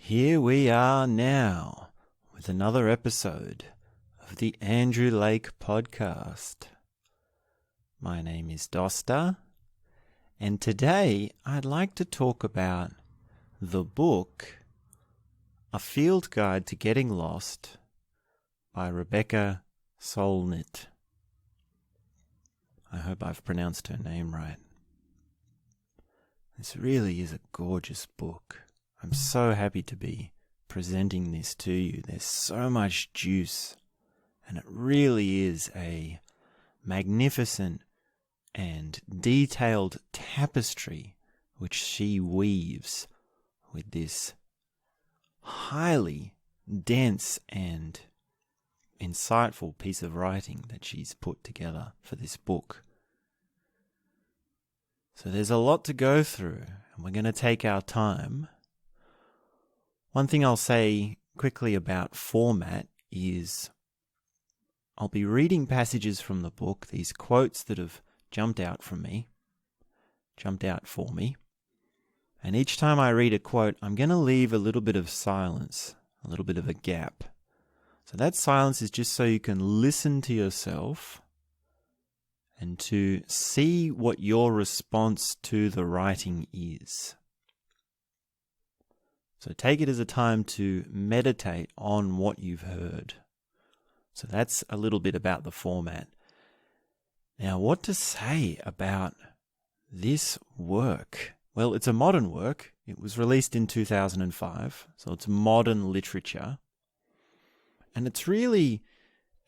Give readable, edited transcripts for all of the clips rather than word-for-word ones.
Here we are now with another episode of the Andrew Lake Podcast. My name is Dosta, and today I'd like to talk about the book A Field Guide to Getting Lost by Rebecca Solnit. I hope I've pronounced her name right. This really is a gorgeous book. I'm so happy to be presenting this to you. There's so much juice, and it really is a magnificent and detailed tapestry which she weaves with this highly dense and insightful piece of writing that she's put together for this book. So there's a lot to go through, and we're going to take our time. One thing I'll say quickly about format is I'll be reading passages from the book, these quotes that have jumped out for me, and each time I read a quote, I'm going to leave a little bit of silence, a little bit of a gap. So that silence is just so you can listen to yourself and to see what your response to the writing is. So take it as a time to meditate on what you've heard. So that's a little bit about the format. Now, what to say about this work? Well, it's a modern work. It was released in 2005, so it's modern literature. And it's really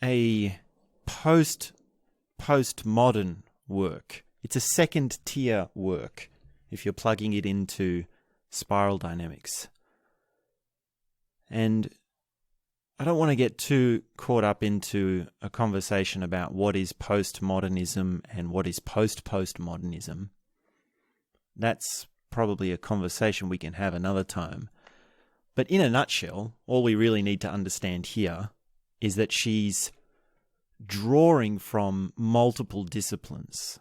a postmodern work. It's a second-tier work if you're plugging it into spiral dynamics. And I don't want to get too caught up into a conversation about what is postmodernism and what is post-postmodernism. That's probably a conversation we can have another time. But in a nutshell, all we really need to understand here is that she's drawing from multiple disciplines,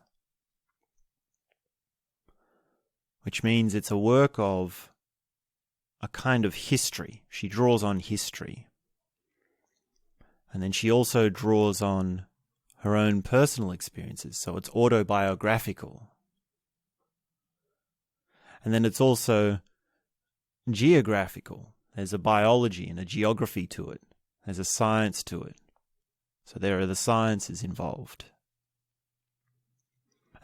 which means it's a work of a kind of history. She draws on history. And then she also draws on her own personal experiences, so it's autobiographical. And then it's also geographical. There's a biology and a geography to it. There's a science to it. So there are the sciences involved.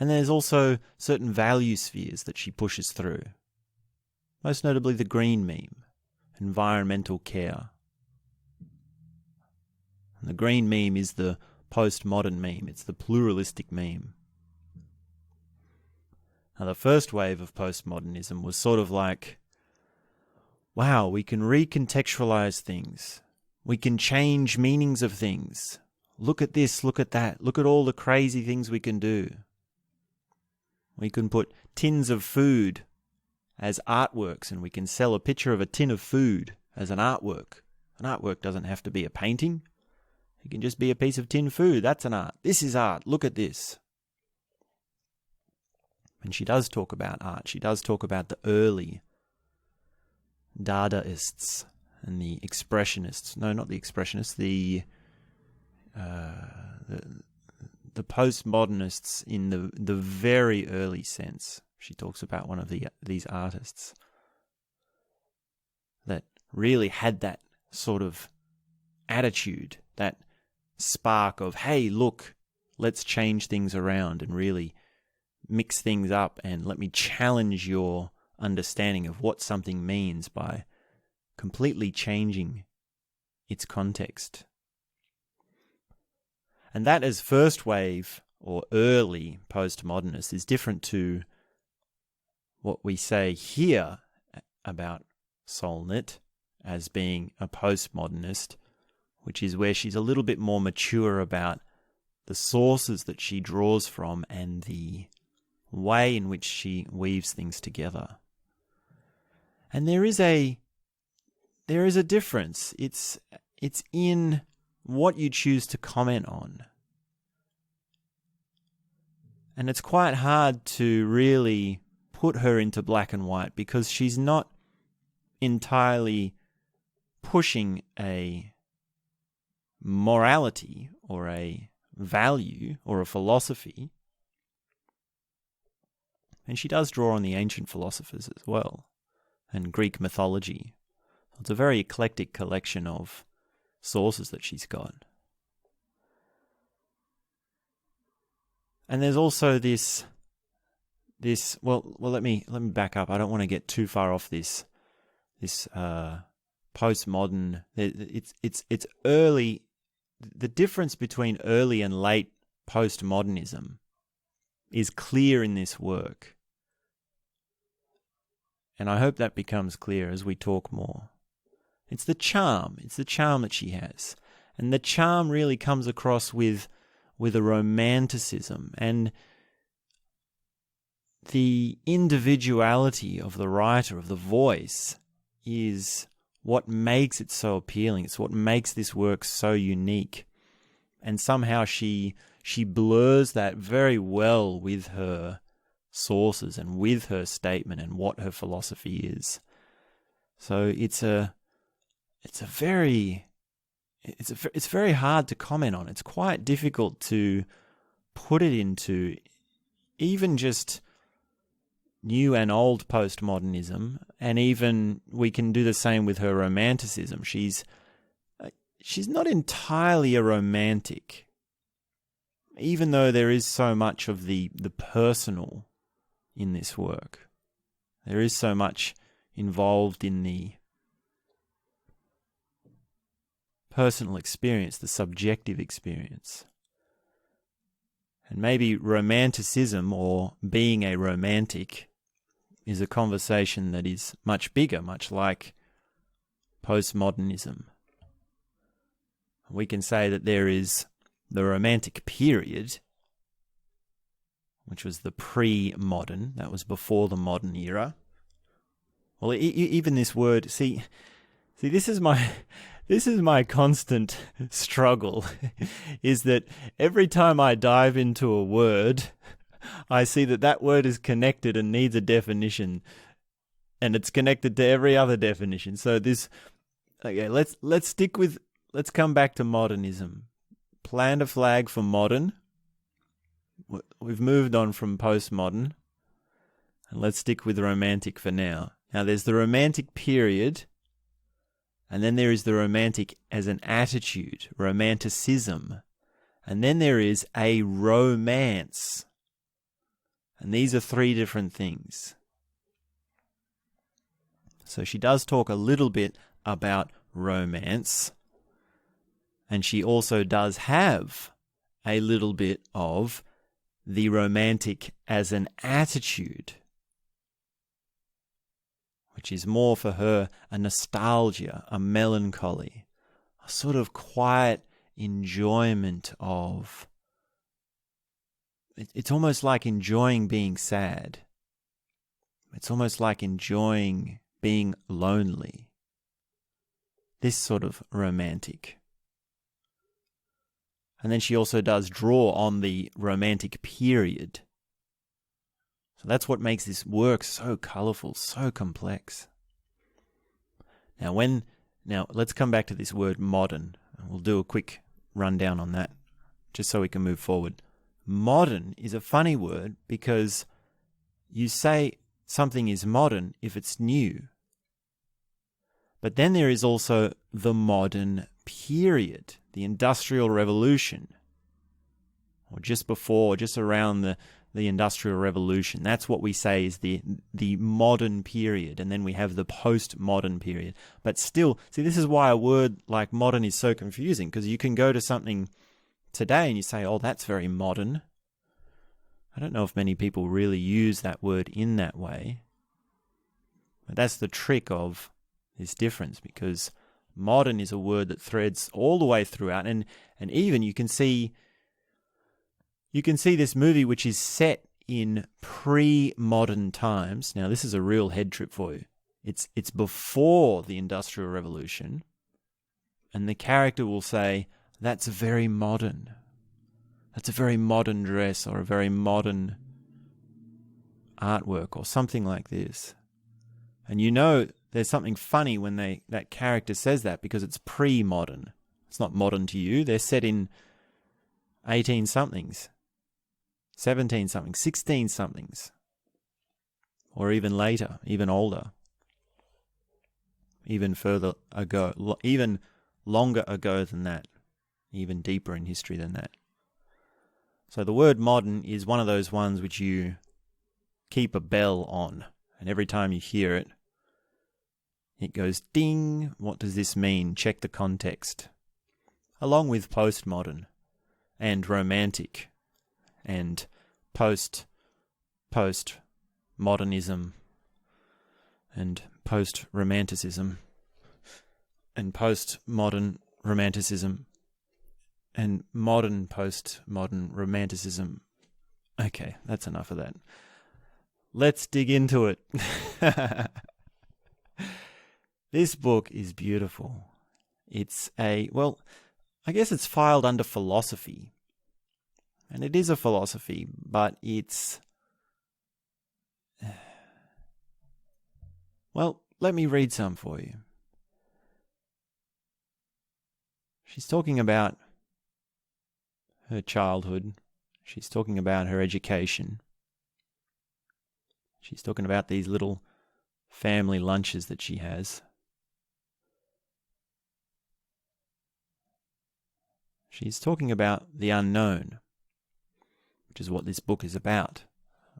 And there's also certain value spheres that she pushes through. Most notably the green meme, environmental care. And the green meme is the postmodern meme. It's the pluralistic meme. Now, the first wave of postmodernism was sort of like, wow, we can recontextualize things. We can change meanings of things. Look at this, look at that. Look at all the crazy things we can do. We can put tins of food as artworks, and we can sell a picture of a tin of food as an artwork. An artwork doesn't have to be a painting. It can just be a piece of tin food. That's an art. This is art. Look at this. And she does talk about art. She does talk about the early Dadaists and the Expressionists. No, not the Expressionists. The Postmodernists in the very early sense. She talks about one of these artists that really had that sort of attitude, that spark of, hey, look, let's change things around and really mix things up, and let me challenge your understanding of what something means by completely changing its context. And that as first wave or early postmodernist is different to what we say here about Solnit as being a postmodernist, which is where she's a little bit more mature about the sources that she draws from and the way in which she weaves things together. And there is a difference. It's in what you choose to comment on. And it's quite hard to really put her into black and white because she's not entirely pushing a morality or a value or a philosophy. And she does draw on the ancient philosophers as well, and Greek mythology. It's a very eclectic collection of sources that she's got. And there's also this let me back up. I don't want to get too far off this postmodern. It's early. The difference between early and late postmodernism is clear in this work. And I hope that becomes clear as we talk more. It's the charm that she has. And the charm really comes across with a romanticism, and the individuality of the writer, of the voice, is what makes it so appealing. It's what makes this work so unique. And somehow she blurs that very well with her sources and with her statement and what her philosophy is. So it's very hard to comment on. It's quite difficult to put it into even just new and old postmodernism, and even we can do the same with her romanticism. She's not entirely a romantic, even though there is so much of the personal in this work. There is so much involved in the personal experience, the subjective experience. And maybe romanticism, or being a romantic, is a conversation that is much bigger, much like postmodernism. We can say that there is the Romantic period, which was the pre-modern, that was before the modern era. Well, even this word, see, this is my constant struggle, is that every time I dive into a word, I see that word is connected and needs a definition, and it's connected to every other definition. So let's come back to modernism. Plant a flag for modern. We've moved on from postmodern, and let's stick with romantic for now. Now there's the Romantic period, and then there is the romantic as an attitude, romanticism. And then there is a romance. And these are three different things. So she does talk a little bit about romance. And she also does have a little bit of the romantic as an attitude, which is more for her a nostalgia, a melancholy, a sort of quiet enjoyment of... It's almost like enjoying being sad. It's almost like enjoying being lonely. This sort of romantic. And then she also does draw on the Romantic period. So that's what makes this work so colourful, so complex. Now let's come back to this word modern. We'll do a quick rundown on that, just so we can move forward. Modern is a funny word because you say something is modern if it's new. But then there is also the modern period, the Industrial Revolution, or just before, or just around the Industrial Revolution. That's what we say is the modern period, and then we have the post-modern period. But still, see, this is why a word like modern is so confusing, because you can go to something today and you say, oh, that's very modern. I don't know if many people really use that word in that way. But that's the trick of this difference, because modern is a word that threads all the way throughout, and even you can see this movie which is set in pre-modern times. Now this is a real head trip for you. It's before the Industrial Revolution, and the character will say, that's very modern. That's a very modern dress, or a very modern artwork, or something like this. And you know there's something funny when that character says that, because it's pre-modern. It's not modern to you. They're set in 18-somethings, 17-somethings, 16-somethings, or even later, even older, even further ago, even longer ago than that, even deeper in history than that. So the word modern is one of those ones which you keep a bell on, and every time you hear it, it goes ding. What does this mean? Check the context. Along with postmodern and romantic and post-modernism and post-romanticism and postmodern romanticism and modern postmodern romanticism. Okay, that's enough of that. Let's dig into it. This book is beautiful. It's I guess it's filed under philosophy. And it is a philosophy, but it's... Well, let me read some for you. She's talking about her childhood. She's talking about her education. She's talking about these little family lunches that she has. She's talking about the unknown, which is what this book is about.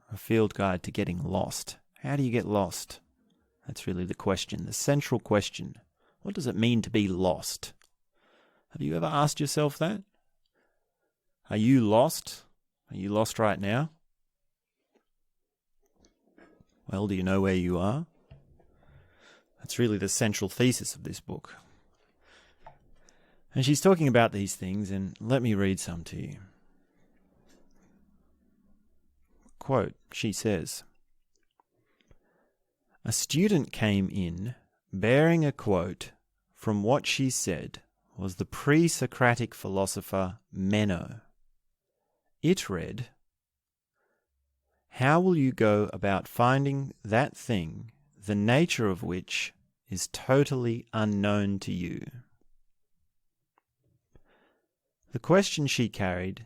A field guide to getting lost. How do you get lost? That's really the question, the central question. What does it mean to be lost? Have you ever asked yourself that? Are you lost? Are you lost right now? Well, do you know where you are? That's really the central thesis of this book. And she's talking about these things, and let me read some to you. Quote, she says, "A student came in bearing a quote from what she said was the pre-Socratic philosopher Meno. It read, 'How will you go about finding that thing, the nature of which is totally unknown to you?' The question she carried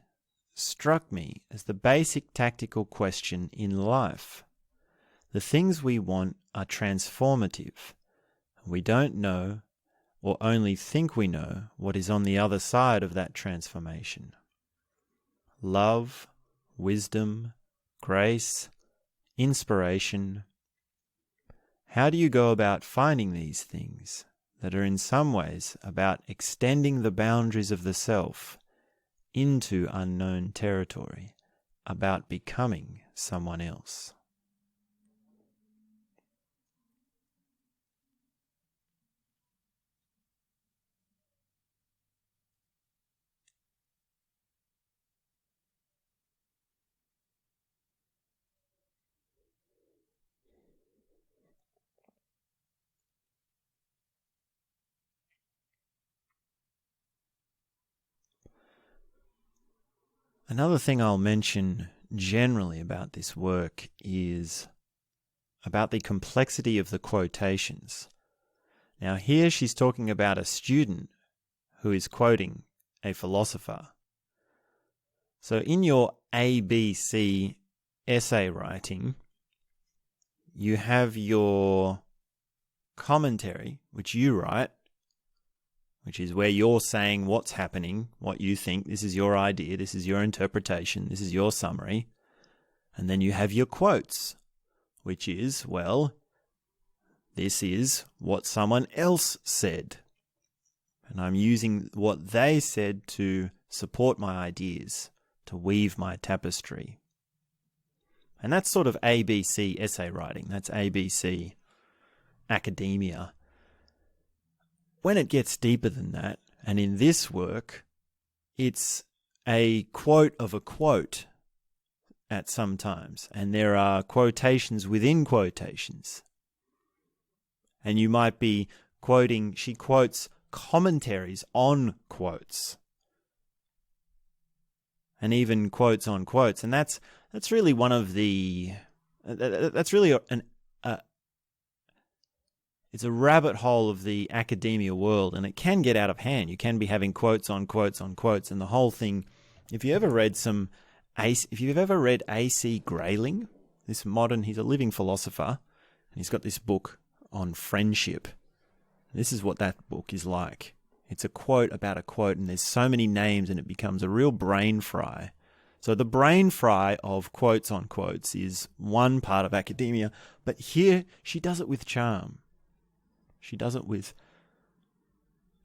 struck me as the basic tactical question in life. The things we want are transformative. We don't know, or only think we know, what is on the other side of that transformation. Love, wisdom, grace, inspiration. How do you go about finding these things that are in some ways about extending the boundaries of the self into unknown territory, about becoming someone else?" Another thing I'll mention generally about this work is about the complexity of the quotations. Now here she's talking about a student who is quoting a philosopher. So in your ABC essay writing, you have your commentary, which you write, which is where you're saying what's happening, what you think, this is your idea, this is your interpretation, this is your summary. And then you have your quotes, which is, well, this is what someone else said. And I'm using what they said to support my ideas, to weave my tapestry. And that's sort of ABC essay writing. That's ABC academia. When it gets deeper than that, and in this work, it's a quote of a quote at some times, and there are quotations within quotations. And you might be quoting, she quotes commentaries on quotes, and even quotes on quotes, and that's really one of the, that's really it's a rabbit hole of the academia world, and it can get out of hand. You can be having quotes on quotes on quotes, and the whole thing. If you've ever read A.C. Grayling, he's a living philosopher, and he's got this book on friendship. This is what that book is like. It's a quote about a quote, and there's so many names, and it becomes a real brain fry. So the brain fry of quotes on quotes is one part of academia, but here she does it with charm. She does it with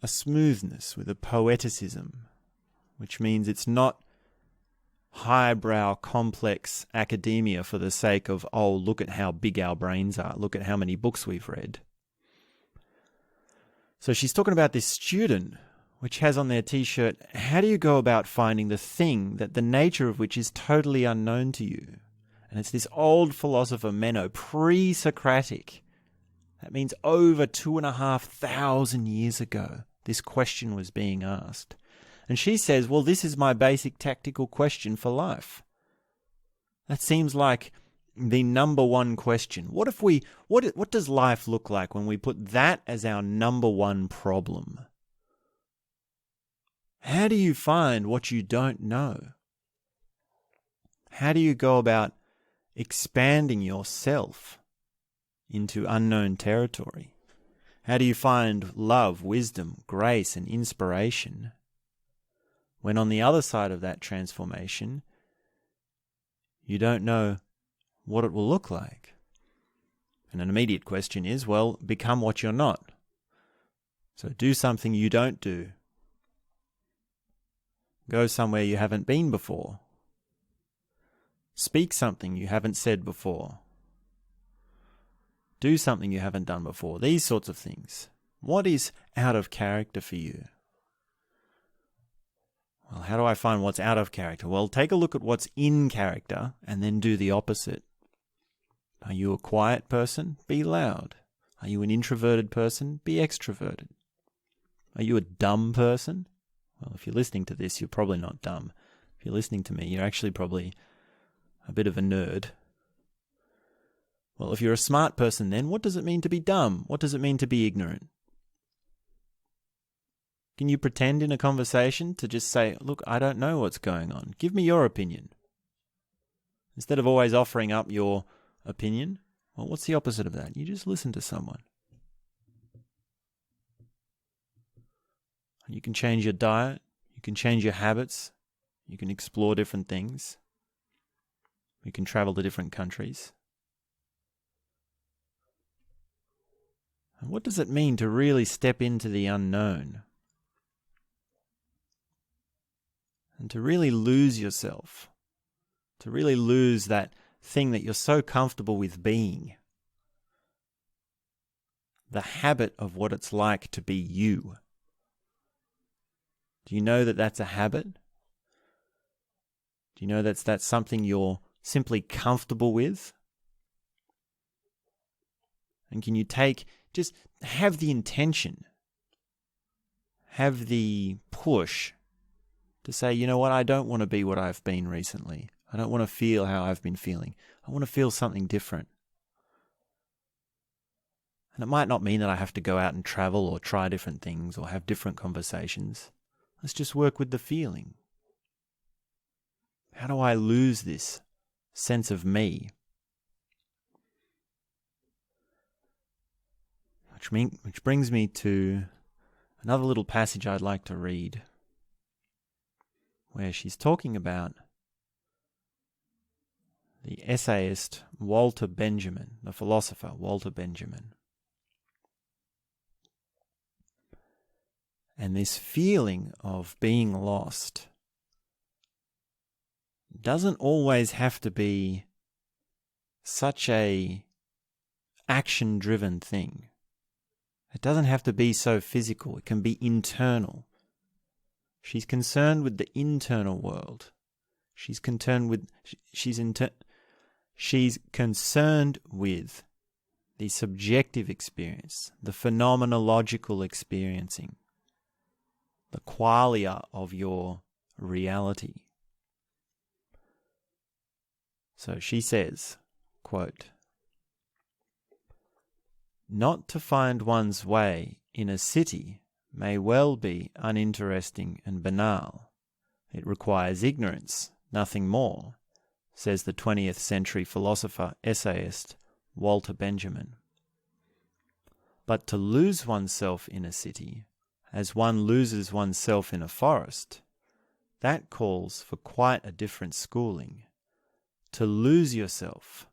a smoothness, with a poeticism, which means it's not highbrow, complex academia for the sake of, oh, look at how big our brains are, look at how many books we've read. So she's talking about this student, which has on their t-shirt, how do you go about finding the thing that the nature of which is totally unknown to you? And it's this old philosopher, Meno, pre-Socratic. That means over 2,500 years ago, this question was being asked. And she says, well, this is my basic tactical question for life. That seems like the number one question. What does life look like when we put that as our number one problem? How do you find what you don't know? How do you go about expanding yourself into unknown territory? How do you find love, wisdom, grace, and inspiration when on the other side of that transformation, you don't know what it will look like? And an immediate question is, well, become what you're not. So do something you don't do. Go somewhere you haven't been before. Speak something you haven't said before. Do something you haven't done before. These sorts of things. What is out of character for you? Well, how do I find what's out of character? Well, take a look at what's in character and then do the opposite. Are you a quiet person? Be loud. Are you an introverted person? Be extroverted. Are you a dumb person? Well, if you're listening to this, you're probably not dumb. If you're listening to me, you're actually probably a bit of a nerd. Well, if you're a smart person, then what does it mean to be dumb? What does it mean to be ignorant? Can you pretend in a conversation to just say, look, I don't know what's going on. Give me your opinion. Instead of always offering up your opinion, well, what's the opposite of that? You just listen to someone. You can change your diet. You can change your habits. You can explore different things. You can travel to different countries. And what does it mean to really step into the unknown? And to really lose yourself. To really lose that thing that you're so comfortable with being. The habit of what it's like to be you. Do you know that that's a habit? Do you know that's something you're simply comfortable with? And can you just have the intention, have the push to say, you know what, I don't want to be what I've been recently. I don't want to feel how I've been feeling. I want to feel something different. And it might not mean that I have to go out and travel or try different things or have different conversations. Let's just work with the feeling. How do I lose this sense of me? Which brings me to another little passage I'd like to read, where she's talking about the essayist Walter Benjamin, the philosopher Walter Benjamin. And this feeling of being lost doesn't always have to be such a action-driven thing. It doesn't have to be so physical. It can be internal. She's concerned with the internal world. She's concerned with the subjective experience, the phenomenological experiencing, the qualia of your reality. So she says, quote, Not to find one's way in a city may well be uninteresting and banal. It requires ignorance, nothing more, says the 20th-century philosopher-essayist Walter Benjamin. But to lose oneself in a city, as one loses oneself in a forest, that calls for quite a different schooling. To lose yourself,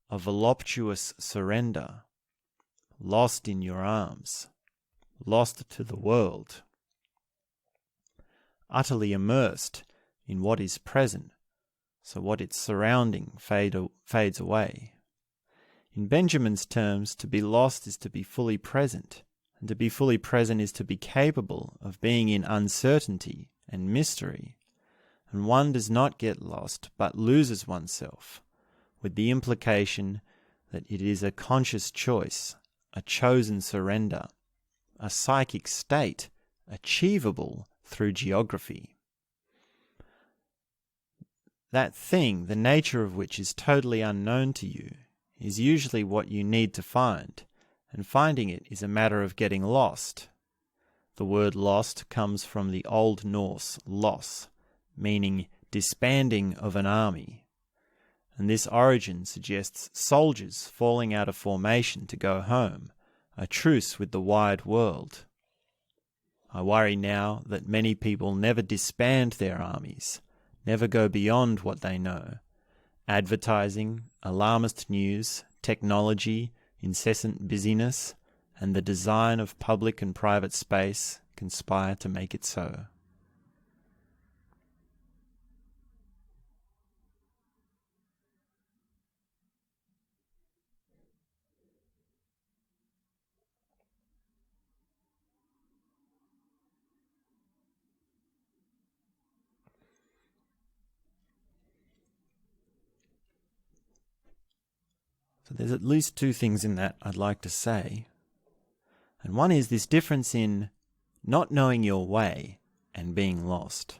a voluptuous surrender, lost in your arms, lost to the world, utterly immersed in what is present, so what it's surrounding fades away. In Benjamin's terms, to be lost is to be fully present, and to be fully present is to be capable of being in uncertainty and mystery, and one does not get lost but loses oneself, with the implication that it is a conscious choice, a chosen surrender, a psychic state achievable through geography. That thing, the nature of which is totally unknown to you, is usually what you need to find, and finding it is a matter of getting lost. The word lost comes from the Old Norse los, meaning disbanding of an army, and this origin suggests soldiers falling out of formation to go home, a truce with the wide world. I worry now that many people never disband their armies, never go beyond what they know. Advertising, alarmist news, technology, incessant busyness, and the design of public and private space conspire to make it so. So there's at least two things in that I'd like to say. And one is this difference in not knowing your way and being lost.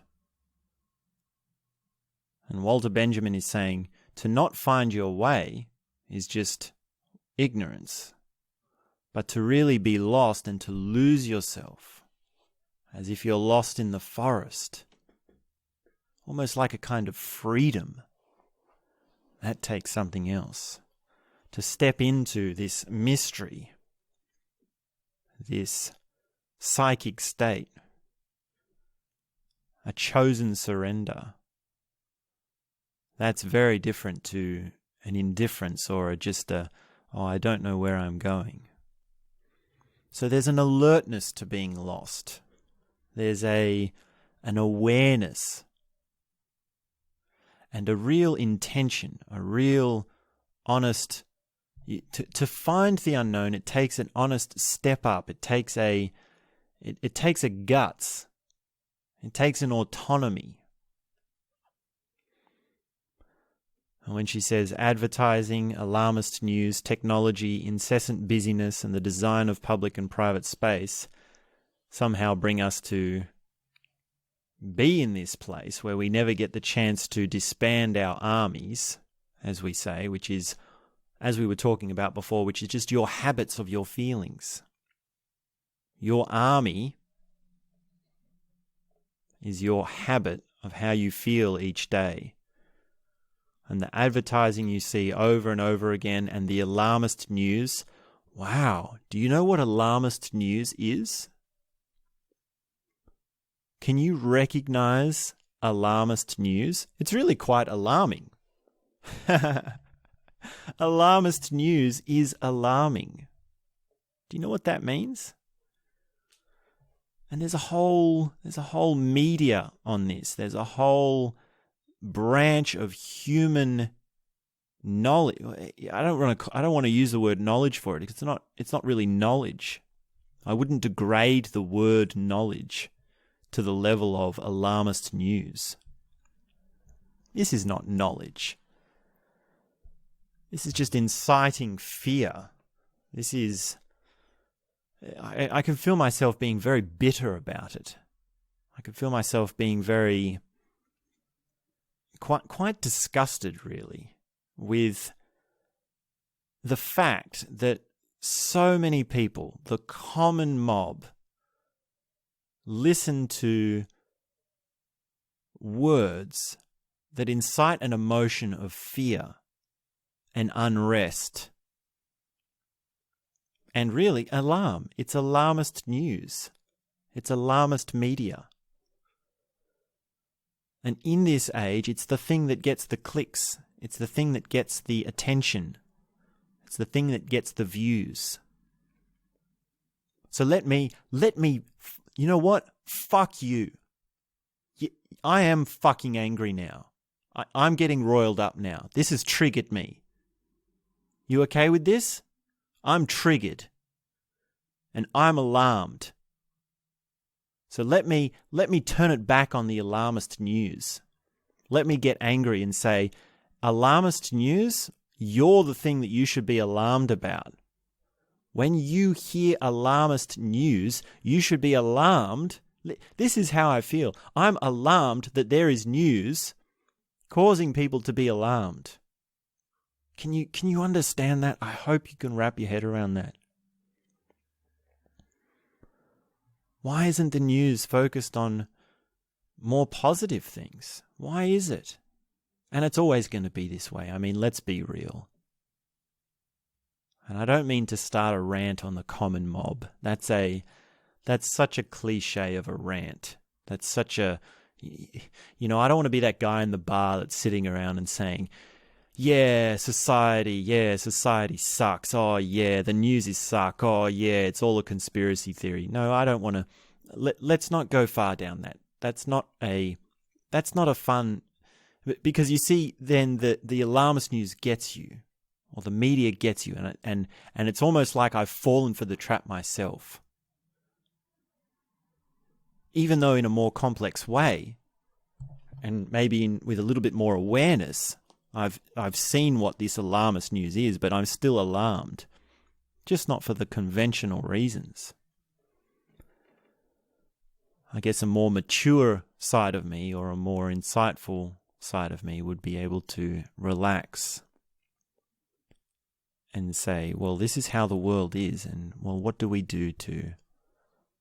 And Walter Benjamin is saying to not find your way is just ignorance. But to really be lost and to lose yourself, as if you're lost in the forest, almost like a kind of freedom, that takes something else. To step into this mystery, this psychic state, a chosen surrender, that's very different to an indifference or I don't know where I'm going. So there's an alertness to being lost. There's an awareness and a real intention, a real honest. To find the unknown, it takes an honest step up. It takes a guts. It takes an autonomy. And when she says advertising, alarmist news, technology, incessant busyness, and the design of public and private space somehow bring us to be in this place where we never get the chance to disband our armies, as we say, which is, as we were talking about before, which is just your habits of your feelings. Your army is your habit of how you feel each day. And the advertising you see over and over again and the alarmist news. Wow, do you know what alarmist news is? Can you recognize alarmist news? It's really quite alarming. Alarmist news is alarming. Do you know what that means? And there's a whole media on this. There's a whole branch of human knowledge. I don't want to use the word knowledge for it because it's not really knowledge. I wouldn't degrade the word knowledge to the level of alarmist news. This is not knowledge. This is just inciting fear. This is... I can feel myself being very bitter about it. I can feel myself being very... quite disgusted, really, with the fact that so many people, the common mob, listen to words that incite an emotion of fear and unrest and really alarm. It's alarmist news. It's alarmist media. And in this age, it's the thing that gets the clicks. It's the thing that gets the attention. It's the thing that gets the views. So let me, you know what? Fuck you. I am fucking angry now. I'm getting roiled up now. This has triggered me. You okay with this? I'm triggered. And I'm alarmed. So let me turn it back on the alarmist news. Let me get angry and say, alarmist news, you're the thing that you should be alarmed about. When you hear alarmist news, you should be alarmed. This is how I feel. I'm alarmed that there is news causing people to be alarmed. Can you understand that? I hope you can wrap your head around that. Why isn't the news focused on more positive things? Why is it? And it's always going to be this way. I mean, let's be real. And I don't mean to start a rant on the common mob. That's such a cliche of a rant. That's such a, I don't want to be that guy in the bar that's sitting around and saying, yeah, society sucks. Oh, yeah, the news is suck. Oh, yeah, it's all a conspiracy theory. No, I don't want to. Let's not go far down that. That's not a fun, because you see, then the alarmist news gets you, or the media gets you, and it's almost like I've fallen for the trap myself. Even though in a more complex way, and maybe with a little bit more awareness, I've seen what this alarmist news is, but I'm still alarmed. Just not for the conventional reasons. I guess a more mature side of me, or a more insightful side of me, would be able to relax and say, well, this is how the world is, and well, what do we do to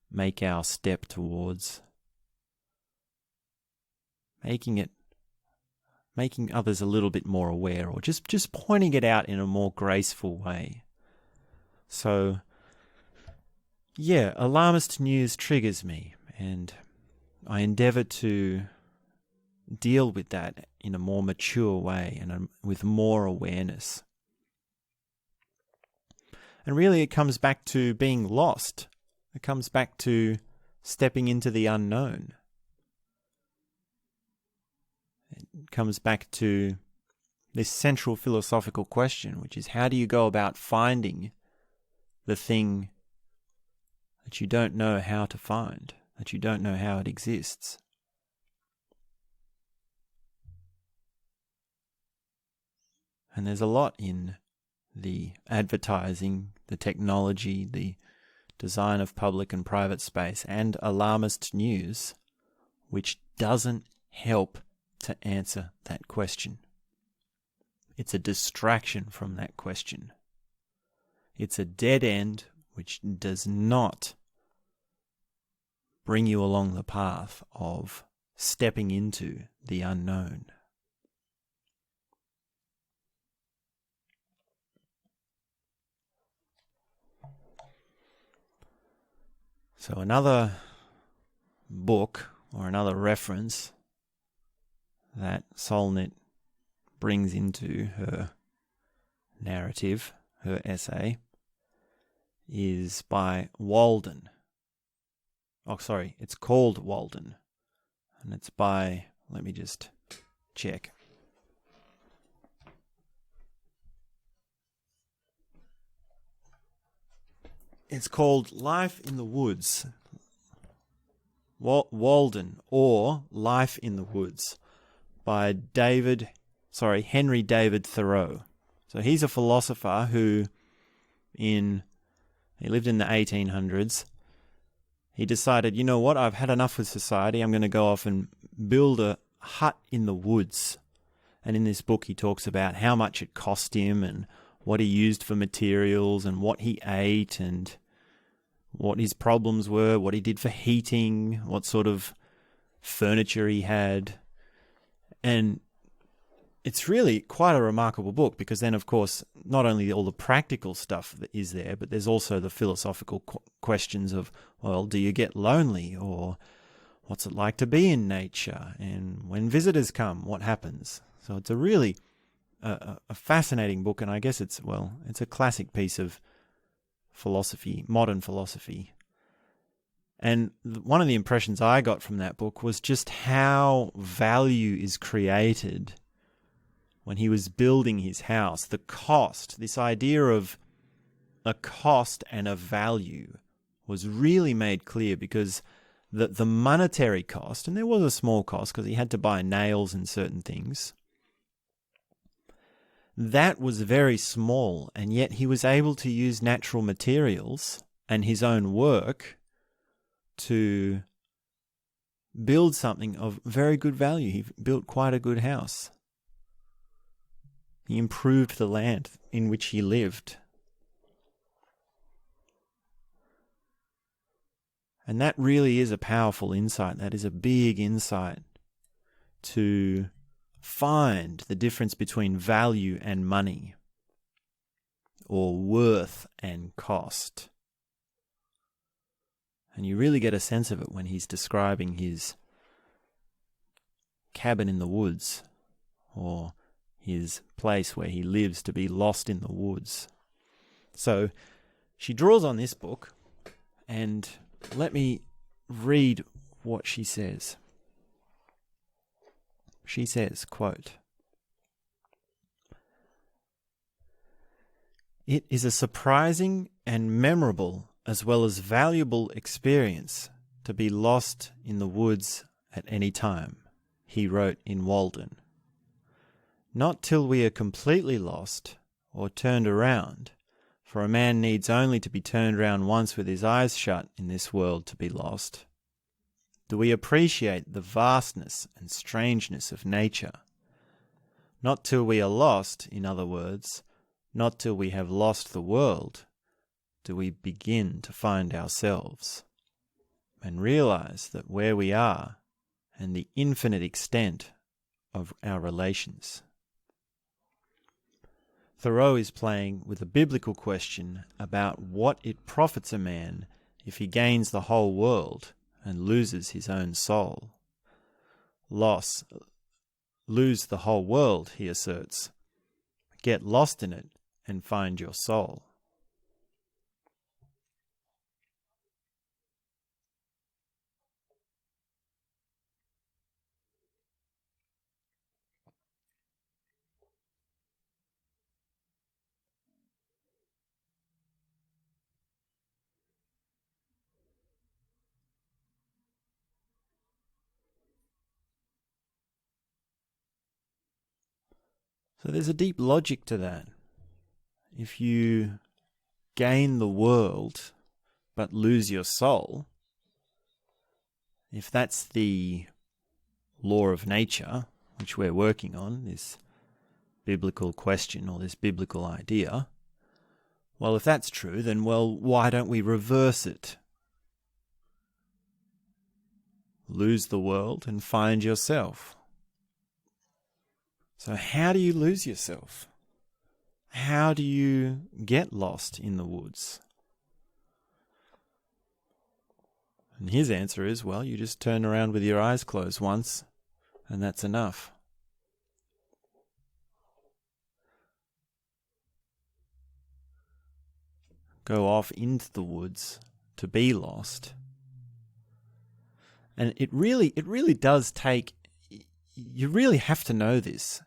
make our step towards making others a little bit more aware, or just pointing it out in a more graceful way. So, yeah, alarmist news triggers me, and I endeavour to deal with that in a more mature way and with more awareness. And really it comes back to being lost. It comes back to stepping into the unknown. It comes back to this central philosophical question, which is, how do you go about finding the thing that you don't know how to find, that you don't know how it exists? And there's a lot in the advertising, the technology, the design of public and private space, and alarmist news, which doesn't help to answer that question. It's a distraction from that question. It's a dead end which does not bring you along the path of stepping into the unknown. So another book or another reference that Solnit brings into her narrative, her essay, is by Walden. Oh, sorry, it's called Walden. And it's by, let me just check. It's called Life in the Woods. Walden, or Life in the Woods, by Henry David Thoreau. So he's a philosopher who he lived in the 1800s. He decided, you know what, I've had enough with society. I'm going to go off and build a hut in the woods. And in this book he talks about how much it cost him and what he used for materials and what he ate and what his problems were, what he did for heating, what sort of furniture he had. And it's really quite a remarkable book because then, of course, not only all the practical stuff that is there, but there's also the philosophical questions of, well, do you get lonely? Or what's it like to be in nature? And when visitors come, what happens? So it's a really a fascinating book, and I guess it's a classic piece of philosophy, modern philosophy. And one of the impressions I got from that book was just how value is created when he was building his house. The cost, this idea of a cost and a value was really made clear because the monetary cost, and there was a small cost because he had to buy nails and certain things, that was very small, and yet he was able to use natural materials and his own work to build something of very good value. He built quite a good house. He improved the land in which he lived. And that really is a powerful insight. That is a big insight to find the difference between value and money, or worth and cost. And you really get a sense of it when he's describing his cabin in the woods, or his place where he lives to be lost in the woods. So she draws on this book, and let me read what she says. She says, quote, "It is a surprising and memorable as well as valuable experience to be lost in the woods at any time," he wrote in Walden. "Not till we are completely lost or turned around, for a man needs only to be turned round once with his eyes shut in this world to be lost, do we appreciate the vastness and strangeness of nature. Not till we are lost, in other words, not till we have lost the world, do we begin to find ourselves, and realize that where we are and the infinite extent of our relations." Thoreau is playing with a biblical question about what it profits a man if he gains the whole world and loses his own soul. Lose the whole world, he asserts. Get lost in it and find your soul. So there's a deep logic to that. If you gain the world but lose your soul, if that's the law of nature, which we're working on, this biblical question or this biblical idea, well, if that's true, then, why don't we reverse it? Lose the world and find yourself. So how do you lose yourself? How do you get lost in the woods? And his answer is, you just turn around with your eyes closed once, and that's enough. Go off into the woods to be lost. And it really does take, you really have to know this.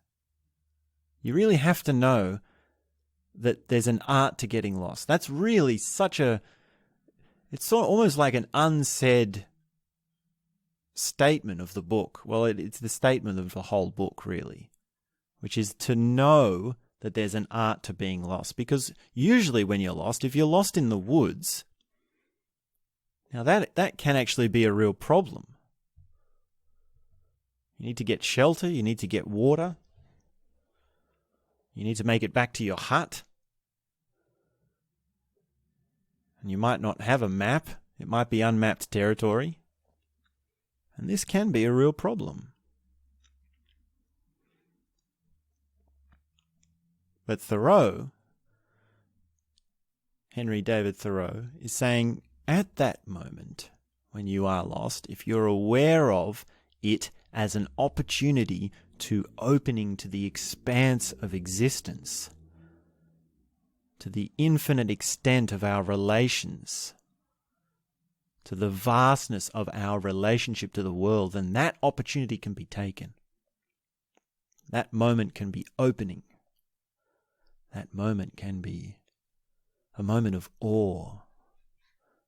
You really have to know that there's an art to getting lost. That's really it's almost like an unsaid statement of the book. Well, it's the statement of the whole book, really, which is to know that there's an art to being lost. Because usually when you're lost, if you're lost in the woods, now that can actually be a real problem. You need to get shelter, you need to get water, you need to make it back to your hut. And you might not have a map. It might be unmapped territory. And this can be a real problem. But Thoreau, Henry David Thoreau, is saying at that moment when you are lost, if you're aware of it as an opportunity to opening to the expanse of existence, to the infinite extent of our relations, to the vastness of our relationship to the world, then that opportunity can be taken. That moment can be opening. That moment can be a moment of awe,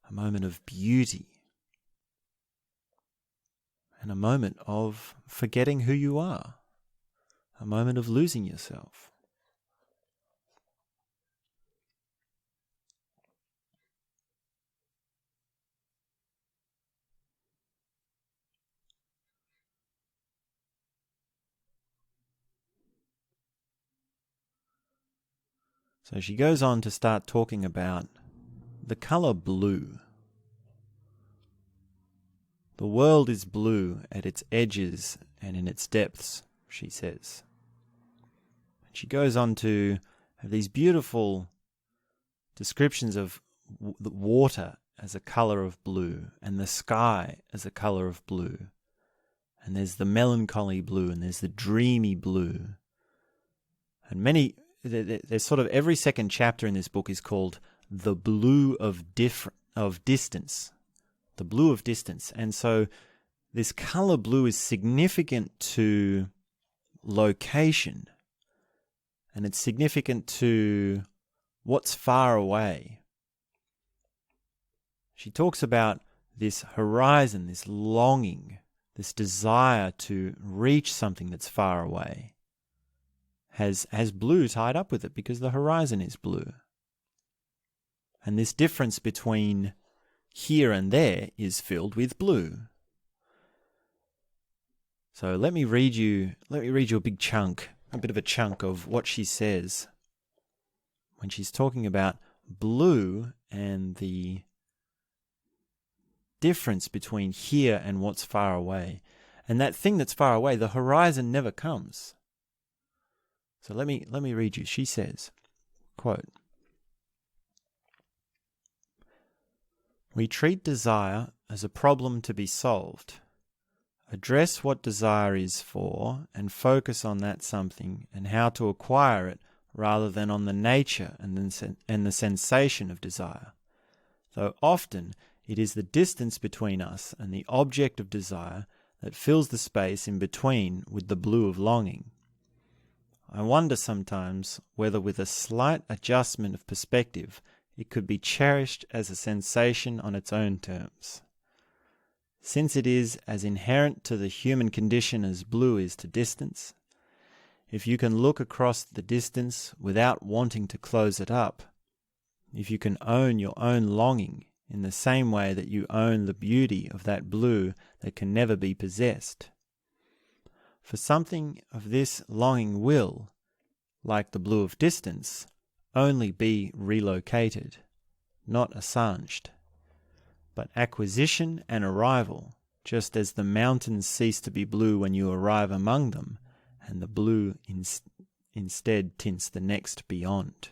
a moment of beauty, and a moment of forgetting who you are, a moment of losing yourself. So she goes on to start talking about the colour blue. The world is blue at its edges and in its depths, she says. And she goes on to have these beautiful descriptions of the water as a colour of blue and the sky as a colour of blue. And there's the melancholy blue and there's the dreamy blue. And there's sort of every second chapter in this book is called the blue of distance. The blue of distance. And so this colour blue is significant to location. And it's significant to what's far away. She talks about this horizon, this longing, this desire to reach something that's far away. Has blue tied up with it because the horizon is blue. And this difference between here and there is filled with blue. So let me read you a big chunk, a bit of a chunk of what she says when she's talking about blue and the difference between here and what's far away. And that thing that's far away, the horizon never comes. So let me read you. She says, quote, "We treat desire as a problem to be solved. Address what desire is for and focus on that something and how to acquire it rather than on the nature and the sensation of desire. Though often it is the distance between us and the object of desire that fills the space in between with the blue of longing. I wonder sometimes whether with a slight adjustment of perspective it could be cherished as a sensation on its own terms. Since it is as inherent to the human condition as blue is to distance, if you can look across the distance without wanting to close it up, if you can own your own longing in the same way that you own the beauty of that blue that can never be possessed, for something of this longing will, like the blue of distance, only be relocated, not assuaged. But acquisition and arrival, just as the mountains cease to be blue when you arrive among them, and the blue instead tints the next beyond."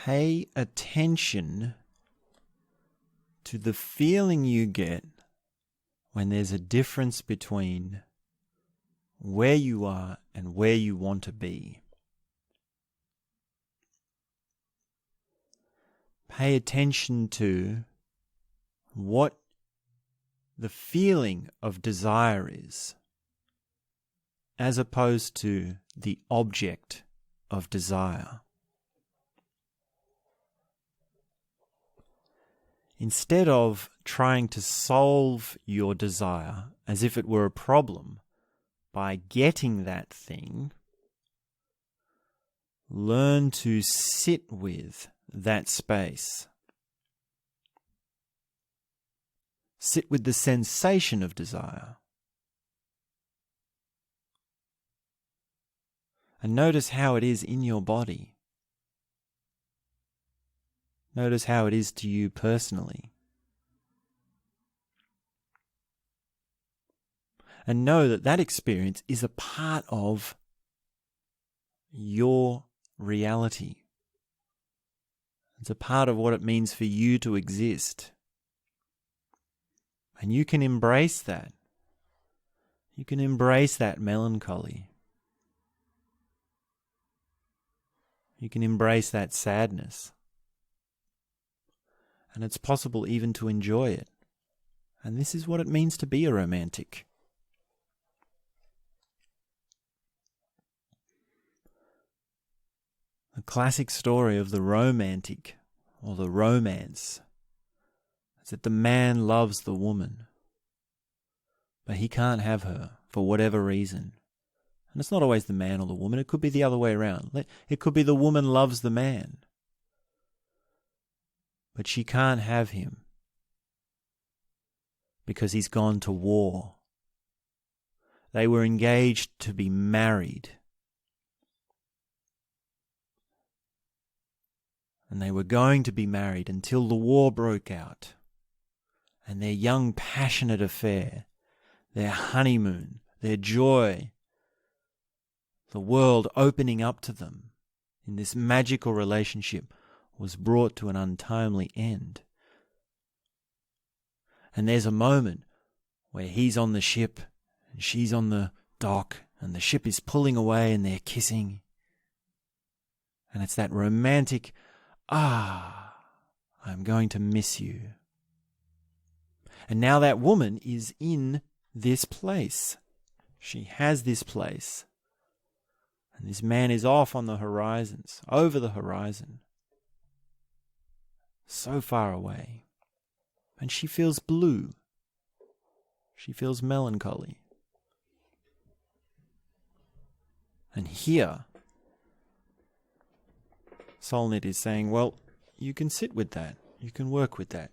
Pay attention to the feeling you get when there's a difference between where you are and where you want to be. Pay attention to what the feeling of desire is, as opposed to the object of desire. Instead of trying to solve your desire as if it were a problem by getting that thing, learn to sit with that space. Sit with the sensation of desire. And notice how it is in your body. Notice how it is to you personally. And know that that experience is a part of your reality. It's a part of what it means for you to exist. And you can embrace that. You can embrace that melancholy. You can embrace that sadness. And it's possible even to enjoy it. And this is what it means to be a romantic. The classic story of the romantic, or the romance, is that the man loves the woman, but he can't have her for whatever reason. And it's not always the man or the woman, it could be the other way around. It could be the woman loves the man, but she can't have him because he's gone to war. They were engaged to be married. And they were going to be married until the war broke out. And their young, passionate affair, their honeymoon, their joy, the world opening up to them in this magical relationship was brought to an untimely end. And there's a moment where he's on the ship and she's on the dock and the ship is pulling away and they're kissing. And it's that romantic, I'm going to miss you. And now that woman is in this place. She has this place. And this man is off on the horizons, over the horizon. So far away. And she feels blue. She feels melancholy. And here, Solnit is saying, well, you can sit with that. You can work with that.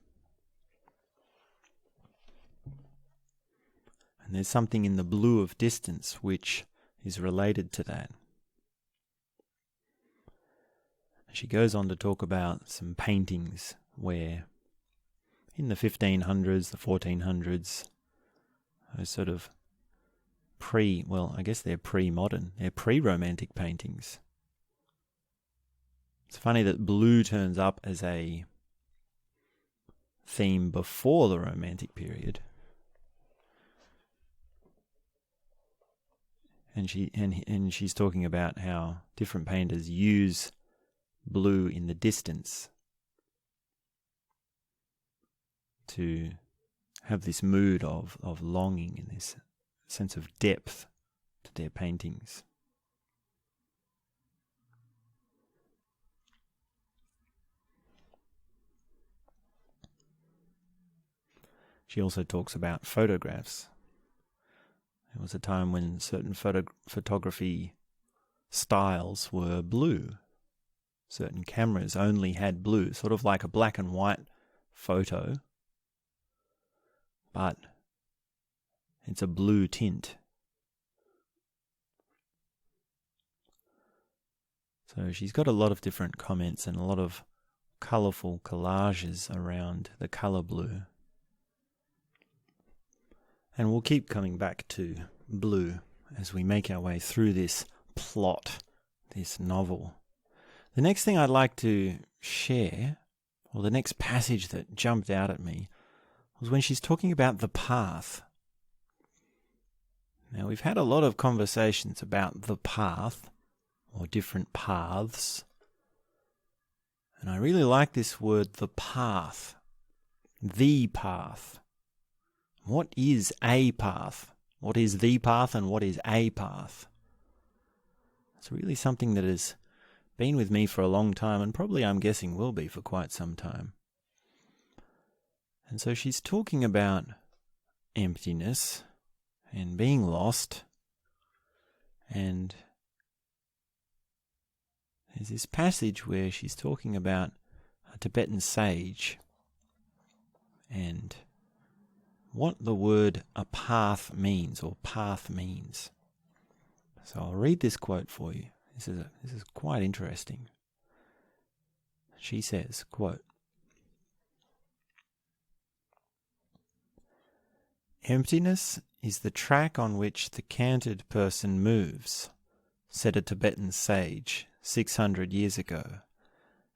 And there's something in the blue of distance which is related to that. She goes on to talk about some paintings where in the 1500s, the 1400s, those sort of I guess they're pre-modern, they're pre-romantic paintings. It's funny that blue turns up as a theme before the Romantic period. And she's talking about how different painters use blue in the distance to have this mood of longing and this sense of depth to their paintings. She also talks about photographs. There was a time when certain photography styles were blue. Certain cameras only had blue, sort of like a black and white photo, but it's a blue tint. So she's got a lot of different comments and a lot of colourful collages around the colour blue. And we'll keep coming back to blue as we make our way through this plot, this novel. The next thing I'd like to share, or the next passage that jumped out at me, was when she's talking about the path. Now, we've had a lot of conversations about the path, or different paths. And I really like this word, the path. The path. What is a path? What is the path and what is a path? It's really something that has been with me for a long time and probably, I'm guessing, will be for quite some time. And so she's talking about emptiness and being lost And there's this passage where she's talking about a Tibetan sage and what the word a path means, or path means. So I'll read this quote for you. This is quite interesting. She says, quote, "Emptiness is the track on which the cantered person moves," said a Tibetan sage 600 years ago,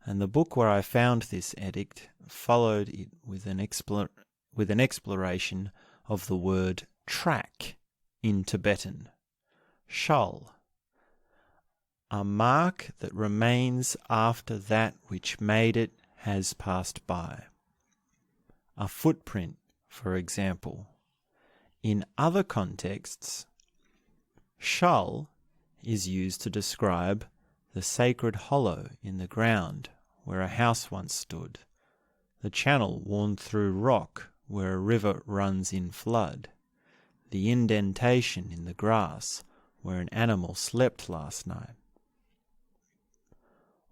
and the book where I found this edict followed it with an exploration of the word track in Tibetan, shal, a mark that remains after that which made it has passed by. A footprint, for example. In other contexts, shal is used to describe the sacred hollow in the ground where a house once stood, the channel worn through rock where a river runs in flood, the indentation in the grass where an animal slept last night.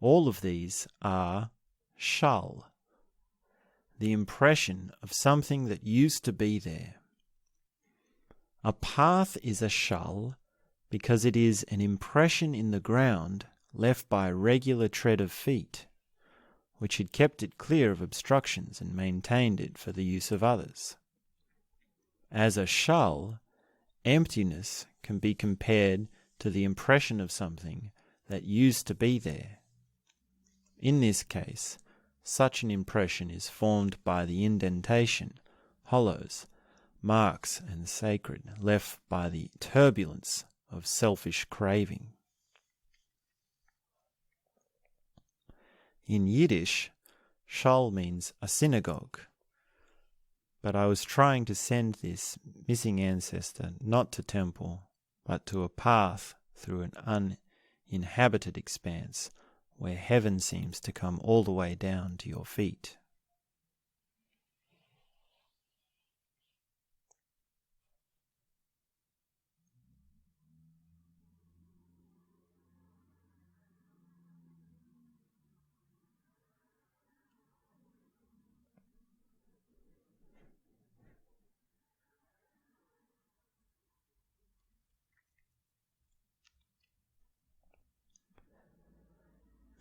All of these are shal, the impression of something that used to be there. A path is a shal because it is an impression in the ground left by regular tread of feet, which had kept it clear of obstructions and maintained it for the use of others. As a shal, emptiness can be compared to the impression of something that used to be there. In this case, such an impression is formed by the indentation, hollows, marks and sacred left by the turbulence of selfish craving. In Yiddish, shal means a synagogue, but I was trying to send this missing ancestor not to temple, but to a path through an uninhabited expanse where heaven seems to come all the way down to your feet.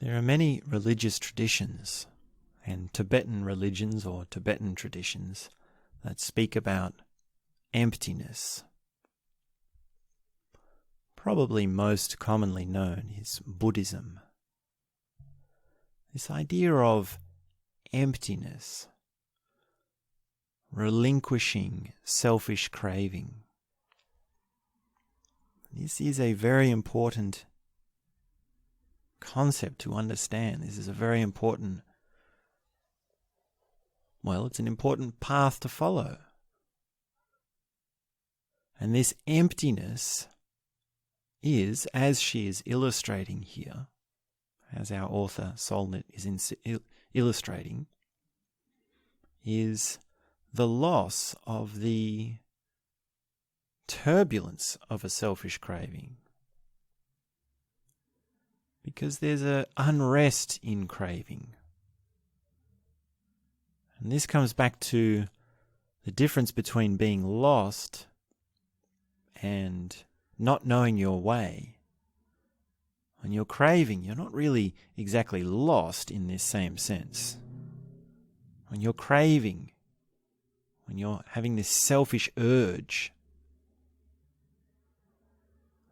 There are many religious traditions, and Tibetan religions or Tibetan traditions, that speak about emptiness. Probably most commonly known is Buddhism. This idea of emptiness, relinquishing selfish craving. This is a very important concept to understand. This is a very important, it's an important path to follow. And this emptiness is, as she is illustrating here, as our author Solnit is illustrating, is the loss of the turbulence of a selfish craving. Because there's an unrest in craving. And this comes back to the difference between being lost and not knowing your way. When you're craving, you're not really exactly lost in this same sense. When you're craving, when you're having this selfish urge,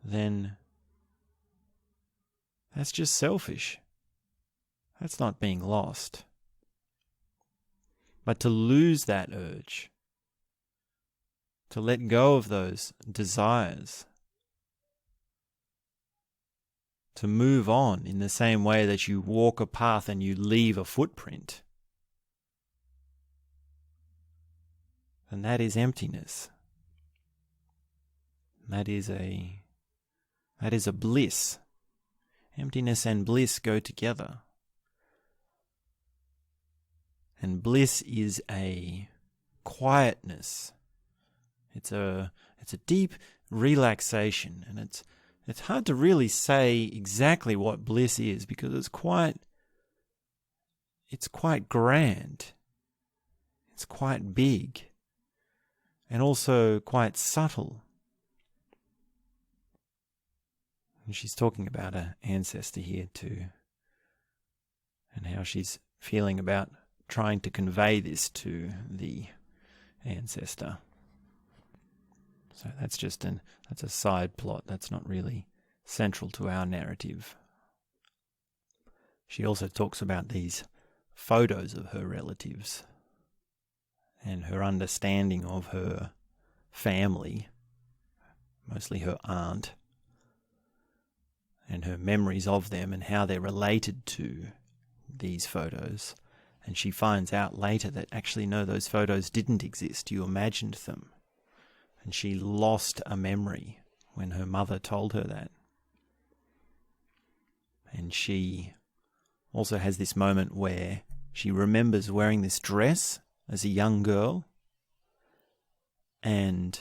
then that's just selfish. That's not being lost. But to lose that urge, to let go of those desires, to move on in the same way that you walk a path and you leave a footprint, then that is emptiness. That is a bliss. Emptiness and bliss go together. And bliss is a quietness. It's a deep relaxation, and it's hard to really say exactly what bliss is, because it's quite grand. It's quite big and also quite subtle. And she's talking about her ancestor here too, and how she's feeling about trying to convey this to the ancestor. So that's a side plot. That's not really central to our narrative. She also talks about these photos of her relatives and her understanding of her family, mostly her aunt, and her memories of them and how they're related to these photos. And she finds out later that actually, no, those photos didn't exist. You imagined them. And she lost a memory when her mother told her that. And she also has this moment where she remembers wearing this dress as a young girl, and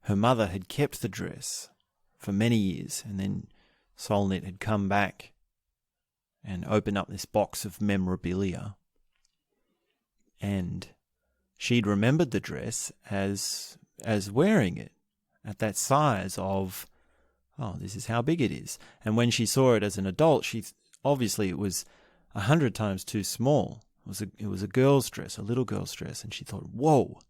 her mother had kept the dress for many years, and then Solnit had come back and opened up this box of memorabilia, and she'd remembered the dress as wearing it at that size of, oh, this is how big it is. And when she saw it as an adult, obviously it was 100 times too small. It was a girl's dress, a little girl's dress, and she thought, whoa.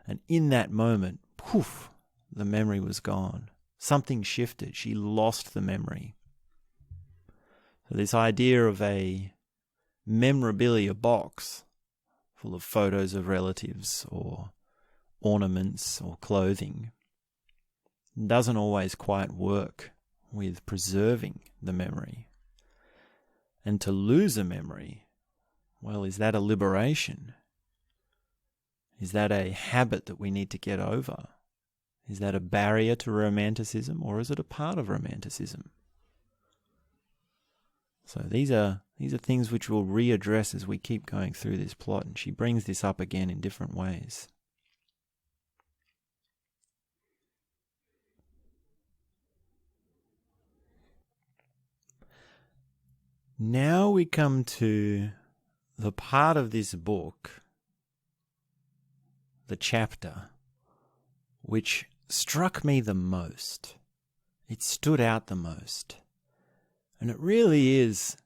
And in that moment, poof, the memory was gone. Something shifted. She lost the memory. So this idea of a memorabilia box full of photos of relatives or ornaments or clothing doesn't always quite work with preserving the memory. And to lose a memory, well, is that a liberation? Is that a habit that we need to get over? Is that a barrier to romanticism, or is it a part of romanticism? So these are things which we'll readdress as we keep going through this plot, and she brings this up again in different ways. Now we come to the part of this book, the chapter, which struck me the most. It stood out the most. And it really is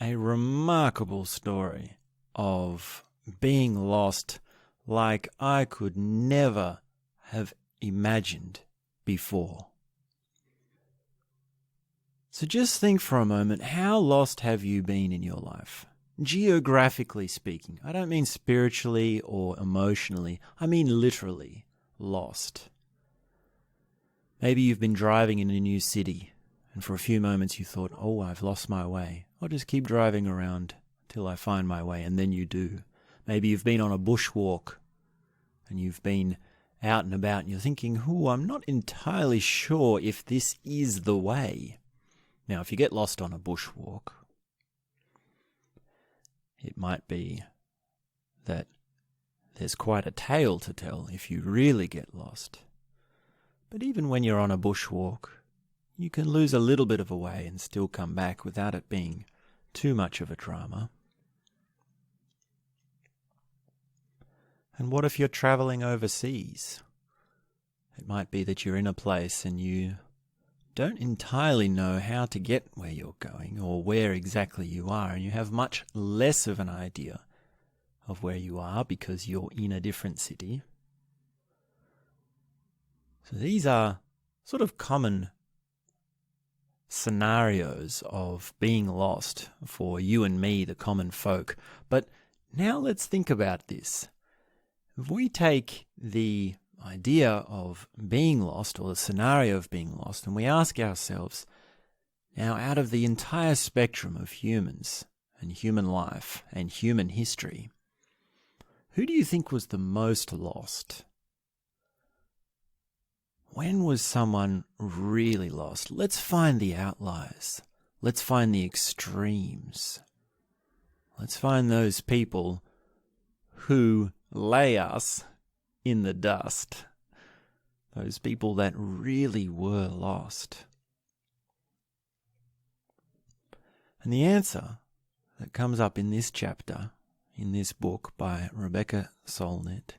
a remarkable story of being lost like I could never have imagined before. So just think for a moment, how lost have you been in your life? Geographically speaking. I don't mean spiritually or emotionally. I mean literally lost. Maybe you've been driving in a new city, and for a few moments you thought, oh, I've lost my way. I'll just keep driving around till I find my way, and then you do. Maybe you've been on a bushwalk, and you've been out and about, and you're thinking, I'm not entirely sure if this is the way. Now, if you get lost on a bushwalk, it might be that there's quite a tale to tell if you really get lost. But even when you're on a bushwalk, you can lose a little bit of a way and still come back without it being too much of a drama. And what if you're traveling overseas? It might be that you're in a place and you don't entirely know how to get where you're going or where exactly you are, and you have much less of an idea of where you are because you're in a different city. So these are sort of common scenarios of being lost for you and me, the common folk. But now let's think about this. If we take the idea of being lost, or the scenario of being lost, and we ask ourselves, now out of the entire spectrum of humans and human life and human history, who do you think was the most lost? When was someone really lost? Let's find the outliers. Let's find the extremes. Let's find those people who lay us in the dust. Those people that really were lost. And the answer that comes up in this chapter, in this book by Rebecca Solnit,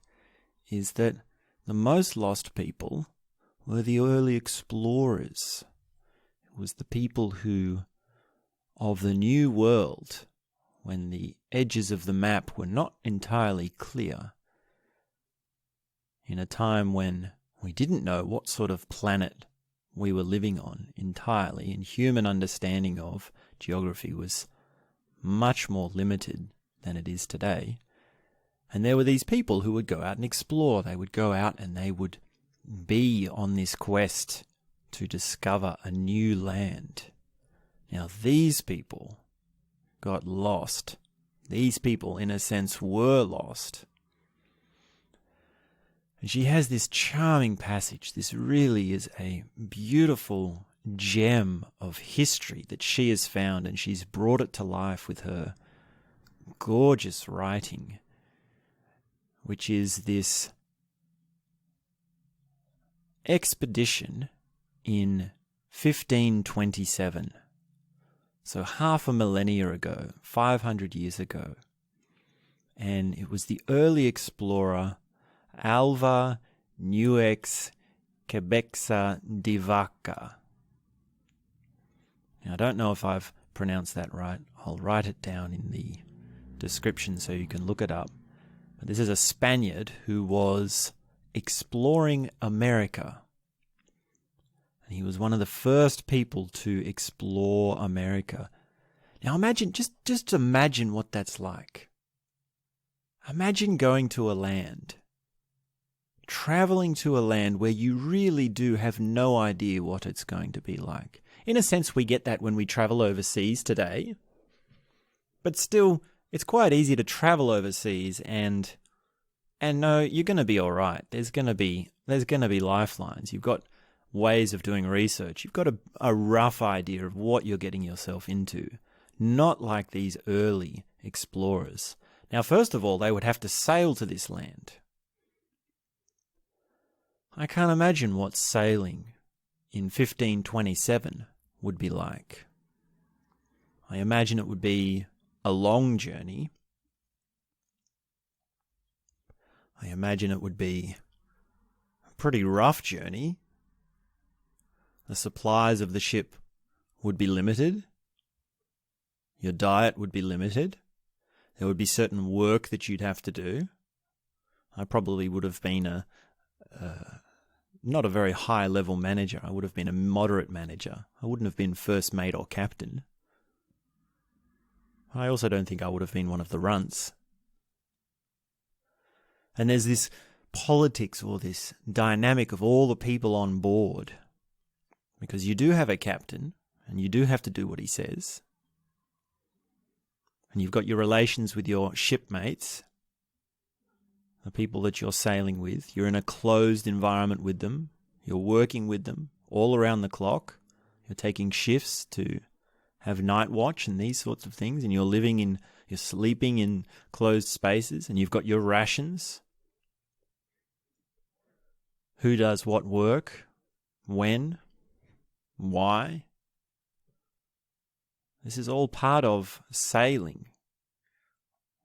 is that the most lost people were the early explorers. It was the people who, of the New World, when the edges of the map were not entirely clear, in a time when we didn't know what sort of planet we were living on entirely, and human understanding of geography was much more limited than it is today. And there were these people who would go out and explore. They would go out and they would be on this quest to discover a new land. Now, these people got lost. These people, in a sense, were lost. And she has this charming passage. This really is a beautiful gem of history that she has found, and she's brought it to life with her gorgeous writing, which is this expedition in 1527. So half a millennia ago, 500 years ago. And it was the early explorer Álvar Núñez Cabeza de Vaca. Now, I don't know if I've pronounced that right. I'll write it down in the description so you can look it up. But this is a Spaniard who was exploring America. And he was one of the first people to explore America. Now imagine, just imagine what that's like. Imagine going to a land, traveling to a land where you really do have no idea what it's going to be like. In a sense, we get that when we travel overseas today. But still, it's quite easy to travel overseas and no, you're going to be all right. There's going to be lifelines. You've got ways of doing research. You've got a rough idea of what you're getting yourself into. Not like these early explorers. Now, first of all, they would have to sail to this land. I can't imagine what sailing in 1527 would be like. I imagine it would be a long journey. I imagine it would be a pretty rough journey. The supplies of the ship would be limited. Your diet would be limited. There would be certain work that you'd have to do. I probably would have been not a very high-level manager. I would have been a moderate manager. I wouldn't have been first mate or captain. I also don't think I would have been one of the runts. And there's this politics or this dynamic of all the people on board. Because you do have a captain, and you do have to do what he says. And you've got your relations with your shipmates, the people that you're sailing with. You're in a closed environment with them. You're working with them all around the clock. You're taking shifts to have night watch and these sorts of things. And you're sleeping in closed spaces, and you've got your rations. Who does what work? When? Why? This is all part of sailing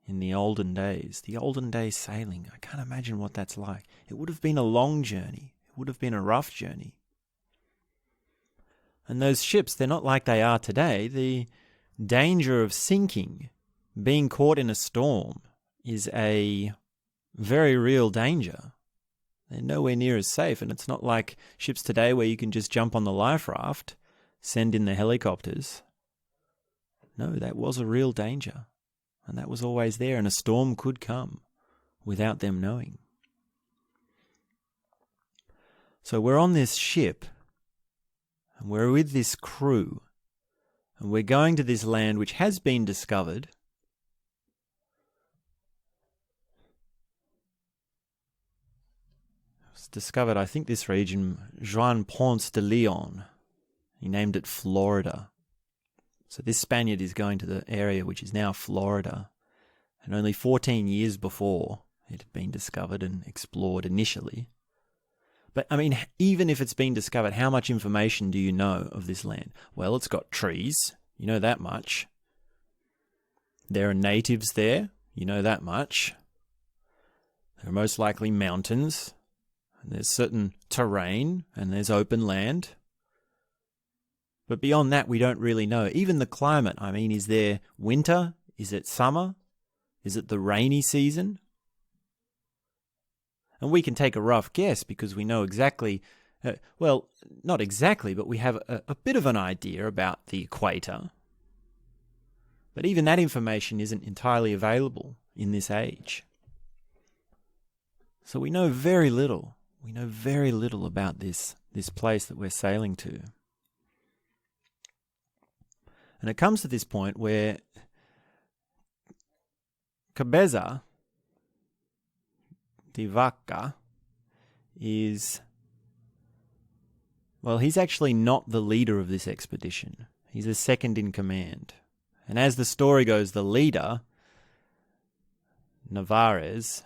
in the olden days. The olden day sailing. I can't imagine what that's like. It would have been a long journey. It would have been a rough journey. And those ships, they're not like they are today. The danger of sinking, being caught in a storm, is a very real danger. They're nowhere near as safe, and it's not like ships today where you can just jump on the life raft, send in the helicopters. No, that was a real danger, and that was always there, and a storm could come without them knowing. So we're on this ship, and we're with this crew, and we're going to this land which has been discovered. It's discovered, I think, this region, Juan Ponce de Leon. He named it Florida. So this Spaniard is going to the area which is now Florida. And only 14 years before it had been discovered and explored initially. But, I mean, even if it's been discovered, how much information do you know of this land? Well, it's got trees. You know that much. There are natives there, you know that much. There are most likely mountains, and there's certain terrain, and there's open land. But beyond that, we don't really know. Even the climate, I mean, is there winter? Is it summer? Is it the rainy season? And we can take a rough guess because we know exactly, well, not exactly, but we have a bit of an idea about the equator. But even that information isn't entirely available in this age. So we know very little. We know very little about this place that we're sailing to. And it comes to this point where Cabeza de Vaca is, well, he's actually not the leader of this expedition. He's a second in command. And as the story goes, the leader, Navarrez,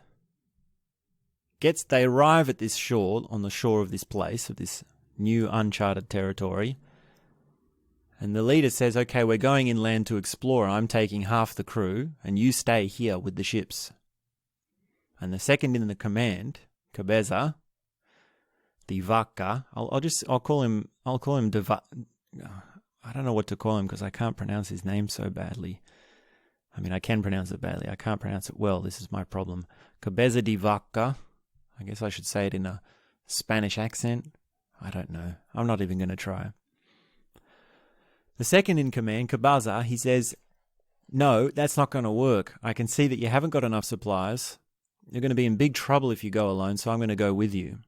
they arrive at this shore, on the shore of this place, of this new uncharted territory. And the leader says, okay, we're going inland to explore. I'm taking half the crew, and you stay here with the ships. And the second in the command, Cabeza, de Vaca, I'll call him de Vaca. I don't know what to call him because I can't pronounce his name so badly. I mean, I can pronounce it badly. I can't pronounce it well. This is my problem. Cabeza de Vaca. I guess I should say it in a Spanish accent. I don't know. I'm not even going to try. The second in command, Cabeza, he says, no, that's not going to work. I can see that you haven't got enough supplies. You're going to be in big trouble if you go alone, so I'm going to go with you.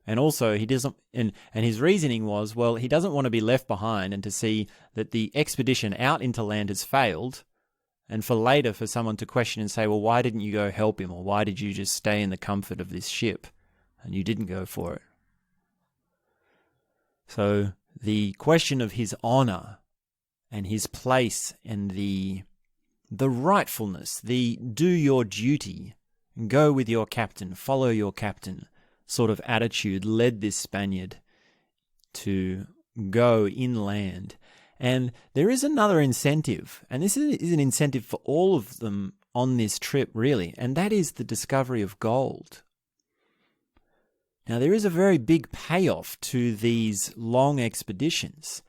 And also, he doesn't, and his reasoning was, well, he doesn't want to be left behind and to see that the expedition out into land has failed, and for later for someone to question and say, well, why didn't you go help him, or why did you just stay in the comfort of this ship and you didn't go for it? So the question of his honor and his place and the rightfulness, the do your duty, go with your captain, follow your captain sort of attitude led this Spaniard to go inland. And there is another incentive, and this is an incentive for all of them on this trip, really, and that is the discovery of gold. Now, there is a very big payoff to these long expeditions,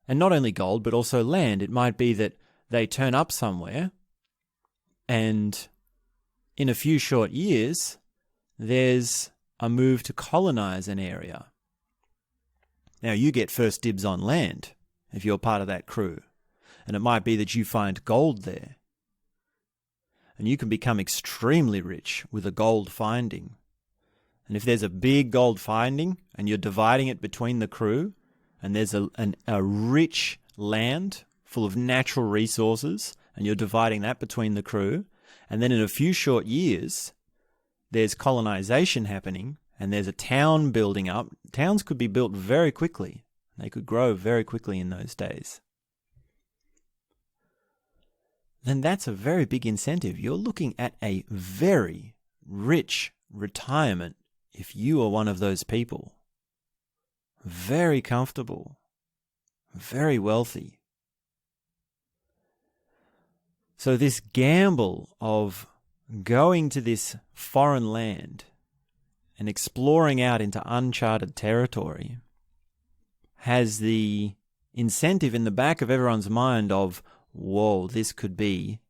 and not only gold, but also land. It might be that they turn up somewhere, and in a few short years, there's a move to colonize an area. Now, you get first dibs on land if you're part of that crew, and it might be that you find gold there, and you can become extremely rich with a gold finding. And if there's a big gold finding and you're dividing it between the crew, and there's a rich land full of natural resources, and you're dividing that between the crew, and then in a few short years, there's colonization happening, and there's a town building up. Towns could be built very quickly. They could grow very quickly in those days. Then that's a very big incentive. You're looking at a very rich retirement if you are one of those people. Very comfortable, very wealthy. So this gamble of going to this foreign land and exploring out into uncharted territory has the incentive in the back of everyone's mind of, whoa, this could be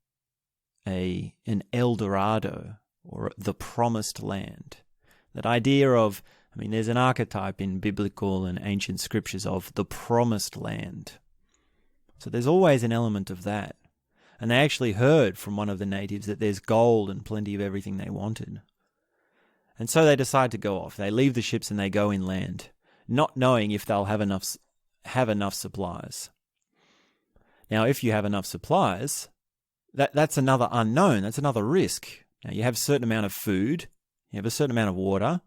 an El Dorado or the promised land. That idea of, I mean, there's an archetype in biblical and ancient scriptures of the promised land. So there's always an element of that. And they actually heard from one of the natives that there's gold and plenty of everything they wanted. And so they decide to go off. They leave the ships and they go inland, not knowing if they'll have enough supplies. Now, if you have enough supplies, that's another unknown. That's another risk. Now, you have a certain amount of food, you have a certain amount of water,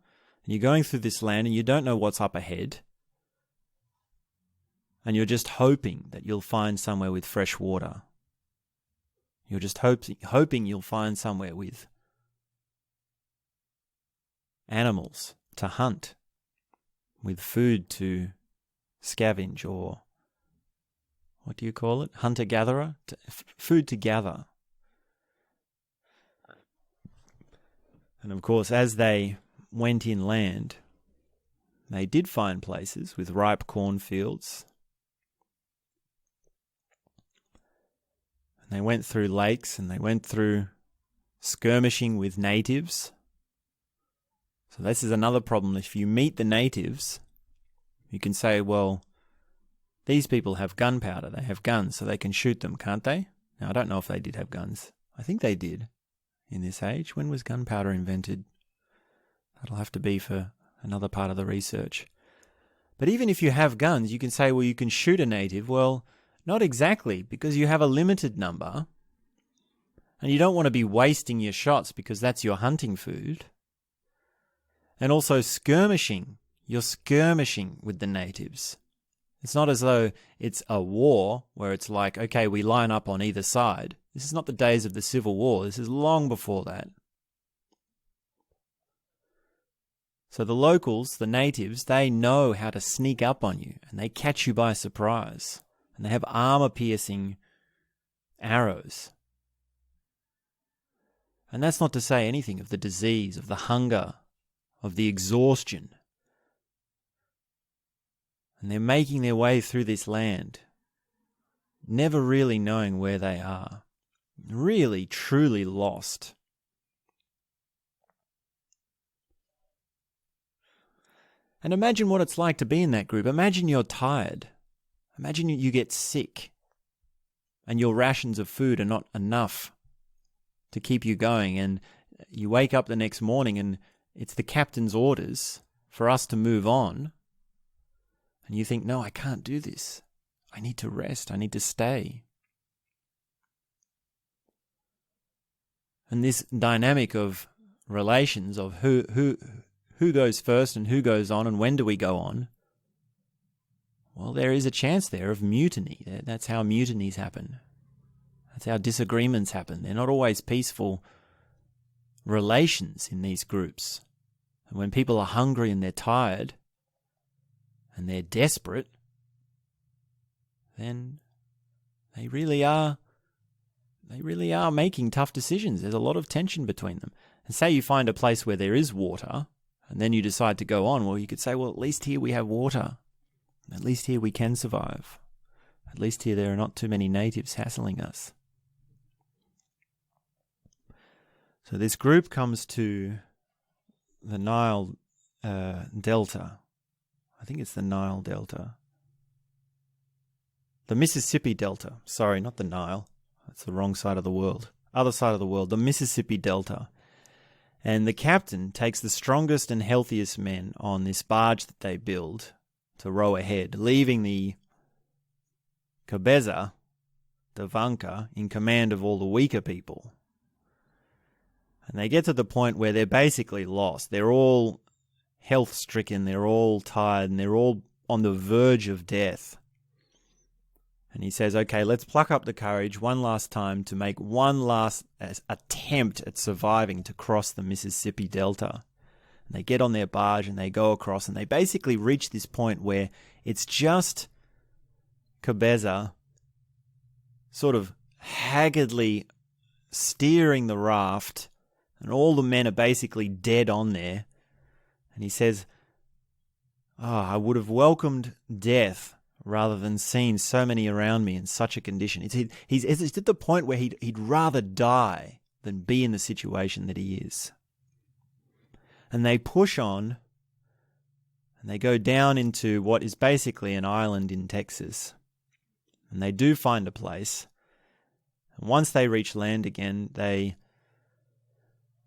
and you're going through this land and you don't know what's up ahead. And you're just hoping that you'll find somewhere with fresh water. You're just hoping you'll find somewhere with animals to hunt, with food to scavenge, or what do you call it? Hunter-gatherer? Food to gather. And of course, as they went inland, they did find places with ripe cornfields. And they went through lakes and they went through skirmishing with natives. So this is another problem. If you meet the natives, you can say, well, these people have gunpowder. They have guns, so they can shoot them, can't they? Now, I don't know if they did have guns. I think they did in this age. When was gunpowder invented? That'll have to be for another part of the research. But even if you have guns, you can say, well, you can shoot a native. Well, not exactly, because you have a limited number, and you don't want to be wasting your shots because that's your hunting food. And also skirmishing. You're skirmishing with the natives. It's not as though it's a war where it's like, okay, we line up on either side. This is not the days of the Civil War. This is long before that. So the locals, the natives, they know how to sneak up on you and they catch you by surprise. And they have armor-piercing arrows. And that's not to say anything of the disease, of the hunger, of the exhaustion. And they're making their way through this land, never really knowing where they are, really, truly lost. And imagine what it's like to be in that group. Imagine you're tired. Imagine you get sick and your rations of food are not enough to keep you going, and you wake up the next morning and it's the captain's orders for us to move on. And you think, no, I can't do this. I need to rest. I need to stay. And this dynamic of relations, of who goes first and who goes on and when do we go on, well, there is a chance there of mutiny. That's how mutinies happen. That's how disagreements happen. They're not always peaceful relations in these groups. And when people are hungry and they're tired, and they're desperate, then they really are making tough decisions. There's a lot of tension between them. And say you find a place where there is water, and then you decide to go on, well, you could say, well, at least here we have water. At least here we can survive. At least here there are not too many natives hassling us. So this group comes to the Nile Delta. I think it's the Nile Delta. The Mississippi Delta. Sorry, not the Nile. That's the wrong side of the world. Other side of the world, the Mississippi Delta. And the captain takes the strongest and healthiest men on this barge that they build to row ahead, leaving the Cabeza, the Vaca, in command of all the weaker people. And they get to the point where they're basically lost. They're all health-stricken, they're all tired, and they're all on the verge of death. And he says, okay, let's pluck up the courage one last time to make one last attempt at surviving to cross the Mississippi Delta. And they get on their barge and they go across, and they basically reach this point where it's just Cabeza sort of haggardly steering the raft, and all the men are basically dead on there. And he says, I would have welcomed death rather than seen so many around me in such a condition. It's at the point where he'd rather die than be in the situation that he is. And they push on, and they go down into what is basically an island in Texas. And they do find a place. And once they reach land again, they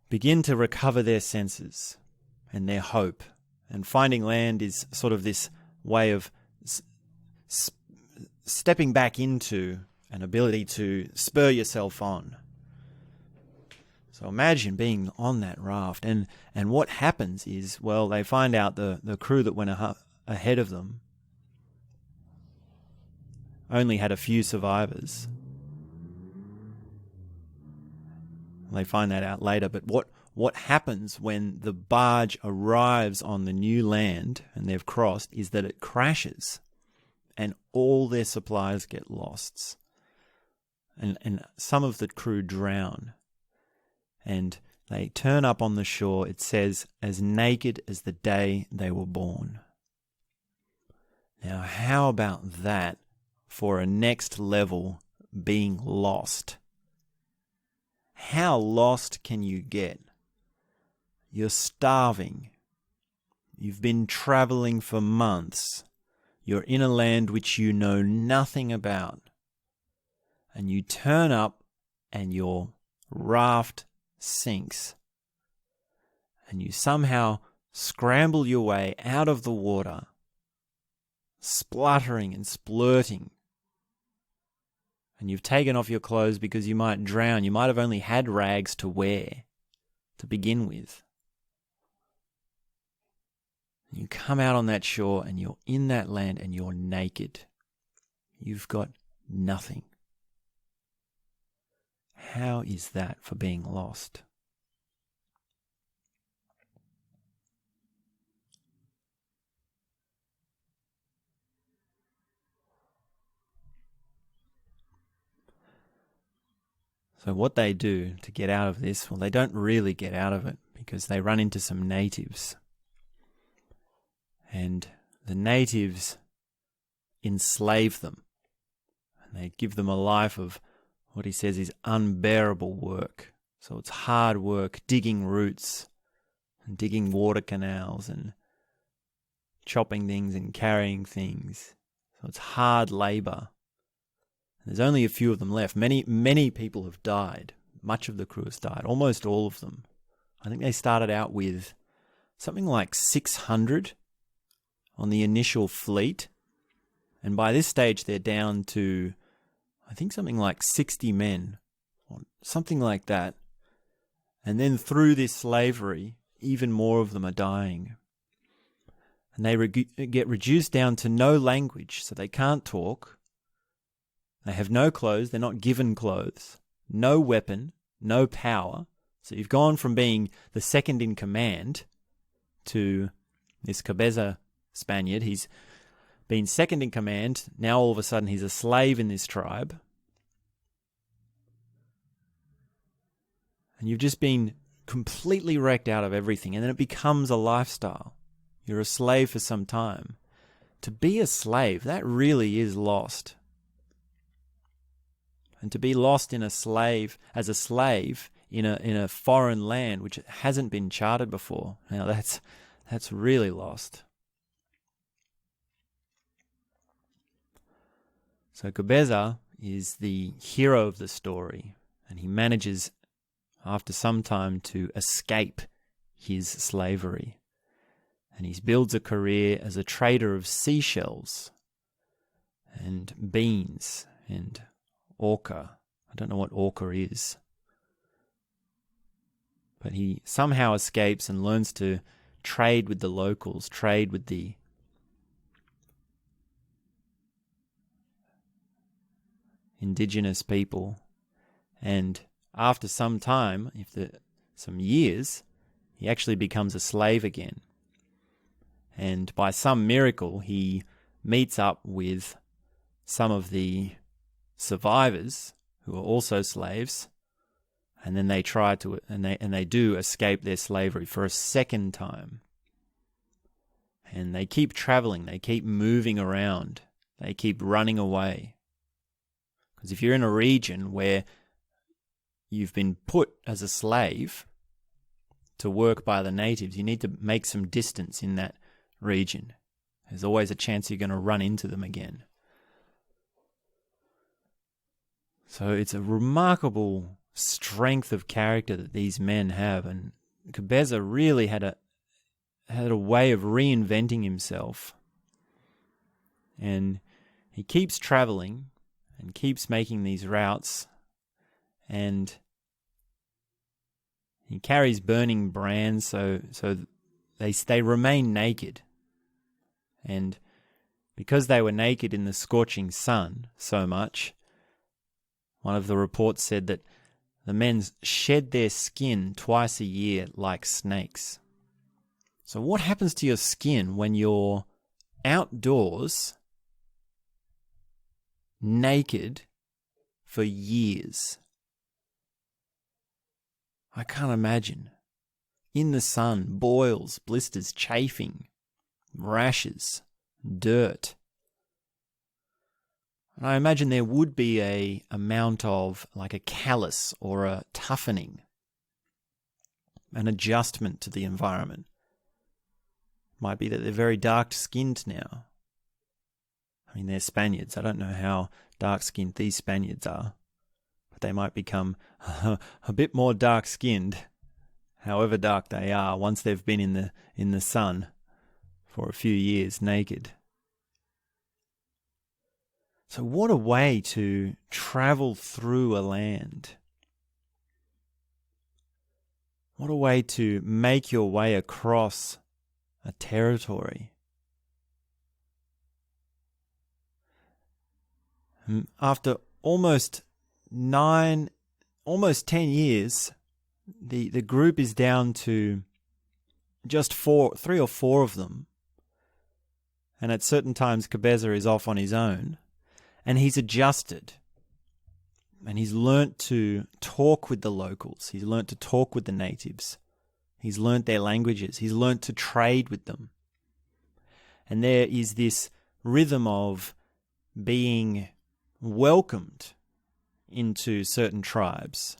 begin to recover their senses and their hope. And finding land is sort of this way of stepping back into an ability to spur yourself on. So imagine being on that raft. And what happens is, well, they find out the crew that went ahead of them only had a few survivors. They find that out later. But what happens when the barge arrives on the new land and they've crossed is that it crashes. and all their supplies get lost. And some of the crew drown. And they turn up on the shore, it says, as naked as the day they were born. Now, how about that for a next level being lost? How lost can you get? You're starving. You've been traveling for months. You're in a land which you know nothing about. And you turn up and your raft sinks. And you somehow scramble your way out of the water, spluttering and splurting. And you've taken off your clothes because you might drown. You might have only had rags to wear to begin with. You come out on that shore and you're in that land and you're naked. You've got nothing. How is that for being lost? So what they do to get out of this, well, they don't really get out of it because they run into some natives. And the natives enslave them. And they give them a life of what he says is unbearable work. So it's hard work, digging roots and digging water canals and chopping things and carrying things. So it's hard labor. There's only a few of them left. Many people have died. Much of the crew has died. Almost all of them. I think they started out with something like 600 on the initial fleet. And by this stage, they're down to, I think, something like 60 men. Or something like that. And then through this slavery, even more of them are dying. And they get reduced down to no language, so they can't talk. They have no clothes, they're not given clothes, no weapon, no power. So you've gone from being the second in command to this Cabeza Spaniard. He's been second in command, now all of a sudden he's a slave in this tribe. And you've just been completely wrecked out of everything, and then it becomes a lifestyle. You're a slave for some time. To be a slave, that really is lost. And to be lost as a slave in a foreign land which hasn't been charted before, now that's really lost. So Cabeza is the hero of the story, and he manages after some time to escape his slavery. And he builds a career as a trader of seashells and beans and ochre. I don't know what ochre is. But he somehow escapes and learns to trade with the locals, trade with the indigenous people. And after some time, some years, he actually becomes a slave again. And by some miracle, he meets up with some of the survivors who are also slaves, and then they they do escape their slavery for a second time. And they keep traveling, they keep moving around, they keep running away. Because if you're in a region where you've been put as a slave to work by the natives, you need to make some distance in that region. There's always a chance you're going to run into them again. So it's a remarkable strength of character that these men have, and Cabeza really had a way of reinventing himself. And he keeps traveling and keeps making these routes, and he carries burning brands, so they remain naked. And because they were naked in the scorching sun so much, one of the reports said that the men shed their skin twice a year like snakes. So what happens to your skin when you're outdoors naked for years. I can't imagine. In the sun, boils, blisters, chafing, rashes, dirt. And I imagine there would be a amount of like a callus or a toughening, an adjustment to the environment. Might be that they're very dark-skinned now. I mean, they're Spaniards. I don't know how dark-skinned these Spaniards are, but they might become a bit more dark-skinned, however dark they are, once they've been in the sun for a few years naked. So what a way to travel through a land. What a way to make your way across a territory. After almost 10 years, the group is down to just 3 or 4 of them. And at certain times, Cabeza is off on his own. And he's adjusted. And he's learnt to talk with the locals. He's learnt to talk with the natives. He's learnt their languages. He's learnt to trade with them. And there is this rhythm of being welcomed into certain tribes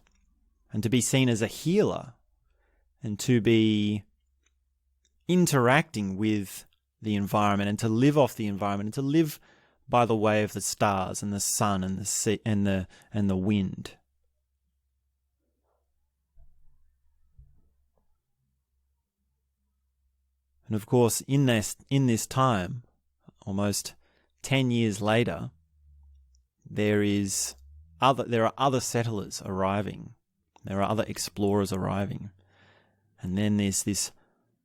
and to be seen as a healer and to be interacting with the environment and to live off the environment and to live by the way of the stars and the sun and the sea and the wind. And of course, in this time, almost 10 years later, there are other settlers arriving. There are other explorers arriving. And then there's this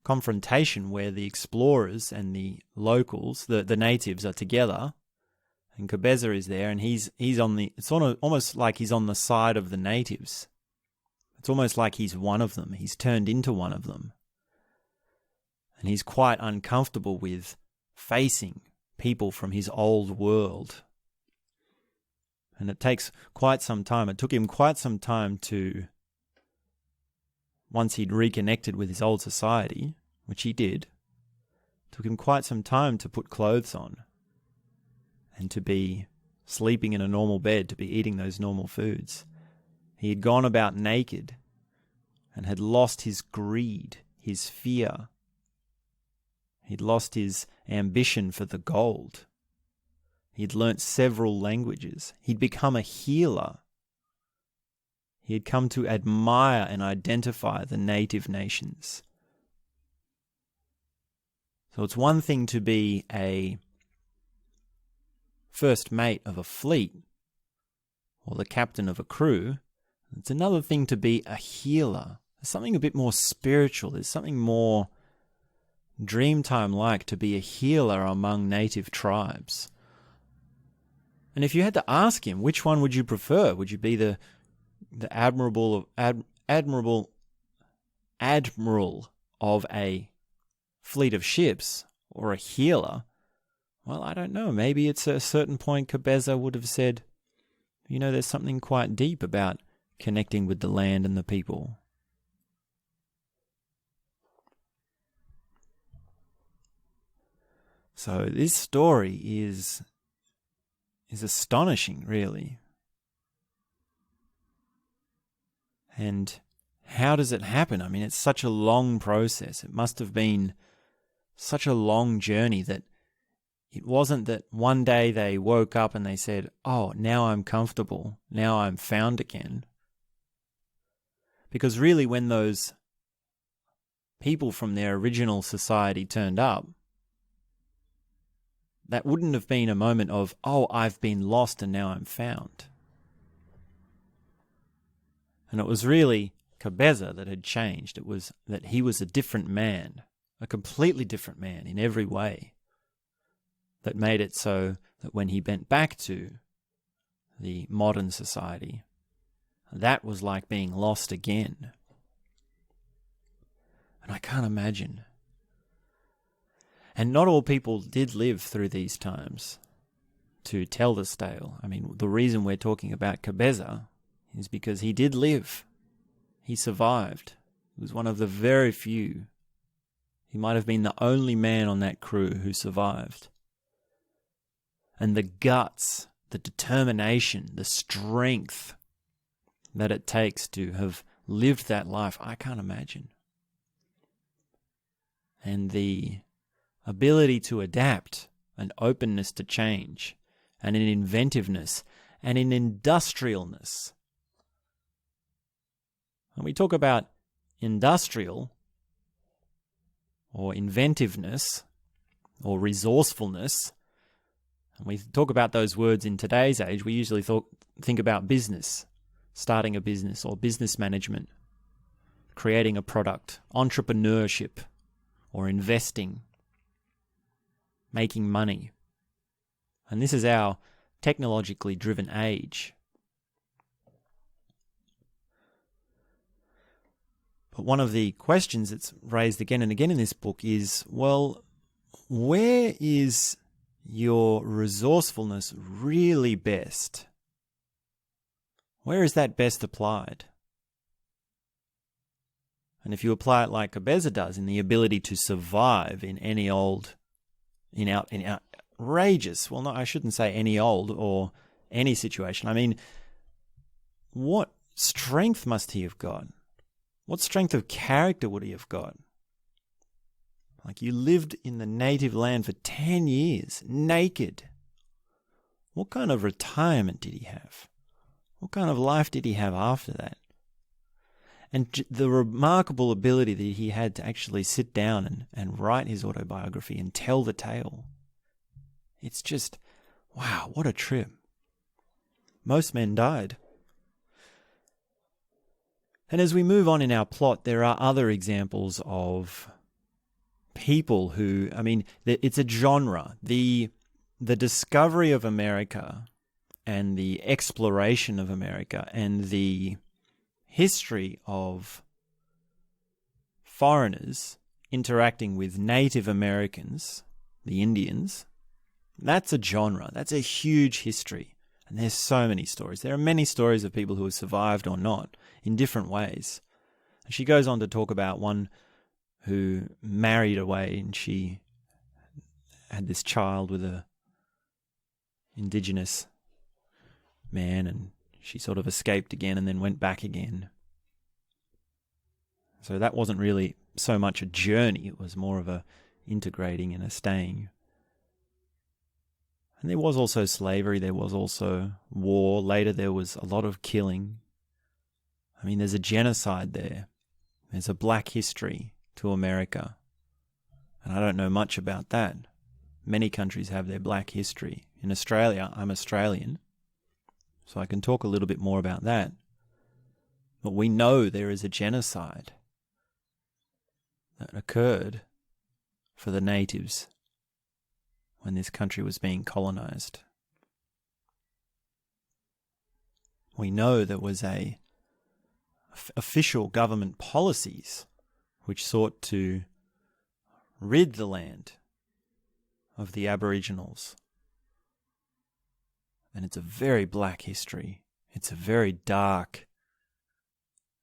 confrontation where the explorers and the locals, the natives, are together, and Cabeza is there, and he's on the. It's almost like he's on the side of the natives. It's almost like he's one of them. He's turned into one of them, and he's quite uncomfortable with facing people from his old world. And it takes quite some time. It took him quite some time to, once he'd reconnected with his old society, which he did, it took him quite some time to put clothes on and to be sleeping in a normal bed, to be eating those normal foods. He had gone about naked and had lost his greed, his fear. He'd lost his ambition for the gold. He'd learnt several languages. He'd become a healer. He had come to admire and identify the native nations. So it's one thing to be a first mate of a fleet or the captain of a crew. It's another thing to be a healer. There's something a bit more spiritual. There's something more Dreamtime-like to be a healer among native tribes. And if you had to ask him, which one would you prefer? Would you be the admiral of a fleet of ships or a healer? Well, I don't know. Maybe it's a certain point Cabeza would have said, there's something quite deep about connecting with the land and the people. So this story is astonishing, really. And how does it happen? I mean, it's such a long process. It must have been such a long journey that it wasn't that one day they woke up and they said, oh, now I'm comfortable. Now I'm found again. Because really, when those people from their original society turned up, that wouldn't have been a moment of, oh, I've been lost and now I'm found. And it was really Cabeza that had changed. It was that he was a different man, a completely different man in every way, that made it so that when he went back to the modern society, that was like being lost again. And I can't imagine. And not all people did live through these times to tell the tale. I mean, the reason we're talking about Cabeza is because he did live. He survived. He was one of the very few. He might have been the only man on that crew who survived. And the guts, the determination, the strength that it takes to have lived that life, I can't imagine. And the ability to adapt, an openness to change, and an inventiveness, and an industrialness. When we talk about industrial, or inventiveness, or resourcefulness, and we talk about those words in today's age, we usually think about business, starting a business, or business management, creating a product, entrepreneurship, or investing, making money. And this is our technologically driven age. But one of the questions that's raised again and again in this book is, well, where is your resourcefulness really best? Where is that best applied? And if you apply it like Cabeza does, in the ability to survive in any old, in outrageous, well, no, I shouldn't say any old or any situation. I mean, what strength must he have got? What strength of character would he have got? Like, you lived in the native land for 10 years, naked. What kind of retirement did he have? What kind of life did he have after that? And the remarkable ability that he had to actually sit down and write his autobiography and tell the tale. It's just, wow, what a trip. Most men died. And as we move on in our plot, there are other examples of people who, I mean, it's a genre. The discovery of America and the exploration of America and the history of foreigners interacting with Native Americans, the Indians, that's a genre. That's a huge history. And there's so many stories. There are many stories of people who have survived or not in different ways. And she goes on to talk about one who married away, and she had this child with a indigenous man, and she sort of escaped again and then went back again. So that wasn't really so much a journey. It was more of a integrating and a staying. And there was also slavery. There was also war. Later there was a lot of killing. I mean, there's a genocide there. There's a black history to America. And I don't know much about that. Many countries have their black history. In Australia, I'm Australian, so I can talk a little bit more about that. But we know there is a genocide that occurred for the natives when this country was being colonized. We know there was official government policies which sought to rid the land of the Aboriginals. And it's a very black history. It's a very dark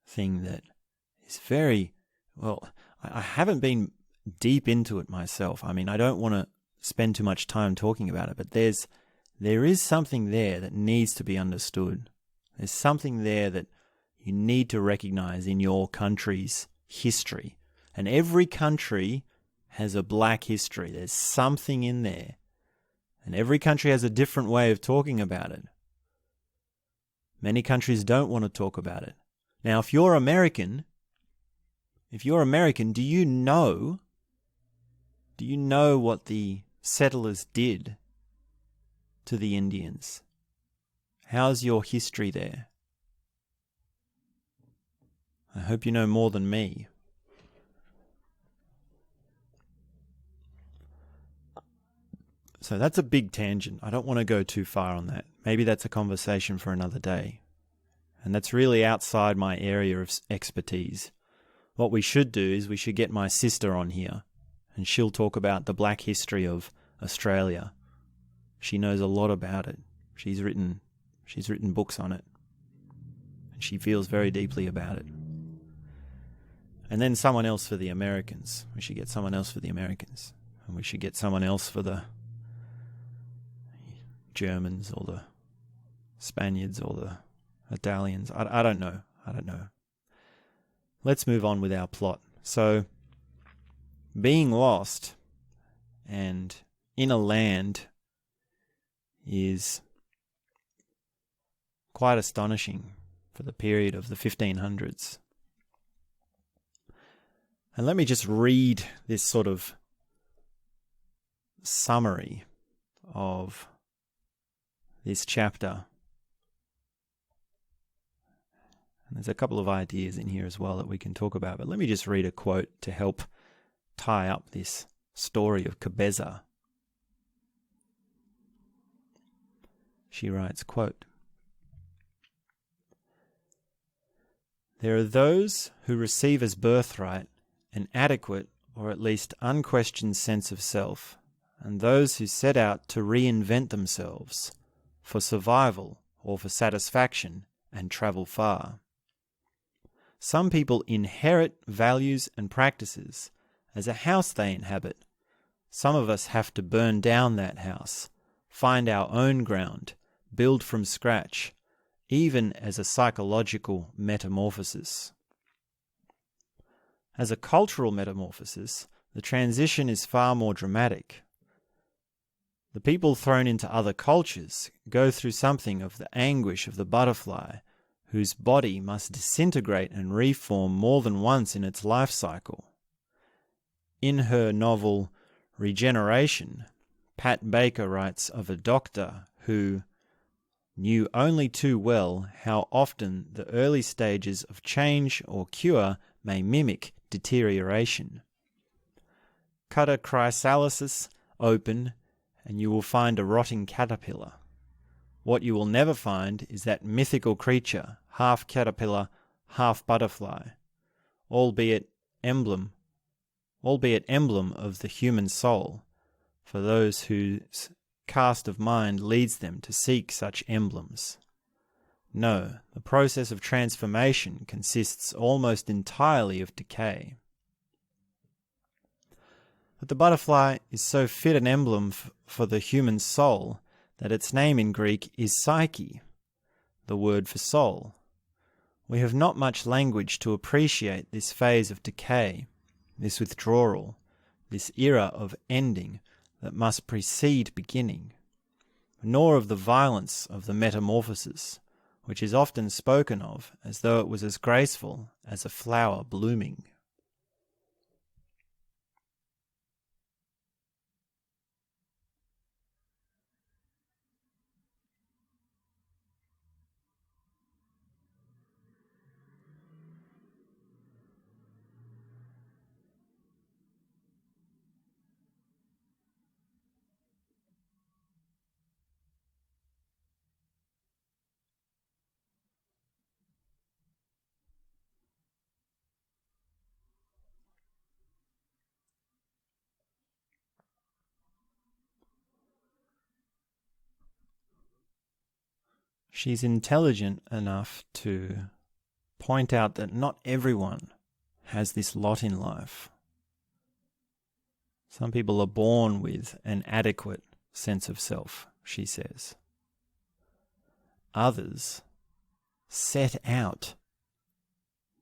thing that is very, well, I haven't been deep into it myself. I mean, I don't want to spend too much time talking about it, but there is something there that needs to be understood. There's something there that you need to recognize in your country's history. And every country has a black history. There's something in there. And every country has a different way of talking about it. Many countries don't want to talk about it. Now, if you're American, do you know what the settlers did to the Indians? How's your history there? I hope you know more than me. So that's a big tangent. I don't want to go too far on that. Maybe that's a conversation for another day. And that's really outside my area of expertise. What we should do is we should get my sister on here, and she'll talk about the black history of Australia She knows a lot about it. She's written books on it. And she feels very deeply about it. And then someone else for the Americans. We should get someone else for the Americans. And we should get someone else for the Germans or the Spaniards or the Italians. I don't know. Let's move on with our plot. So, being lost and in a land is quite astonishing for the period of the 1500s. And let me just read this sort of summary of this chapter. And there's a couple of ideas in here as well that we can talk about, but let me just read a quote to help tie up this story of Cabeza. She writes, quote, "There are those who receive as birthright an adequate or at least unquestioned sense of self, and those who set out to reinvent themselves for survival or for satisfaction and travel far. Some people inherit values and practices as a house they inhabit. Some of us have to burn down that house, find our own ground, build from scratch, even as a psychological metamorphosis. As a cultural metamorphosis, the transition is far more dramatic. The people thrown into other cultures go through something of the anguish of the butterfly, whose body must disintegrate and reform more than once in its life cycle. In her novel Regeneration, Pat Baker writes of a doctor who knew only too well how often the early stages of change or cure may mimic deterioration. Cut a chrysalis open and you will find a rotting caterpillar. What you will never find is that mythical creature, half caterpillar, half butterfly, albeit emblem of the human soul, for those whose cast of mind leads them to seek such emblems. No, the process of transformation consists almost entirely of decay. But the butterfly is so fit an emblem for the human soul that its name in Greek is psyche, the word for soul. We have not much language to appreciate this phase of decay, this withdrawal, this era of ending that must precede beginning, nor of the violence of the metamorphosis, which is often spoken of as though it was as graceful as a flower blooming. She's intelligent enough to point out that not everyone has this lot in life. Some people are born with an adequate sense of self, she says. Others set out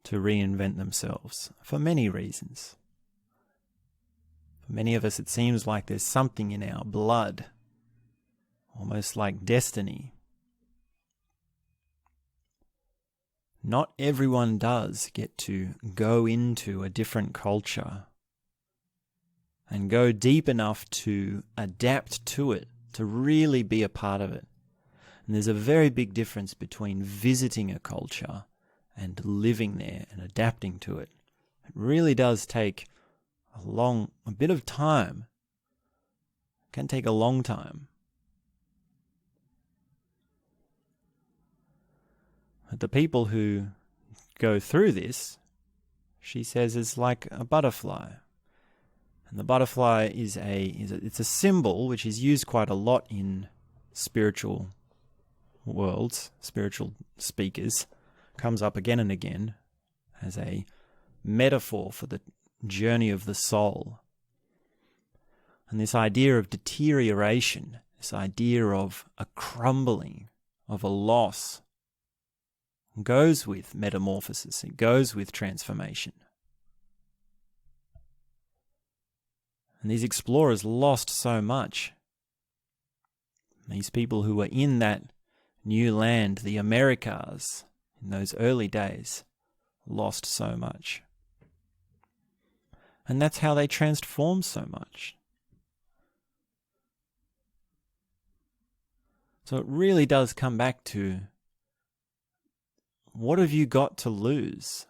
to reinvent themselves for many reasons. For many of us, it seems like there's something in our blood, almost like destiny. Not everyone does get to go into a different culture and go deep enough to adapt to it, to really be a part of it. And there's a very big difference between visiting a culture and living there and adapting to it. It really does take a bit of time. It can take a long time. But the people who go through this, she says, is like a butterfly. And the butterfly it's a symbol which is used quite a lot in spiritual worlds, spiritual speakers. Comes up again and again as a metaphor for the journey of the soul. And this idea of deterioration, this idea of a crumbling, of a loss, goes with metamorphosis, it goes with transformation. And these explorers lost so much. These people who were in that new land, the Americas, in those early days, lost so much. And that's how they transformed so much. So it really does come back to, what have you got to lose?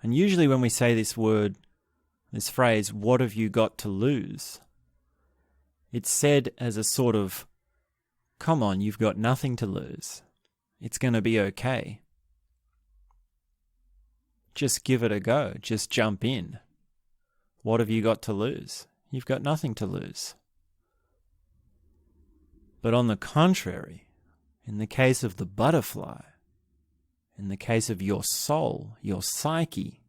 And usually when we say this word, this phrase, what have you got to lose? It's said as a sort of, come on, you've got nothing to lose. It's going to be okay. Just give it a go. Just jump in. What have you got to lose? You've got nothing to lose. But on the contrary, in the case of the butterfly, in the case of your soul, your psyche,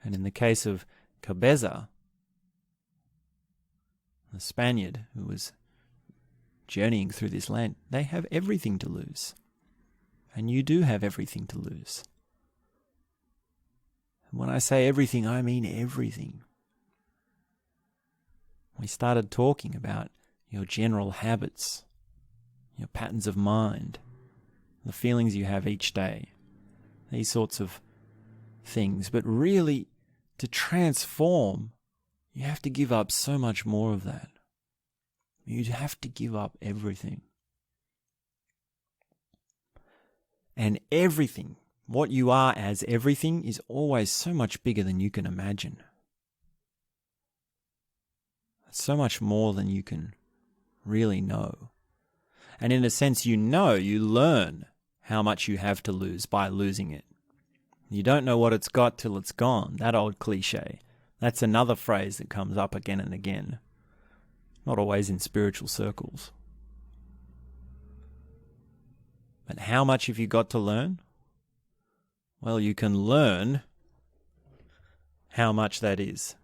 and in the case of Cabeza, the Spaniard who was journeying through this land, they have everything to lose. And you do have everything to lose. And when I say everything, I mean everything. We started talking about your general habits, your patterns of mind, the feelings you have each day, these sorts of things. But really, to transform, you have to give up so much more of that. You'd have to give up everything. And everything, what you are as everything, is always so much bigger than you can imagine. It's so much more than you can really know. And in a sense, you learn how much you have to lose by losing it. You don't know what it's got till it's gone. That old cliche. That's another phrase that comes up again and again. Not always in spiritual circles. But how much have you got to learn? Well, you can learn how much that is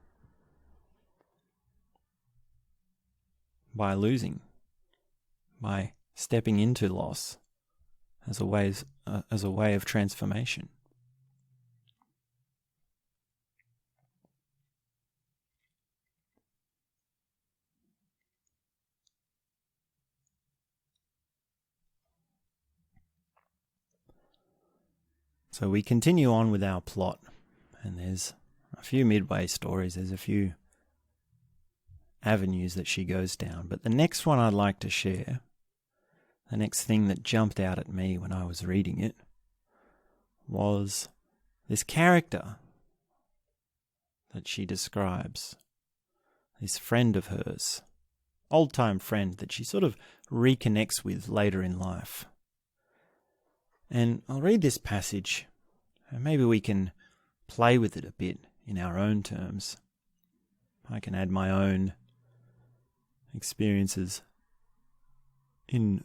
by losing, by stepping into loss as a way of transformation. So we continue on with our plot, and there's a few midway stories, there's a few avenues that she goes down. But the next one I'd like to share, the next thing that jumped out at me when I was reading it, was this character that she describes, this friend of hers, old-time friend that she sort of reconnects with later in life. And I'll read this passage, and maybe we can play with it a bit in our own terms. I can add my own experiences in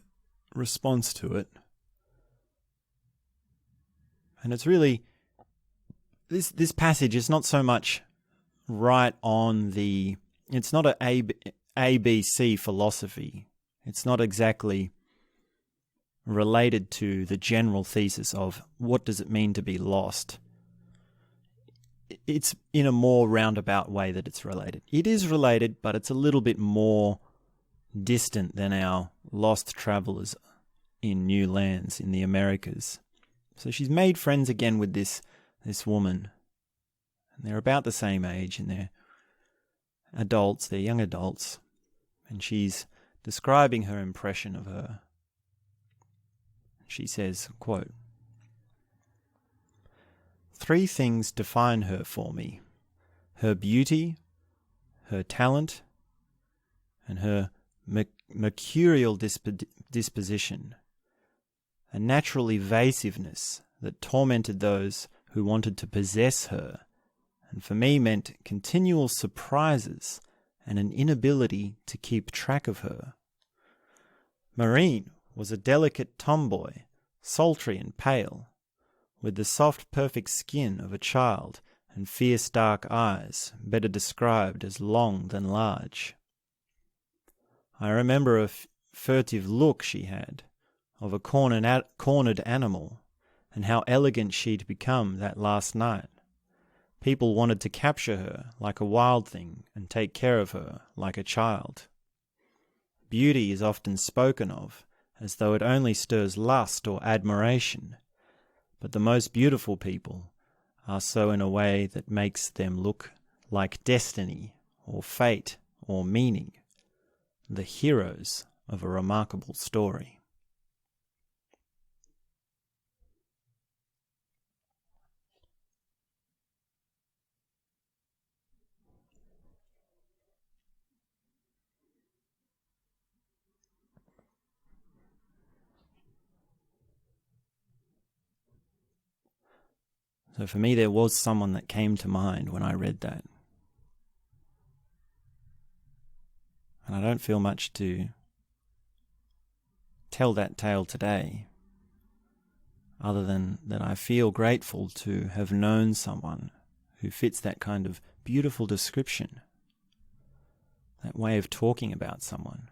response to it. And it's really, this passage is not so much right on the, it's not a ABC philosophy. It's not exactly related to the general thesis of what does it mean to be lost. It's in a more roundabout way that it's related. It is related, but it's a little bit more distant than our lost travelers in new lands in the Americas. So she's made friends again with this woman. And they're about the same age, and they're adults, they're young adults. And she's describing her impression of her. She says, quote, "3 things define her for me: her beauty, her talent, and her mercurial disposition, a natural evasiveness that tormented those who wanted to possess her and for me meant continual surprises and an inability to keep track of her. Marine was a delicate tomboy, sultry and pale, with the soft perfect skin of a child and fierce dark eyes, better described as long than large. I remember a furtive look she had, of a cornered animal, and how elegant she'd become that last night. People wanted to capture her like a wild thing and take care of her like a child. Beauty is often spoken of as though it only stirs lust or admiration, but the most beautiful people are so in a way that makes them look like destiny or fate or meaning, the heroes of a remarkable story. So for me, there was someone that came to mind when I read that. And I don't feel much to tell that tale today, other than that I feel grateful to have known someone who fits that kind of beautiful description, that way of talking about someone.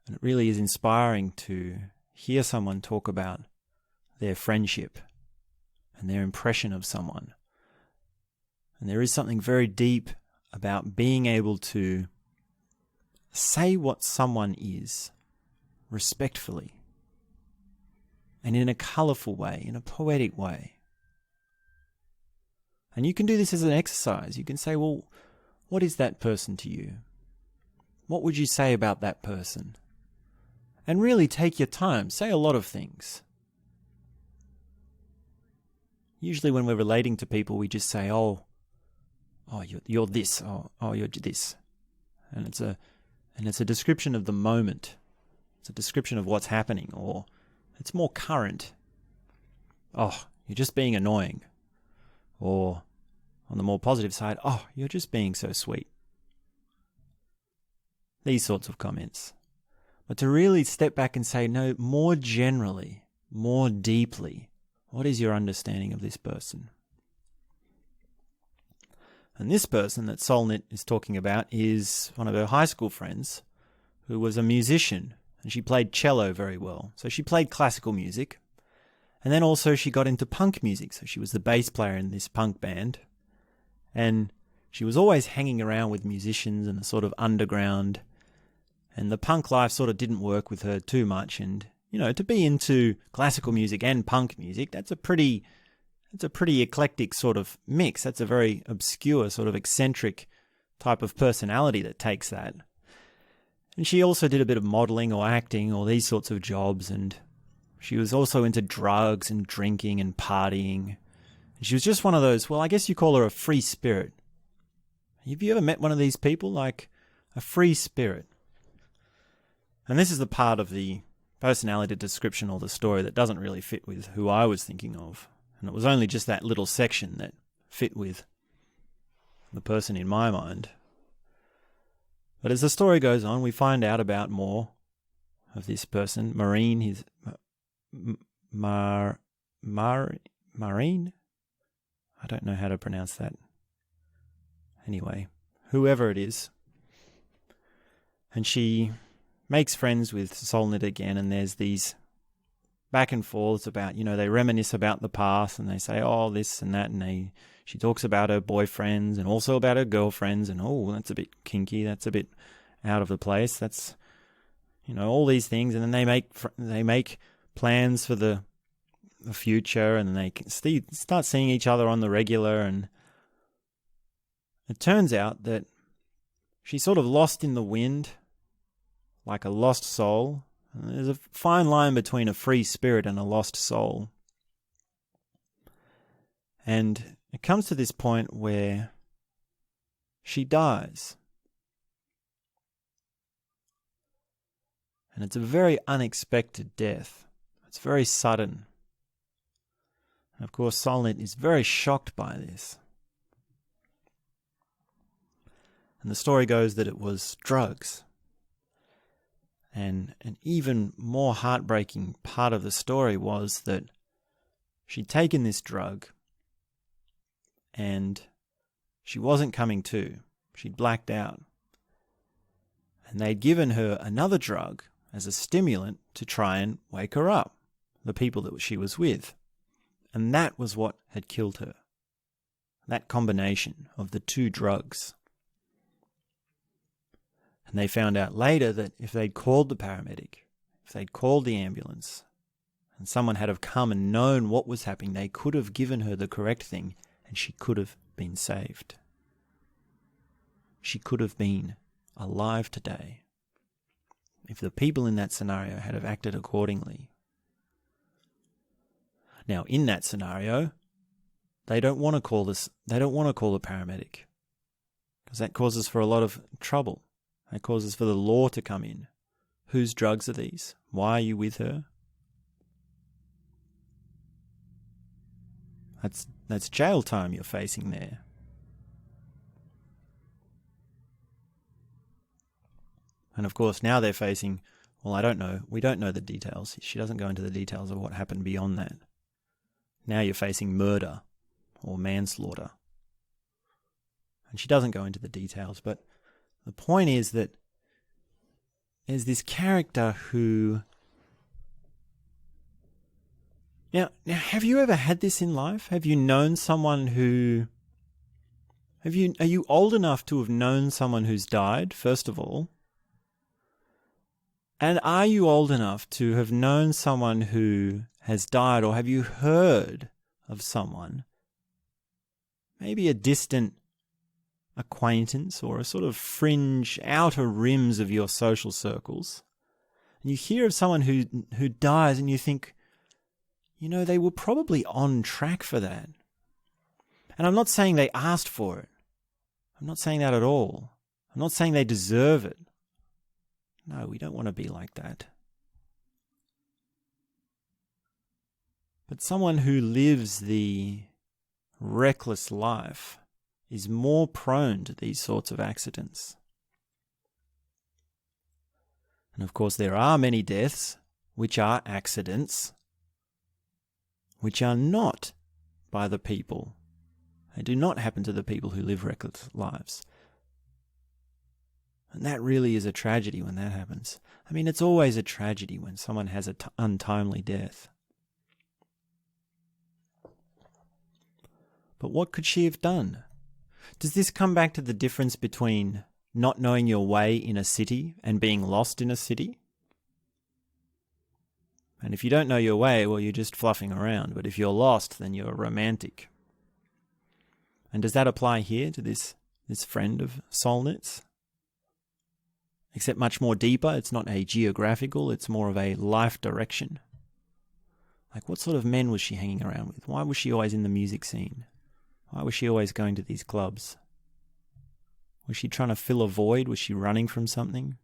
And it really is inspiring to hear someone talk about their friendship and their impression of someone. And there is something very deep about being able to say what someone is respectfully and in a colourful way, in a poetic way. And you can do this as an exercise. You can say, well, what is that person to you? What would you say about that person? And really take your time. Say a lot of things. Usually when we're relating to people, we just say, oh, you're this, oh, you're this. And it's a description of the moment. It's a description of what's happening, or it's more current. Oh, you're just being annoying. Or on the more positive side, oh, you're just being so sweet. These sorts of comments. But to really step back and say, no, more generally, more deeply, what is your understanding of this person? And this person that Solnit is talking about is one of her high school friends who was a musician, and she played cello very well. So she played classical music, and then also she got into punk music. So she was the bass player in this punk band, and she was always hanging around with musicians and the sort of underground, and the punk life sort of didn't work with her too much. And you know, to be into classical music and punk music, that's a pretty eclectic sort of mix. That's a very obscure, sort of eccentric type of personality that takes that. And she also did a bit of modelling or acting or these sorts of jobs, and she was also into drugs and drinking and partying. And she was just one of those, well, I guess you call her a free spirit. Have you ever met one of these people? Like a free spirit. And this is the part of the personality description or the story that doesn't really fit with who I was thinking of. And it was only just that little section that fit with the person in my mind. But as the story goes on, we find out about more of this person, Marine. His Marine? I don't know how to pronounce that. Anyway, whoever it is. And she makes friends with Solnit again, and there's these back and forths about, you know, they reminisce about the past, and they say, oh, this and that, and she talks about her boyfriends and also about her girlfriends, and oh, that's a bit kinky, that's a bit out of the place, that's, you know, all these things. And then they make plans for the future, and then they start seeing each other on the regular, and it turns out that she's sort of lost in the wind, like a lost soul. And there's a fine line between a free spirit and a lost soul. And it comes to this point where she dies. And it's a very unexpected death. It's very sudden. And of course, Solnit is very shocked by this. And the story goes that it was drugs. And an even more heartbreaking part of the story was that she'd taken this drug and she wasn't coming to. She'd blacked out. And they'd given her another drug as a stimulant to try and wake her up, the people that she was with. And that was what had killed her. That combination of the two drugs. And they found out later that if they'd called the paramedic, if they'd called the ambulance, and someone had have come and known what was happening, they could have given her the correct thing and she could have been saved. She could have been alive today if the people in that scenario had have acted accordingly. Now, in that scenario, they don't want to call the paramedic because that causes for a lot of trouble. That causes for the law to come in. Whose drugs are these? Why are you with her? That's jail time you're facing there. And of course, now they're facing, well, I don't know. We don't know the details. She doesn't go into the details of what happened beyond that. Now you're facing murder or manslaughter. And she doesn't go into the details, but the point is that there's this character who... Now, have you ever had this in life? Have you known someone who... Are you old enough to have known someone who's died, first of all? And are you old enough to have known someone who has died, or have you heard of someone, maybe a distant acquaintance or a sort of fringe outer rims of your social circles, and you hear of someone who dies and you think, you know, they were probably on track for that. And I'm not saying they asked for it. I'm not saying that at all. I'm not saying they deserve it. No, we don't want to be like that. But someone who lives the reckless life is more prone to these sorts of accidents. And of course, there are many deaths which are accidents, which are not by the people. They do not happen to the people who live reckless lives. And that really is a tragedy when that happens. I mean, it's always a tragedy when someone has an untimely death. But what could she have done? Does this come back to the difference between not knowing your way in a city and being lost in a city? And if you don't know your way, well, you're just fluffing around. But if you're lost, then you're romantic. And does that apply here to this friend of Solnit's? Except much more deeper. It's not a geographical, it's more of a life direction. Like, what sort of men was she hanging around with? Why was she always in the music scene? Why was she always going to these clubs? Was she trying to fill a void? Was she running from something?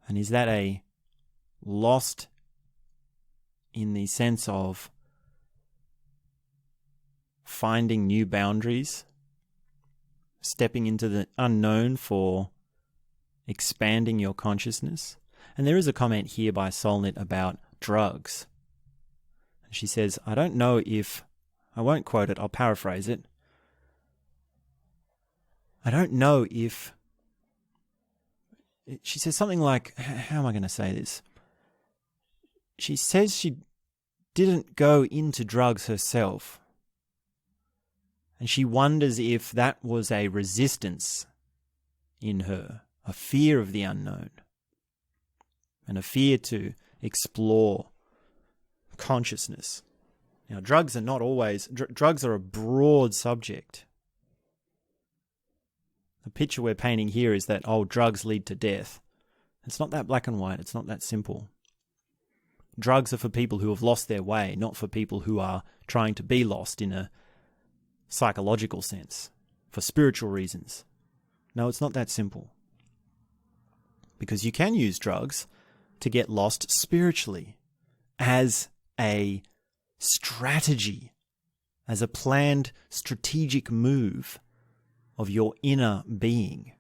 And is that a lost in the sense of finding new boundaries, stepping into the unknown for expanding your consciousness? And there is a comment here by Solnit about drugs. And she says, I don't know if, I won't quote it, I'll paraphrase it. I don't know if, she says something like, how am I going to say this? She says she didn't go into drugs herself. And she wonders if that was a resistance in her, a fear of the unknown, and a fear to explore consciousness. Now, drugs are not always, drugs are a broad subject. The picture we're painting here is that, oh, drugs lead to death. It's not that black and white. It's not that simple. Drugs are for people who have lost their way, not for people who are trying to be lost in a psychological sense, for spiritual reasons. No, it's not that simple. Because you can use drugs to get lost spiritually as a strategy as a planned strategic move of your inner being.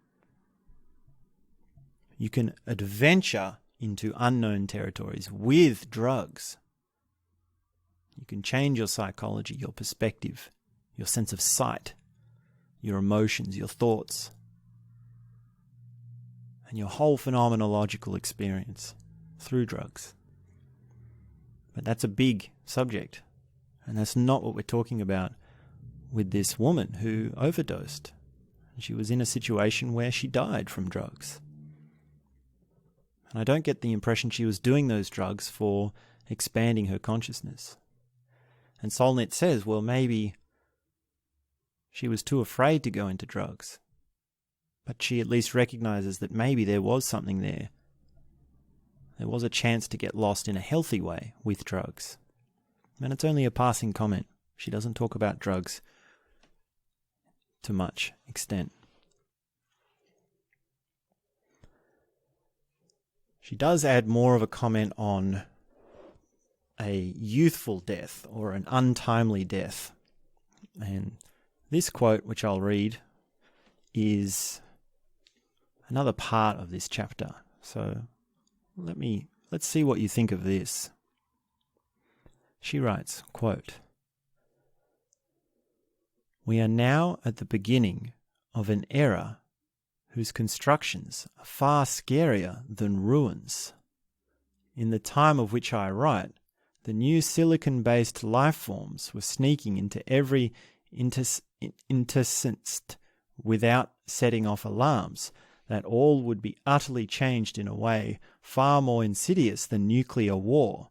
You can adventure into unknown territories with drugs. You can change your psychology, your perspective, your sense of sight, your emotions, your thoughts, and your whole phenomenological experience through drugs. But that's a big subject, and that's not what we're talking about with this woman who overdosed. She was in a situation where she died from drugs. And I don't get the impression she was doing those drugs for expanding her consciousness. And Solnit says, well, maybe she was too afraid to go into drugs. But she at least recognizes that maybe there was something there. There was a chance to get lost in a healthy way with drugs. And it's only a passing comment. She doesn't talk about drugs to much extent. She does add more of a comment on a youthful death or an untimely death. And this quote, which I'll read, is another part of this chapter. So let's see what you think of this. She writes, quote, "We are now at the beginning of an era whose constructions are far scarier than ruins. In the time of which I write, the new silicon-based life forms were sneaking into every interstice without setting off alarms that all would be utterly changed in a way far more insidious than nuclear war,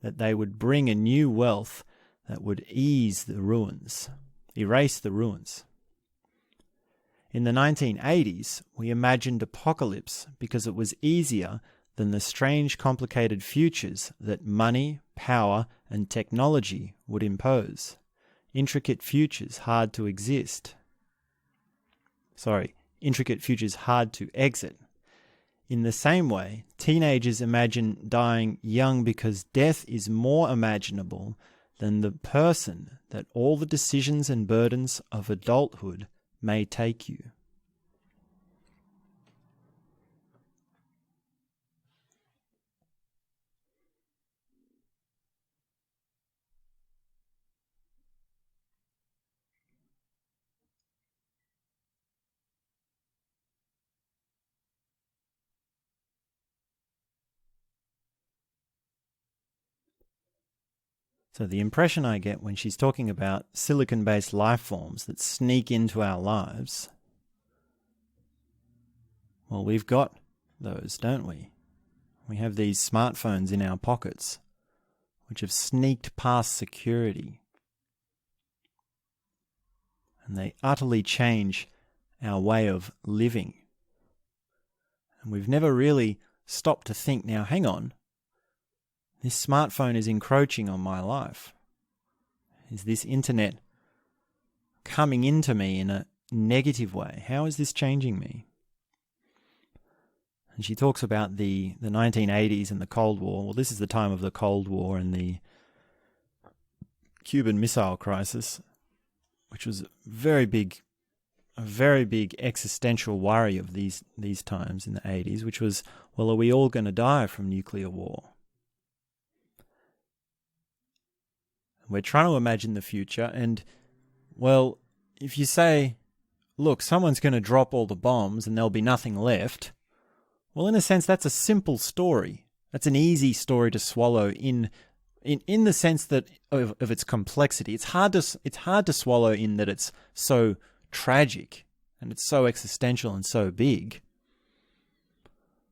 that they would bring a new wealth that would erase the ruins. In the 1980s, we imagined apocalypse because it was easier than the strange complicated futures that money, power, and technology would impose. Intricate futures hard to exit. In the same way, teenagers imagine dying young because death is more imaginable than the person that all the decisions and burdens of adulthood may take you." So the impression I get when she's talking about silicon-based life forms that sneak into our lives, well, we've got those, don't we? We have these smartphones in our pockets, which have sneaked past security. And they utterly change our way of living. And we've never really stopped to think, now hang on, this smartphone is encroaching on my life. Is this internet coming into me in a negative way? How is this changing me? And she talks about the 1980s and the Cold War. Well, this is the time of the Cold War and the Cuban Missile Crisis, which was a very big existential worry of these times in the 80s, which was, well, are we all going to die from nuclear war? We're trying to imagine the future, and, well, if you say, look, someone's going to drop all the bombs and there'll be nothing left, well, in a sense, that's a simple story. That's an easy story to swallow in the sense that of its complexity. It's hard to swallow in that it's so tragic and it's so existential and so big.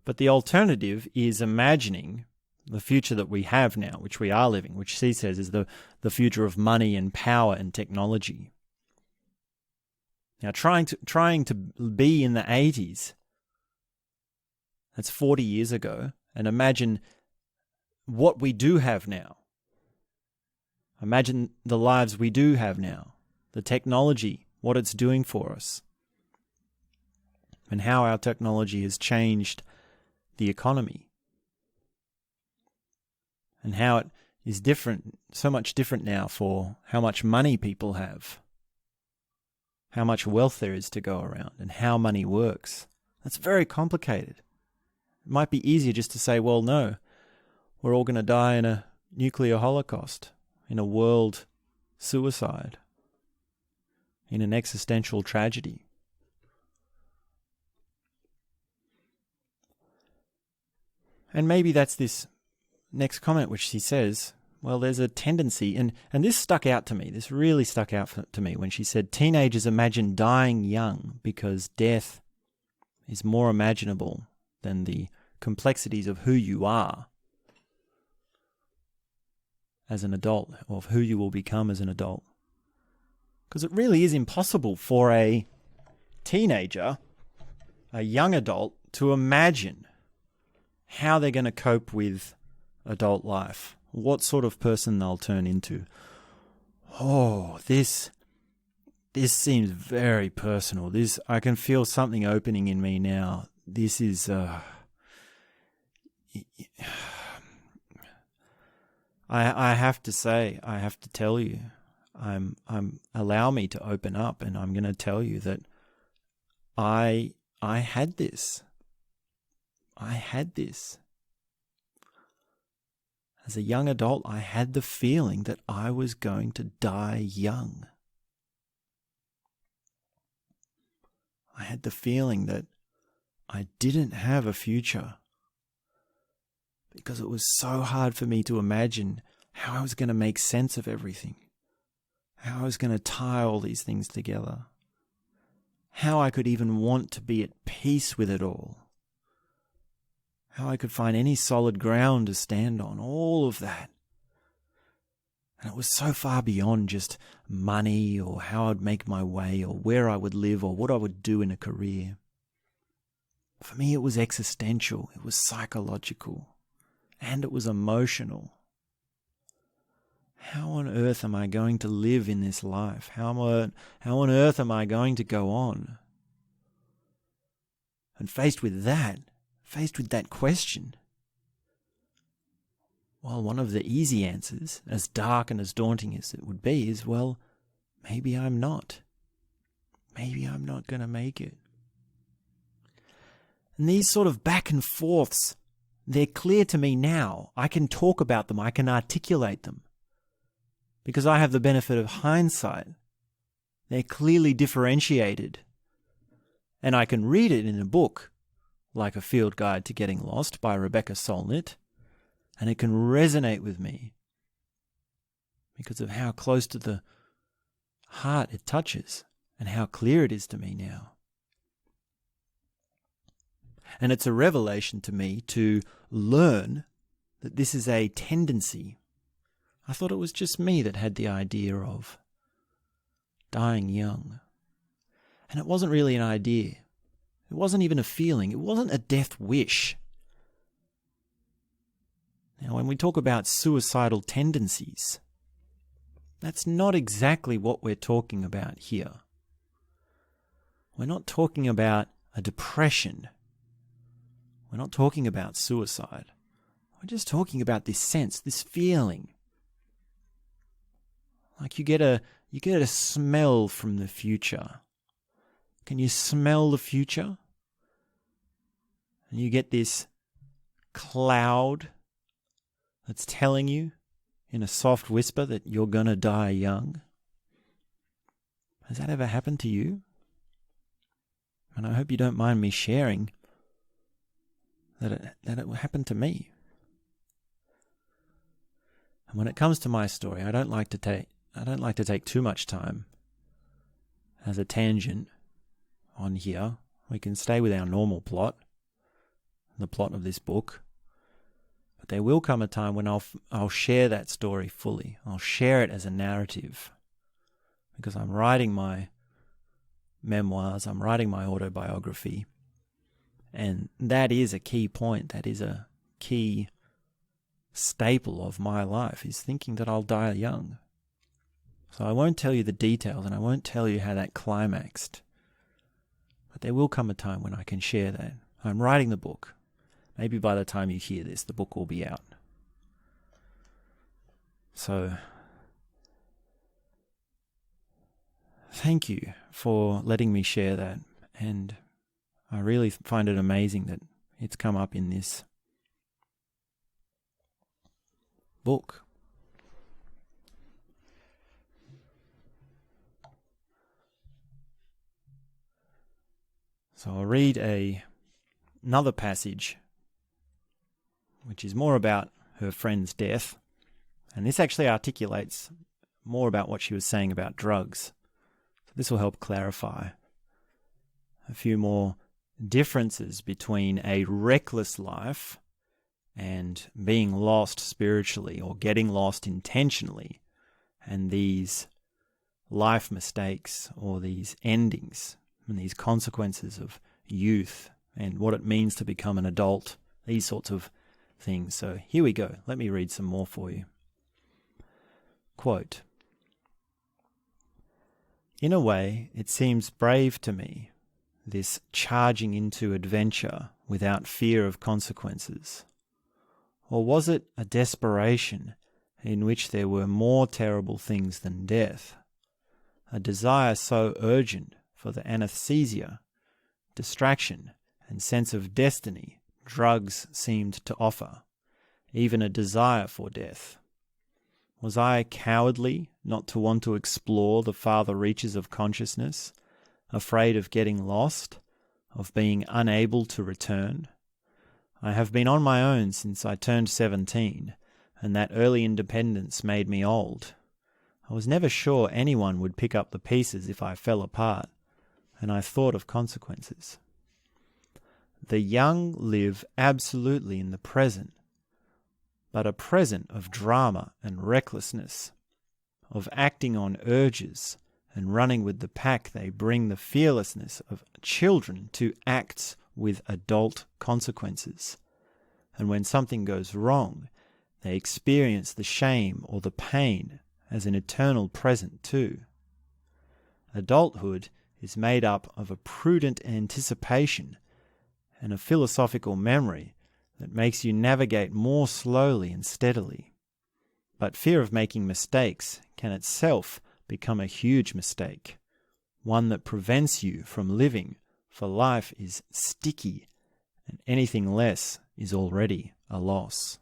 But the alternative is imagining the future that we have now, which we are living, which she says is the future of money and power and technology. Now, trying to be in the 80s, that's 40 years ago, and imagine what we do have now. Imagine the lives we do have now, the technology, what it's doing for us, and how our technology has changed the economy, and how is different, so much different now for how much money people have, how much wealth there is to go around, and how money works. That's very complicated. It might be easier just to say, well, no, we're all going to die in a nuclear holocaust, in a world suicide, in an existential tragedy. And maybe that's this next comment which he says, well, there's a tendency, and this stuck out to me, this really stuck out to me when she said, teenagers imagine dying young because death is more imaginable than the complexities of who you are as an adult, or of who you will become as an adult. Because it really is impossible for a teenager, a young adult, to imagine how they're going to cope with adult life, what sort of person they'll turn into. Oh, this seems very personal. I can feel something opening in me now. This is I have to say, I have to tell you, allow me to open up, and I'm going to tell you that I had this. I had this. As a young adult, I had the feeling that I was going to die young. I had the feeling that I didn't have a future because it was so hard for me to imagine how I was going to make sense of everything, how I was going to tie all these things together, how I could even want to be at peace with it all, how I could find any solid ground to stand on, all of that. And it was so far beyond just money or how I'd make my way or where I would live or what I would do in a career. For me, it was existential, it was psychological, and it was emotional. How on earth am I going to live in this life? How on earth am I going to go on? And faced with that question, well, one of the easy answers, as dark and as daunting as it would be, is, well, maybe I'm not. Maybe I'm not going to make it. And these sort of back and forths, they're clear to me now. I can talk about them. I can articulate them. Because I have the benefit of hindsight. They're clearly differentiated. And I can read it in a book, like A Field Guide to Getting Lost by Rebecca Solnit, and it can resonate with me because of how close to the heart it touches and how clear it is to me now. And it's a revelation to me to learn that this is a tendency. I thought it was just me that had the idea of dying young. And it wasn't really an idea. It wasn't even a feeling. It wasn't a death wish. Now, when we talk about suicidal tendencies, that's not exactly what we're talking about here. We're not talking about a depression. We're not talking about suicide. We're just talking about this sense, this feeling. Like you get a smell from the future. Can you smell the future? And you get this cloud that's telling you in a soft whisper that you're going to die young. Has that ever happened to you? And I hope you don't mind me sharing that it happened to me. And when it comes to my story, I don't like to take too much time as a tangent on here. We can stay with our normal plot, the plot of this book. But there will come a time when I'll share that story fully. I'll share it as a narrative. Because I'm writing my memoirs, I'm writing my autobiography. And that is a key point. That is a key staple of my life, is thinking that I'll die young. So I won't tell you the details and I won't tell you how that climaxed. But there will come a time when I can share that. I'm writing the book. Maybe by the time you hear this, the book will be out. So, thank you for letting me share that, and I really find it amazing that it's come up in this book. So I'll read another passage, which is more about her friend's death, and this actually articulates more about what she was saying about drugs. So this will help clarify a few more differences between a reckless life and being lost spiritually or getting lost intentionally, and these life mistakes or these endings and these consequences of youth and what it means to become an adult, these sorts of things. So here we go. Let me read some more for you. Quote, "In a way, it seems brave to me, this charging into adventure without fear of consequences. Or was it a desperation in which there were more terrible things than death? A desire so urgent for the anesthesia, distraction, and sense of destiny drugs seemed to offer, even a desire for death. Was I cowardly not to want to explore the farther reaches of consciousness, afraid of getting lost, of being unable to return? I have been on my own since I turned 17, and that early independence made me old. I was never sure anyone would pick up the pieces if I fell apart, and I thought of consequences. The young live absolutely in the present, but a present of drama and recklessness, of acting on urges and running with the pack. They bring the fearlessness of children to acts with adult consequences, and when something goes wrong, they experience the shame or the pain as an eternal present too. Adulthood is made up of a prudent anticipation and a philosophical memory that makes you navigate more slowly and steadily. But fear of making mistakes can itself become a huge mistake, one that prevents you from living, for life is sticky, and anything less is already a loss."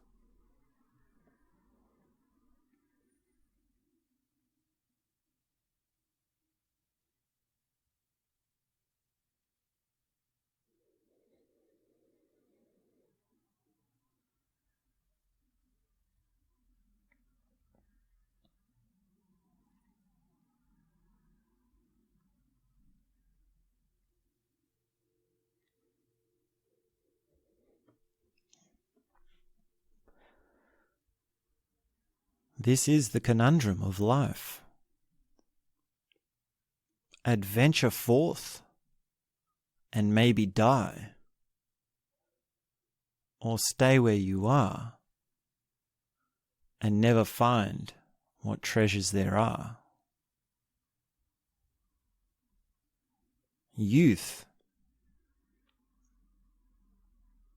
This is the conundrum of life. Adventure forth and maybe die, or stay where you are and never find what treasures there are. Youth,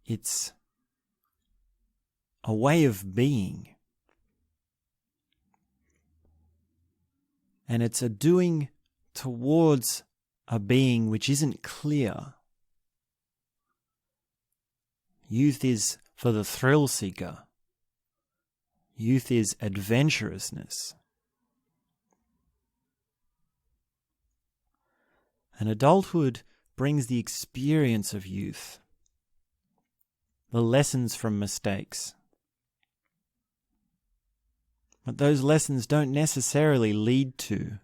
it's a way of being. And it's a doing towards a being which isn't clear. Youth is for the thrill seeker. Youth is adventurousness. And adulthood brings the experience of youth, the lessons from mistakes. But those lessons don't necessarily lead to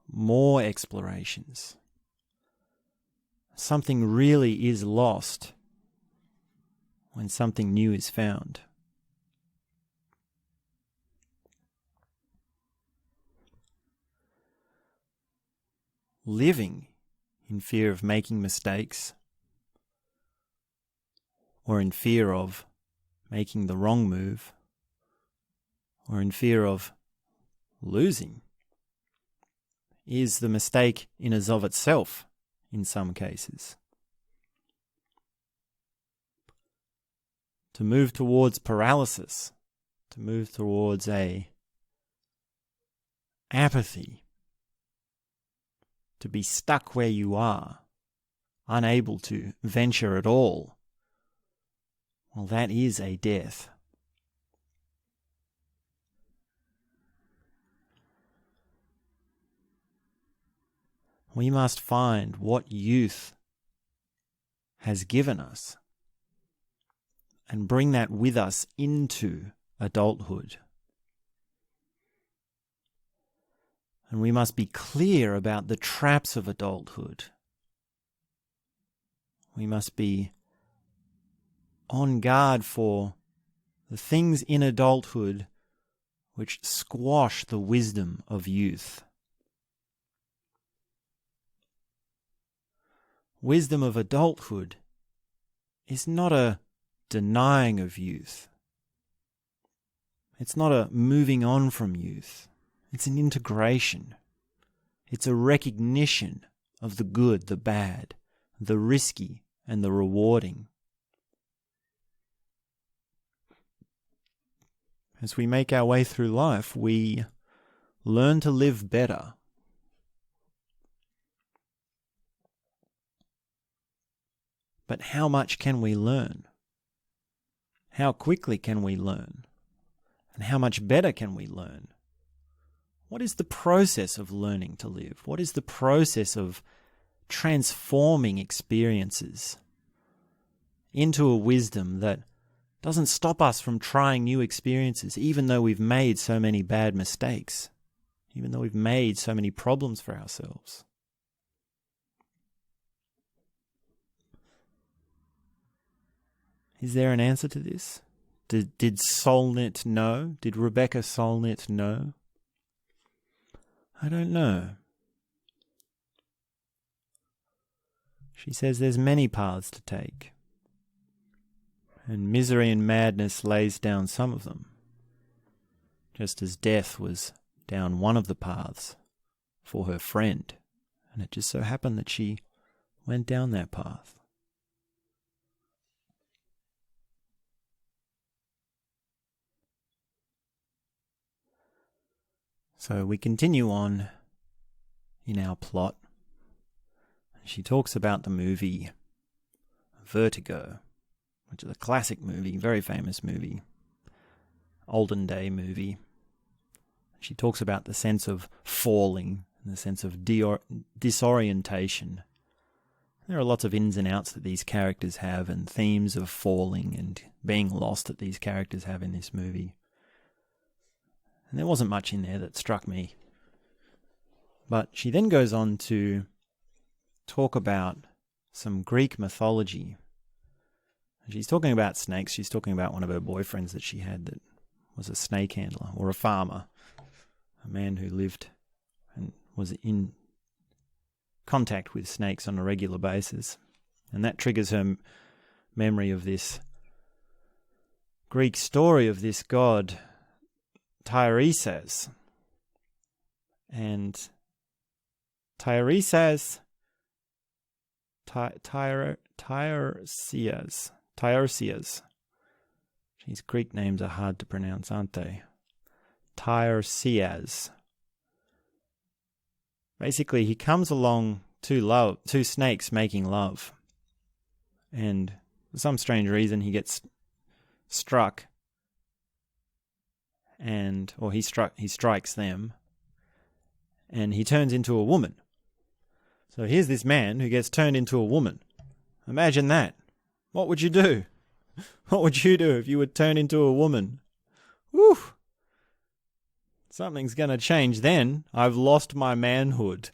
more explorations. Something really is lost when something new is found. Living in fear of making mistakes, or in fear of making the wrong move, or in fear of losing, is the mistake in and of itself in some cases. To move towards paralysis, to move towards a apathy, to be stuck where you are, unable to venture at all, well, that is a death. We must find what youth has given us and bring that with us into adulthood. And we must be clear about the traps of adulthood. We must be on guard for the things in adulthood which squash the wisdom of youth. Wisdom of adulthood is not a denying of youth. It's not a moving on from youth. It's an integration. It's a recognition of the good, the bad, the risky, and the rewarding. As we make our way through life, we learn to live better. But how much can we learn? How quickly can we learn? And how much better can we learn? What is the process of learning to live? What is the process of transforming experiences into a wisdom that doesn't stop us from trying new experiences, even though we've made so many bad mistakes, even though we've made so many problems for ourselves? Is there an answer to this? Did Solnit know? Did Rebecca Solnit know? I don't know. She says there's many paths to take, and misery and madness lays down some of them, just as death was down one of the paths for her friend, and it just so happened that she went down that path. So we continue on in our plot. She talks about the movie Vertigo, which is a classic movie, very famous movie, olden day movie. She talks about the sense of falling and the sense of disorientation. There are lots of ins and outs that these characters have, and themes of falling and being lost that these characters have in this movie. And there wasn't much in there that struck me. But she then goes on to talk about some Greek mythology. She's talking about snakes. She's talking about one of her boyfriends that she had that was a snake handler or a farmer, a man who lived and was in contact with snakes on a regular basis. And that triggers her memory of this Greek story of this god, Tiresias. And Tiresias, these Greek names are hard to pronounce, aren't they? Tiresias. Basically, he comes along two snakes making love. And for some strange reason, he gets struck. He strikes them, and he turns into a woman. So here's this man who gets turned into a woman. Imagine that. What would you do? What would you do if you were turned into a woman? Whew! Something's going to change then. I've lost my manhood.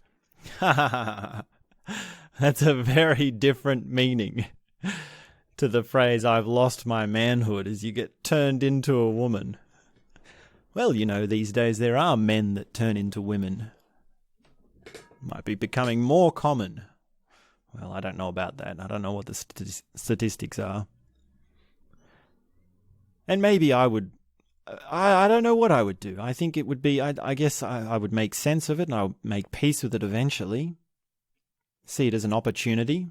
That's a very different meaning to the phrase, I've lost my manhood, as you get turned into a woman. Well, you know, these days there are men that turn into women. Might be becoming more common. Well, I don't know about that. I don't know what the statistics are. And maybe I would... I don't know what I would do. I think it would be... I guess I would make sense of it, and I'll make peace with it eventually. See it as an opportunity.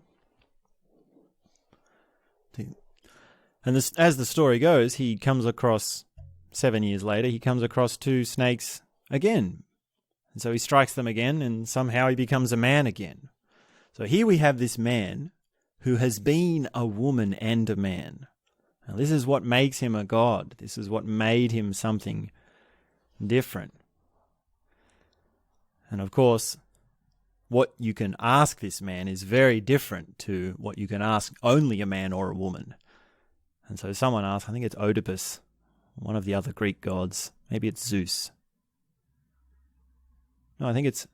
And this, as the story goes, he comes across... 7 years later, he comes across two snakes again, And so he strikes them again, and somehow he becomes a man again. So here we have this man who has been a woman and a man. Now, this is what makes him a god. This is what made him something different. And of course, what you can ask this man is very different to what you can ask only a man or a woman. And so someone asked, I think it's Oedipus, one of the other Greek gods. Maybe it's Zeus. No, I think it's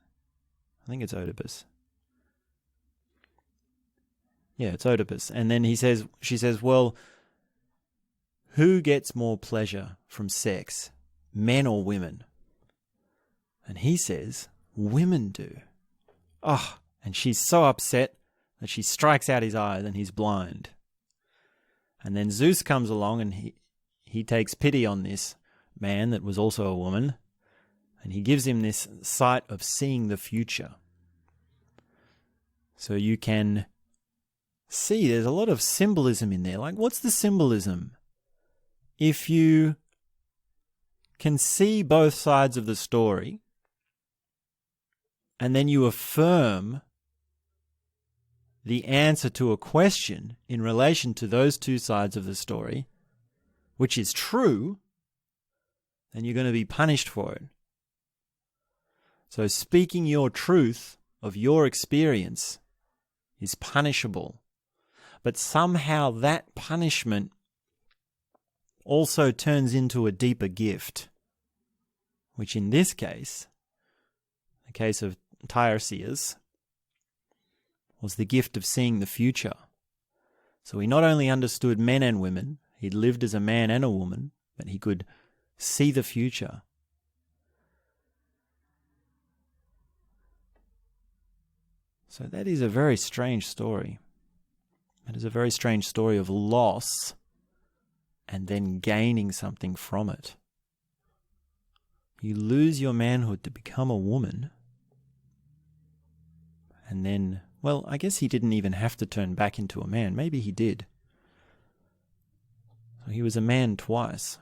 Oedipus. Yeah, it's Oedipus. And then she says, well, who gets more pleasure from sex, men or women? And he says, women do. Oh, and she's so upset that she strikes out his eye and he's blind. And then Zeus comes along and he takes pity on this man that was also a woman, and he gives him this sight of seeing the future. So you can see there's a lot of symbolism in there. Like, what's the symbolism? If you can see both sides of the story, and then you affirm the answer to a question in relation to those two sides of the story, which is true, then you're going to be punished for it. So speaking your truth of your experience is punishable. But somehow that punishment also turns into a deeper gift, which in this case, the case of Tiresias, was the gift of seeing the future. So he not only understood men and women, he lived as a man and a woman, but he could see the future. So that is a very strange story. That is a very strange story of loss and then gaining something from it. You lose your manhood to become a woman, and then, well, I guess he didn't even have to turn back into a man. Maybe he did. So he was a man twice.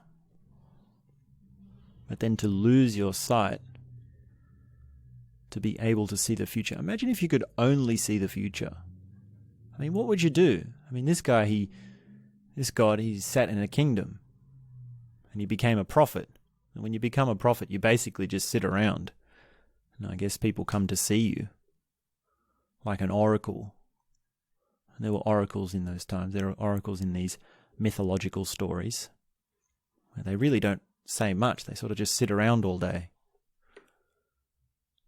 But then to lose your sight, to be able to see the future. Imagine if you could only see the future. I mean, what would you do? I mean, this god, he sat in a kingdom and he became a prophet. And when you become a prophet, you basically just sit around. And I guess people come to see you like an oracle. And there were oracles in those times. There are oracles in these mythological stories where they really don't say much. They sort of just sit around all day.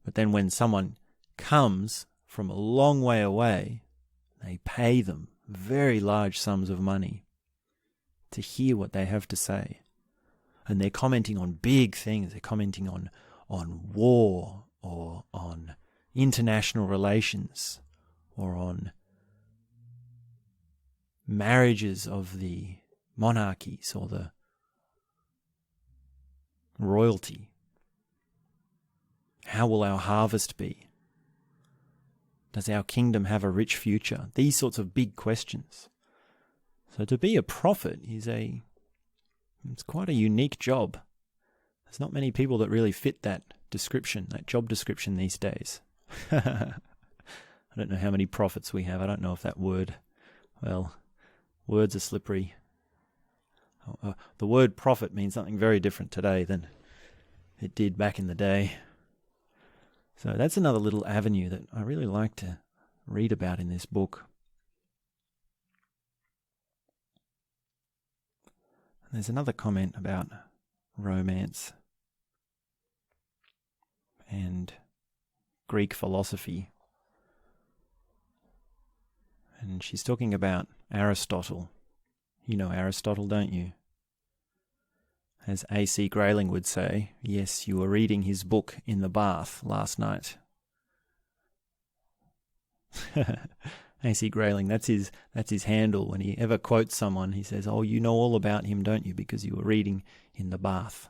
But then when someone comes from a long way away, they pay them very large sums of money to hear what they have to say. And they're commenting on big things. They're commenting on war, or on international relations, or on marriages of the monarchies or the royalty. How will our harvest be? Does our kingdom have a rich future? These sorts of big questions. So to be a prophet it's quite a unique job. There's not many people that really fit that description, that job description these days. I don't know how many prophets we have. I don't know if that word, well, words are slippery. The word prophet means something very different today than it did back in the day. So that's another little avenue that I really like to read about in this book. And there's another comment about romance and Greek philosophy. And she's talking about Aristotle. You know Aristotle, don't you? As A.C. Grayling would say, yes, you were reading his book in the bath last night. A.C. Grayling, that's his handle. When he ever quotes someone, he says, oh, you know all about him, don't you, because you were reading in the bath.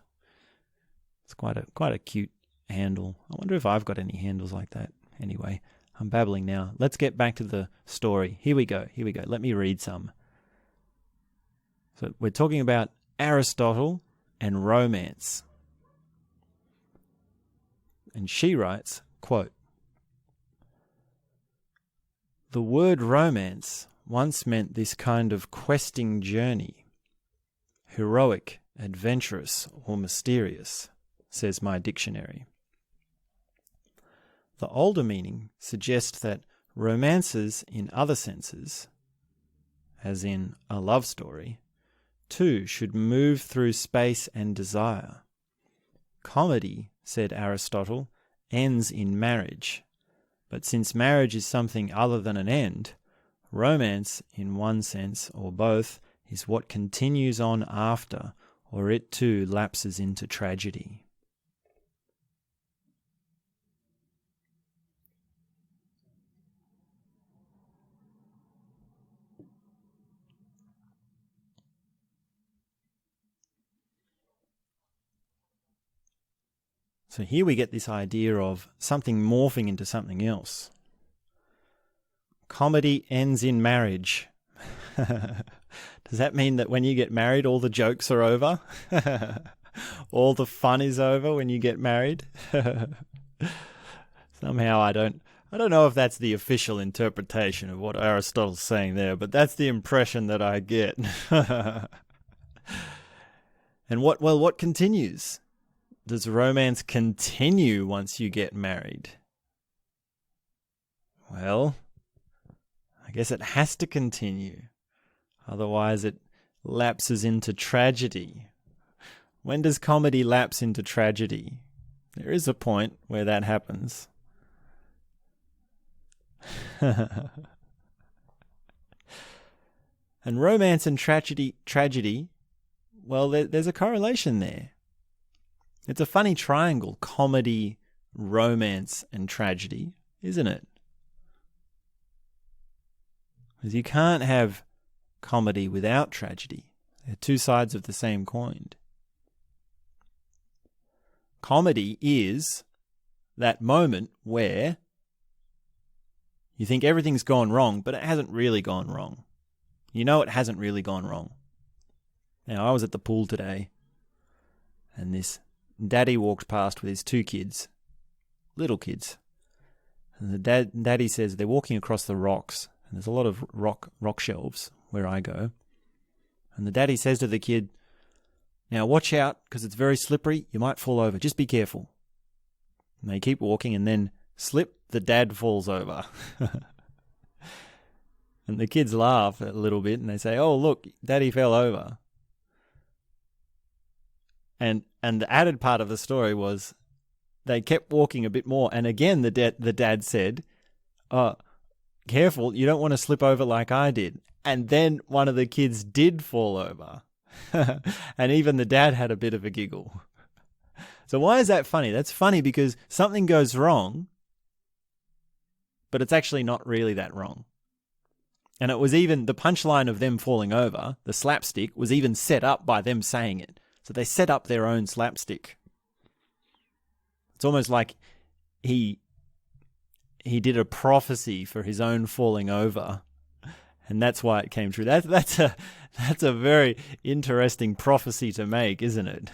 It's quite a cute handle. I wonder if I've got any handles like that. Anyway, I'm babbling now. Let's get back to the story. Here we go. Let me read some. So we're talking about Aristotle and romance. And she writes, quote, "The word romance once meant this kind of questing journey, heroic, adventurous, or mysterious, says my dictionary. The older meaning suggests that romances in other senses, as in a love story, too should move through space and desire. Comedy, said Aristotle, ends in marriage, but since marriage is something other than an end, romance, in one sense or both, is what continues on after, or it too lapses into tragedy." So here we get this idea of something morphing into something else. Comedy ends in marriage. Does that mean that when you get married, all the jokes are over? All the fun is over when you get married? Somehow I don't know if that's the official interpretation of what Aristotle's saying there, but that's the impression that I get. And what continues? Does romance continue once you get married? Well, I guess it has to continue. Otherwise it lapses into tragedy. When does comedy lapse into tragedy? There is a point where that happens. And romance and tragedy, well, there's a correlation there. It's a funny triangle, comedy, romance, and tragedy, isn't it? Because you can't have comedy without tragedy. They're two sides of the same coin. Comedy is that moment where you think everything's gone wrong, but it hasn't really gone wrong. You know it hasn't really gone wrong. Now, I was at the pool today, and this daddy walked past with his two kids, little kids. And the daddy says they're walking across the rocks, and there's a lot of rock shelves where I go. And the daddy says to the kid, "Now watch out, because it's very slippery, you might fall over, just be careful." And they keep walking, and then slip, the dad falls over. And the kids laugh a little bit, and they say, "Oh, look, daddy fell over." And the added part of the story was they kept walking a bit more. And again, the dad said, "Oh, careful, you don't want to slip over like I did." And then one of the kids did fall over. And even the dad had a bit of a giggle. So why is that funny? That's funny because something goes wrong, but it's actually not really that wrong. And it was even the punchline of them falling over, the slapstick, was even set up by them saying it. So they set up their own slapstick. It's almost like he did a prophecy for his own falling over, and that's why it came true. That's a very interesting prophecy to make, isn't it?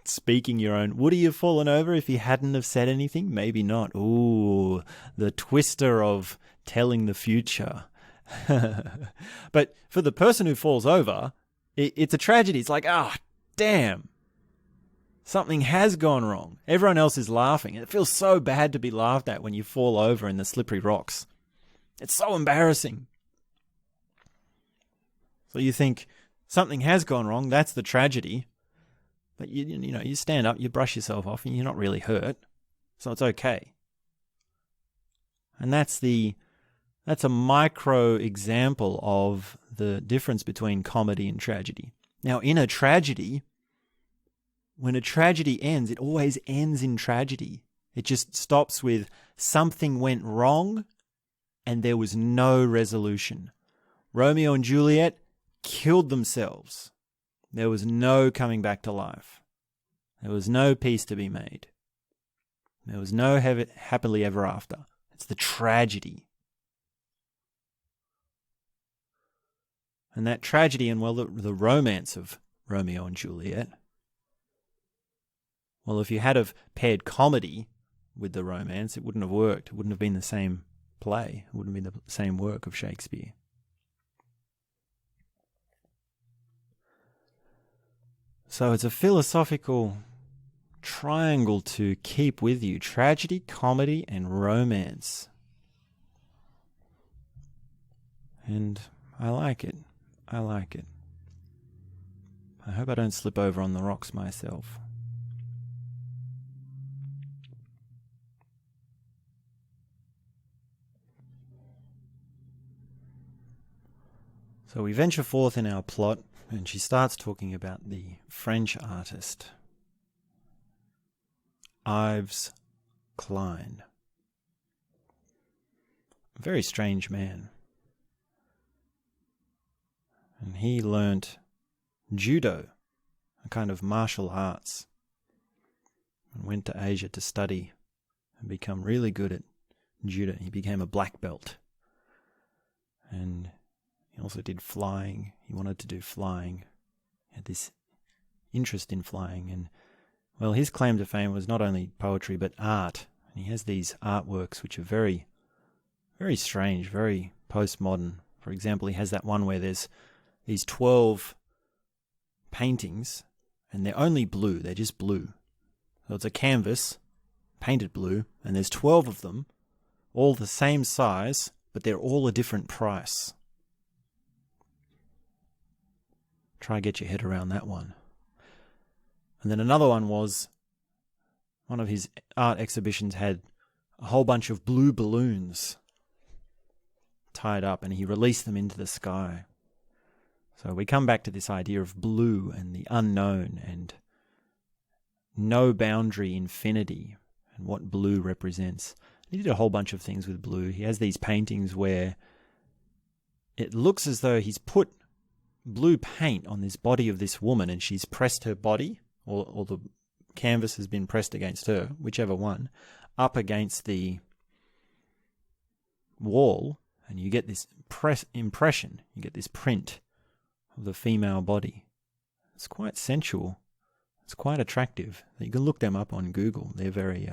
Speaking your own. Would he have fallen over if he hadn't have said anything? Maybe not. Ooh, the twister of telling the future. But for the person who falls over, it's a tragedy. It's like, damn. Something has gone wrong. Everyone else is laughing. It feels so bad to be laughed at when you fall over in the slippery rocks. It's so embarrassing. So you think something has gone wrong. That's the tragedy. But you stand up, you brush yourself off, and you're not really hurt. So it's okay. And that's a micro example of the difference between comedy and tragedy. Now, in a tragedy, when a tragedy ends, it always ends in tragedy. It just stops with something went wrong and there was no resolution. Romeo and Juliet killed themselves. There was no coming back to life. There was no peace to be made. There was no happily ever after. It's the tragedy. And that tragedy and, well, the romance of Romeo and Juliet, Well, if you had have paired comedy with the romance, it wouldn't have worked. It wouldn't have been the same play. It wouldn't have been the same work of Shakespeare. So it's a philosophical triangle to keep with you. Tragedy, comedy, and romance. And I like it. I like it. I hope I don't slip over on the rocks myself. So we venture forth in our plot, and she starts talking about the French artist, Yves Klien. A very strange man. And he learnt judo, a kind of martial arts, and went to Asia to study and become really good at judo. He became a black belt. And he also did flying. He wanted to do flying. He had this interest in flying. And, well, his claim to fame was not only poetry, but art. And he has these artworks which are very, very strange, very postmodern. For example, he has that one where there's these 12 paintings, and they're only blue. They're just blue. So it's a canvas, painted blue, and there's 12 of them, all the same size, but they're all a different price. Try and get your head around that one. And then another one was, one of his art exhibitions had a whole bunch of blue balloons tied up, and he released them into the sky. So we come back to this idea of blue and the unknown and no boundary infinity and what blue represents. He did a whole bunch of things with blue. He has these paintings where it looks as though he's put blue paint on this body of this woman, and she's pressed her body, or the canvas has been pressed against her, whichever one, up against the wall, and you get this impression, you get this print of the female body. It's quite sensual. It's quite attractive. You can look them up on Google. They're very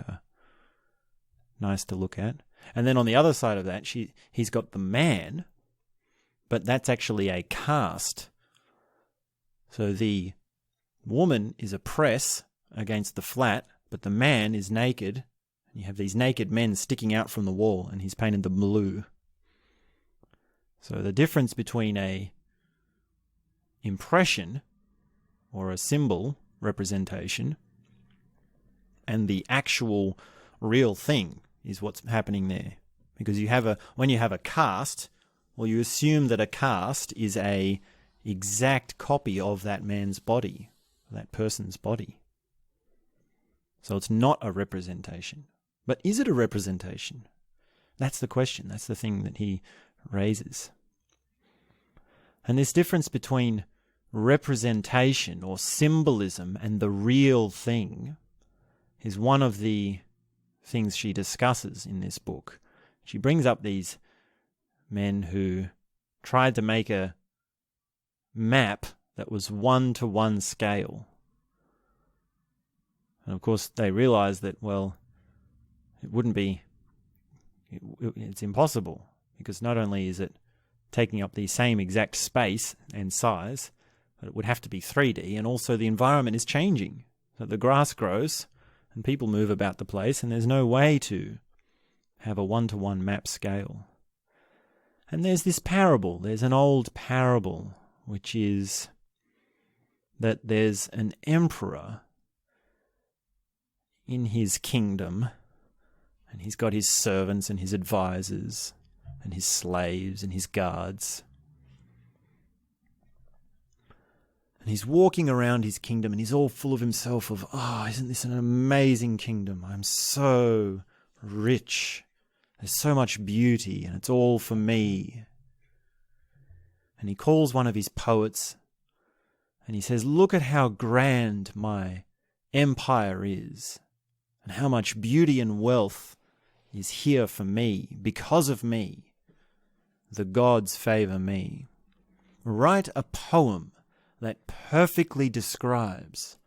nice to look at. And then on the other side of that, he's got the man, but that's actually a cast. So the woman is a press against the flat, but the man is naked. And you have these naked men sticking out from the wall, and he's painted them blue. So the difference between a impression or a symbol representation and the actual real thing is what's happening there. Because when you have a cast, well, you assume that a cast is a exact copy of that man's body, that person's body. So it's not a representation. But is it a representation? That's the question. That's the thing that he raises. And this difference between representation or symbolism and the real thing is one of the things she discusses in this book. She brings up these men who tried to make a map that was 1-to-1 scale. And of course they realized that, well, it's impossible, because not only is it taking up the same exact space and size, but it would have to be 3D, and also the environment is changing. So the grass grows and people move about the place, and there's no way to have a 1-to-1 map scale. And there's this parable, there's an old parable, which is that there's an emperor in his kingdom, and he's got his servants and his advisors and his slaves and his guards. And he's walking around his kingdom, and he's all full of himself of, oh, isn't this an amazing kingdom? I'm so rich. There's so much beauty, and it's all for me. And he calls one of his poets, and he says, look at how grand my empire is, and how much beauty and wealth is here for me, because of me. The gods favor me. Write a poem that perfectly describes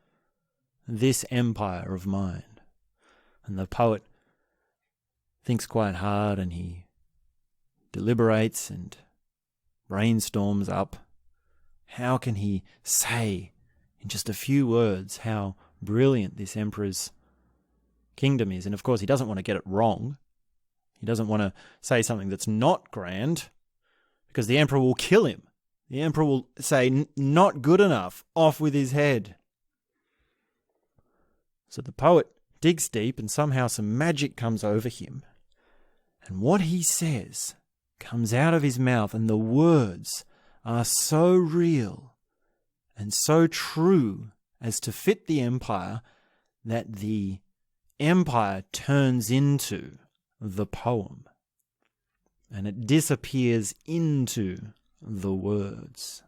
this empire of mine? And the poet thinks quite hard, and he deliberates and brainstorms up. How can he say in just a few words how brilliant this emperor's kingdom is? And of course, he doesn't want to get it wrong. He doesn't want to say something that's not grand, because the emperor will kill him. The emperor will say, not good enough, off with his head. So the poet digs deep, and somehow some magic comes over him. And what he says comes out of his mouth, and the words are so real and so true as to fit the empire that the empire turns into the poem, and it disappears into the words.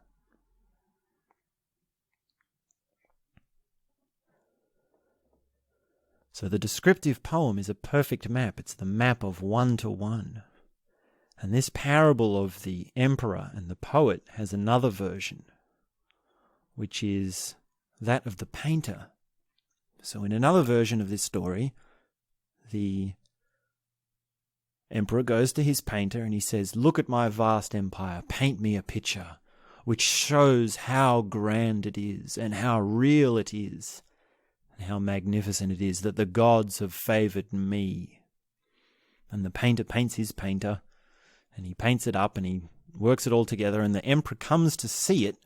So the descriptive poem is a perfect map. It's the map of one-to-one. And this parable of the emperor and the poet has another version, which is that of the painter. So in another version of this story, the emperor goes to his painter and he says, look at my vast empire, paint me a picture which shows how grand it is and how real it is and how magnificent it is that the gods have favoured me. And the painter paints his painter, and he paints it up and he works it all together, and the emperor comes to see it,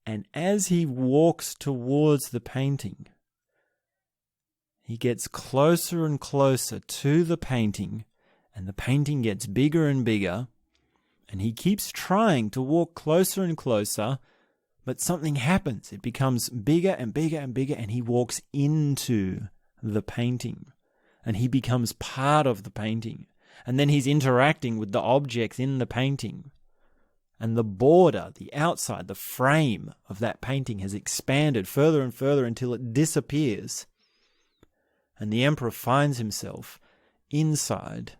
and as he walks towards the painting, he gets closer and closer to the painting, and the painting gets bigger and bigger, and he keeps trying to walk closer and closer, but something happens. It becomes bigger and bigger and bigger, and he walks into the painting, and he becomes part of the painting. And then he's interacting with the objects in the painting. And the border, the outside, the frame of that painting has expanded further and further until it disappears. And the emperor finds himself inside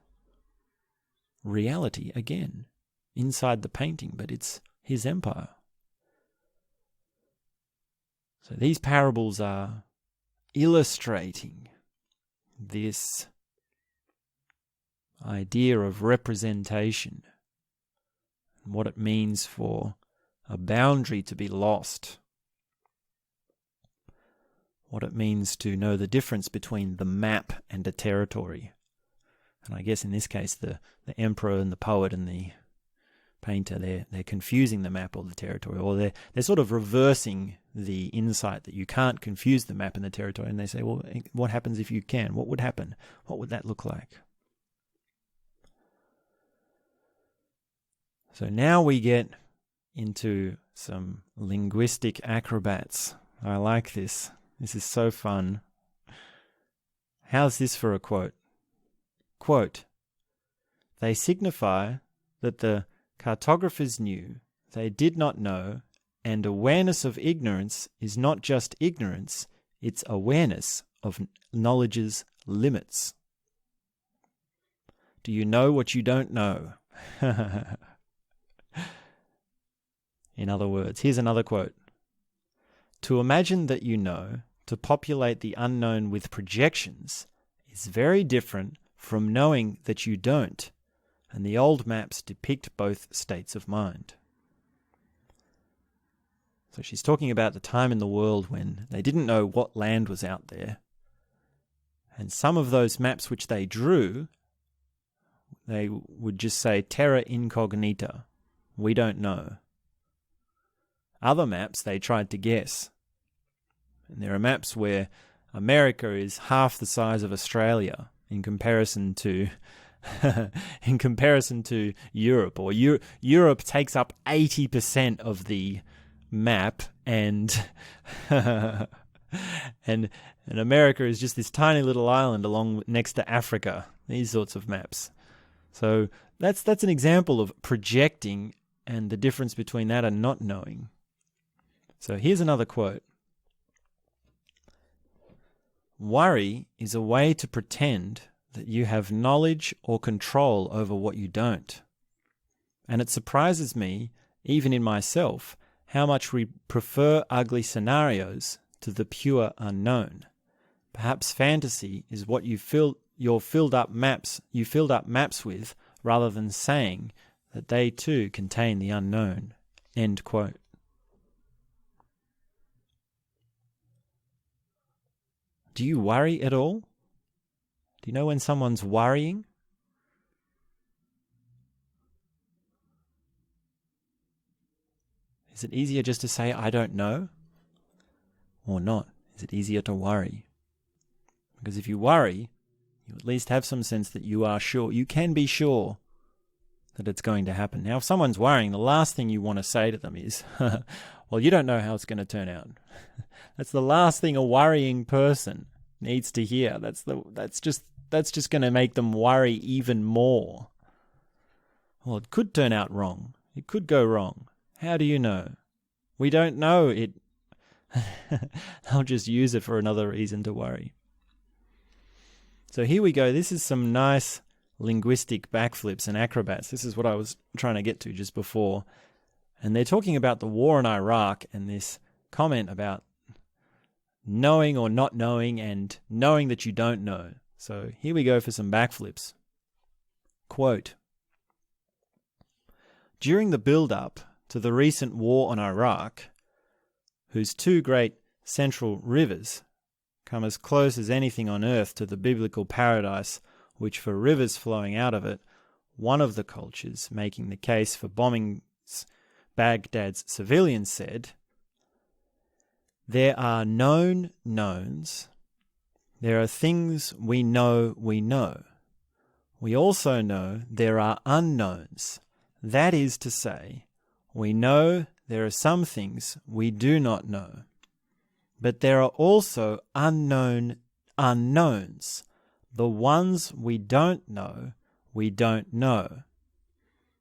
reality again, inside the painting, but it's his empire. So these parables are illustrating this idea of representation and what it means for a boundary to be lost, what it means to know the difference between the map and a territory. And I guess in this case the emperor and the poet and the painter, they're confusing the map or the territory, or they're sort of reversing the insight that you can't confuse the map and the territory, and they say, well, what happens if you can? What would happen? What would that look like? So now we get into some linguistic acrobats. I like this. This is so fun. How's this for a quote? Quote, they signify that the cartographers knew, they did not know, and awareness of ignorance is not just ignorance, it's awareness of knowledge's limits. Do you know what you don't know? In other words, here's another quote. To imagine that you know, to populate the unknown with projections, is very different from knowing that you don't, and the old maps depict both states of mind. So she's talking about the time in the world when they didn't know what land was out there, and some of those maps which they drew, they would just say terra incognita, we don't know. Other maps they tried to guess. And there are maps where America is half the size of Australia in comparison to Europe, or Europe takes up 80% of the map, and and America is just this tiny little island along next to Africa. These sorts of maps. So that's an example of projecting and the difference between that and not knowing. So here's another quote. Worry is a way to pretend that you have knowledge or control over what you don't. And it surprises me, even in myself, how much we prefer ugly scenarios to the pure unknown. Perhaps fantasy is what you filled up maps with, rather than saying that they too contain the unknown." End quote. Do you worry at all? Do you know when someone's worrying? Is it easier just to say, "I don't know"? Or not? Is it easier to worry? Because if you worry, you at least have some sense that you are sure. You can be sure that it's going to happen. Now, if someone's worrying, the last thing you want to say to them is, "Well, you don't know how it's going to turn out." That's the last thing a worrying person needs to hear. That's just going to make them worry even more. Well, it could turn out wrong. It could go wrong. How do you know? We don't know it. They'll just use it for another reason to worry. So here we go. This is some nice linguistic backflips and acrobats. This is what I was trying to get to just before. And they're talking about the war in Iraq and this comment about knowing or not knowing and knowing that you don't know. So here we go for some backflips. Quote, "During the build-up to the recent war on Iraq, whose two great central rivers come as close as anything on earth to the biblical paradise, which for rivers flowing out of it, one of the cultures making the case for bombing Baghdad's civilians said, 'There are known knowns. There are things we know we know. We also know there are unknowns. That is to say, we know there are some things we do not know. But there are also unknown unknowns. The ones we don't know, we don't know.'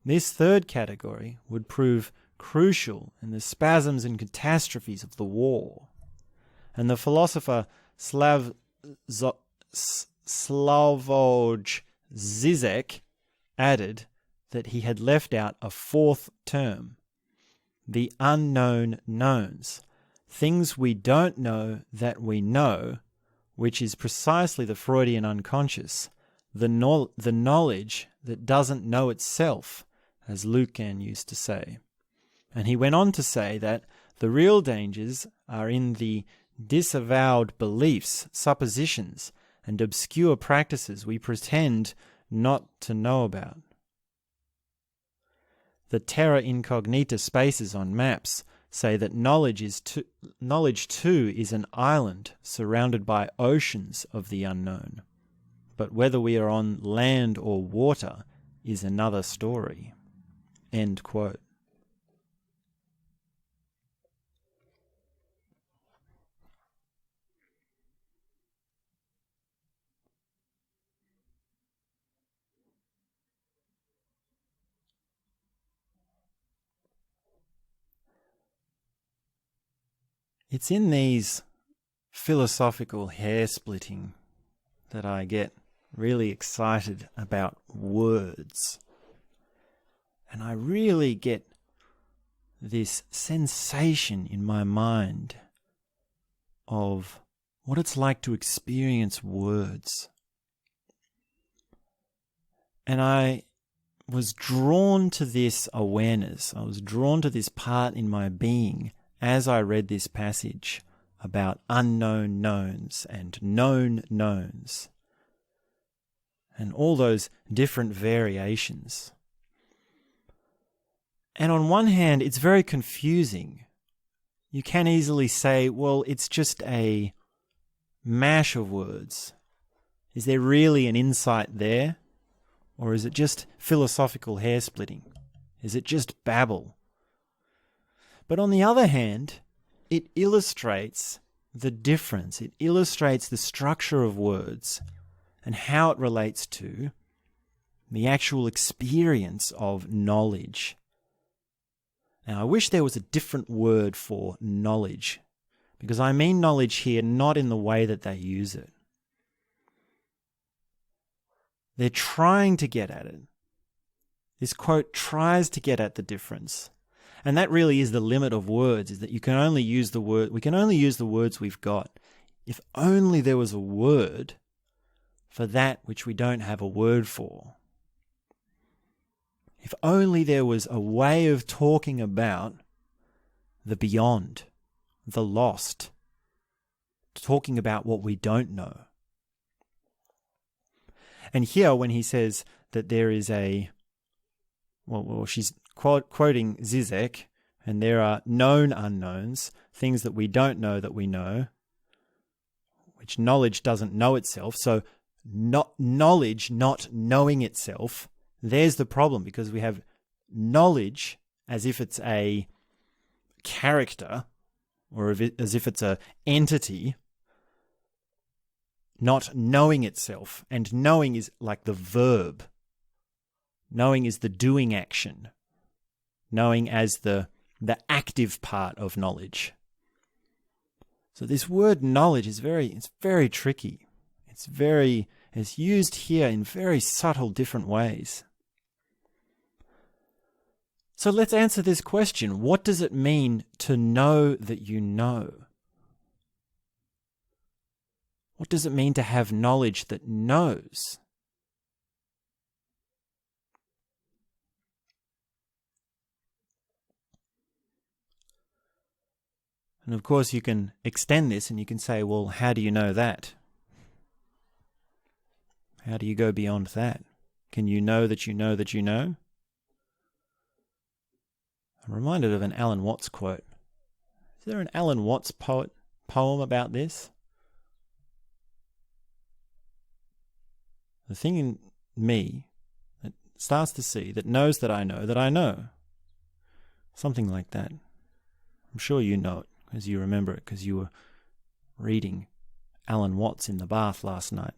This third category would prove crucial in the spasms and catastrophes of the war." And the philosopher Slavoj Zizek added that he had left out a fourth term, the unknown knowns, things we don't know that we know, which is precisely the Freudian unconscious, the knowledge that doesn't know itself, as Lucan used to say. And he went on to say that the real dangers are in the disavowed beliefs, suppositions, and obscure practices we pretend not to know about. The terra incognita spaces on maps say that knowledge too is an island surrounded by oceans of the unknown. But whether we are on land or water is another story." End quote. It's in these philosophical hair-splitting that I get really excited about words. And I really get this sensation in my mind of what it's like to experience words. And I was drawn to this awareness. I was drawn to this part in my being as I read this passage about unknown knowns and known knowns and all those different variations. And on one hand, it's very confusing. You can easily say, well, it's just a mash of words. Is there really an insight there? Or is it just philosophical hair-splitting? Is it just babble? But on the other hand, it illustrates the difference. It illustrates the structure of words and how it relates to the actual experience of knowledge. Now, I wish there was a different word for knowledge, because I mean knowledge here not in the way that they use it. They're trying to get at it. This quote tries to get at the difference. And that really is the limit of words, is that you can only use the word, we can only use the words we've got. If only there was a word for that which we don't have a word for. If only there was a way of talking about the beyond, the lost, talking about what we don't know. And here, when he says that there is she's quoting Zizek, and there are known unknowns, things that we don't know that we know, which knowledge doesn't know itself. So knowledge not knowing itself, there's the problem, because we have knowledge as if it's a character, or as if it's an entity, not knowing itself. And knowing is like the verb. Knowing is the doing action. Knowing as the active part of knowledge. So this word knowledge is very tricky. It's used here in very subtle different ways. So let's answer this question. What does it mean to know that you know? What does it mean to have knowledge that knows? And of course you can extend this and you can say, well, how do you know that? How do you go beyond that? Can you know that you know that you know? I'm reminded of an Alan Watts quote. Is there an Alan Watts poem about this? The thing in me that starts to see, that knows that I know that I know. Something like that. I'm sure you know it, because you remember it, because you were reading Alan Watts in the bath last night,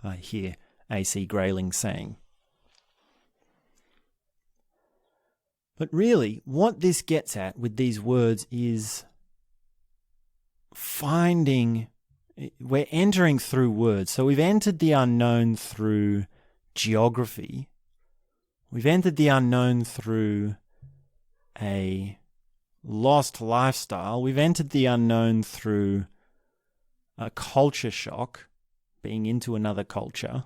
I hear A.C. Grayling saying. But really, what this gets at with these words is we're entering through words. So we've entered the unknown through geography. We've entered the unknown through a lost lifestyle. We've entered the unknown through a culture shock, being into another culture.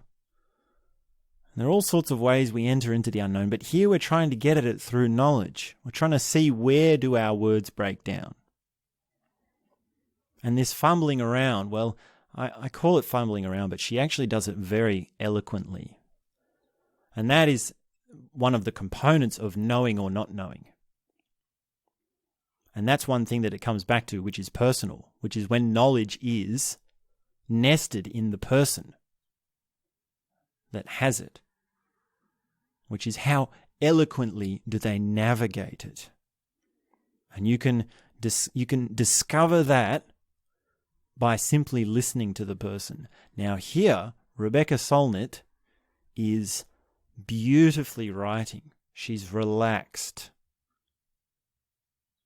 And there are all sorts of ways we enter into the unknown, but here we're trying to get at it through knowledge. We're trying to see, where do our words break down? And this fumbling around, well, I call it fumbling around, but she actually does it very eloquently. And that is one of the components of knowing or not knowing. And that's one thing that it comes back to, which is personal, which is when knowledge is nested in the person that has it, which is how eloquently do they navigate it. And you can discover that by simply listening to the person. Now here, Rebecca Solnit is beautifully writing. She's relaxed.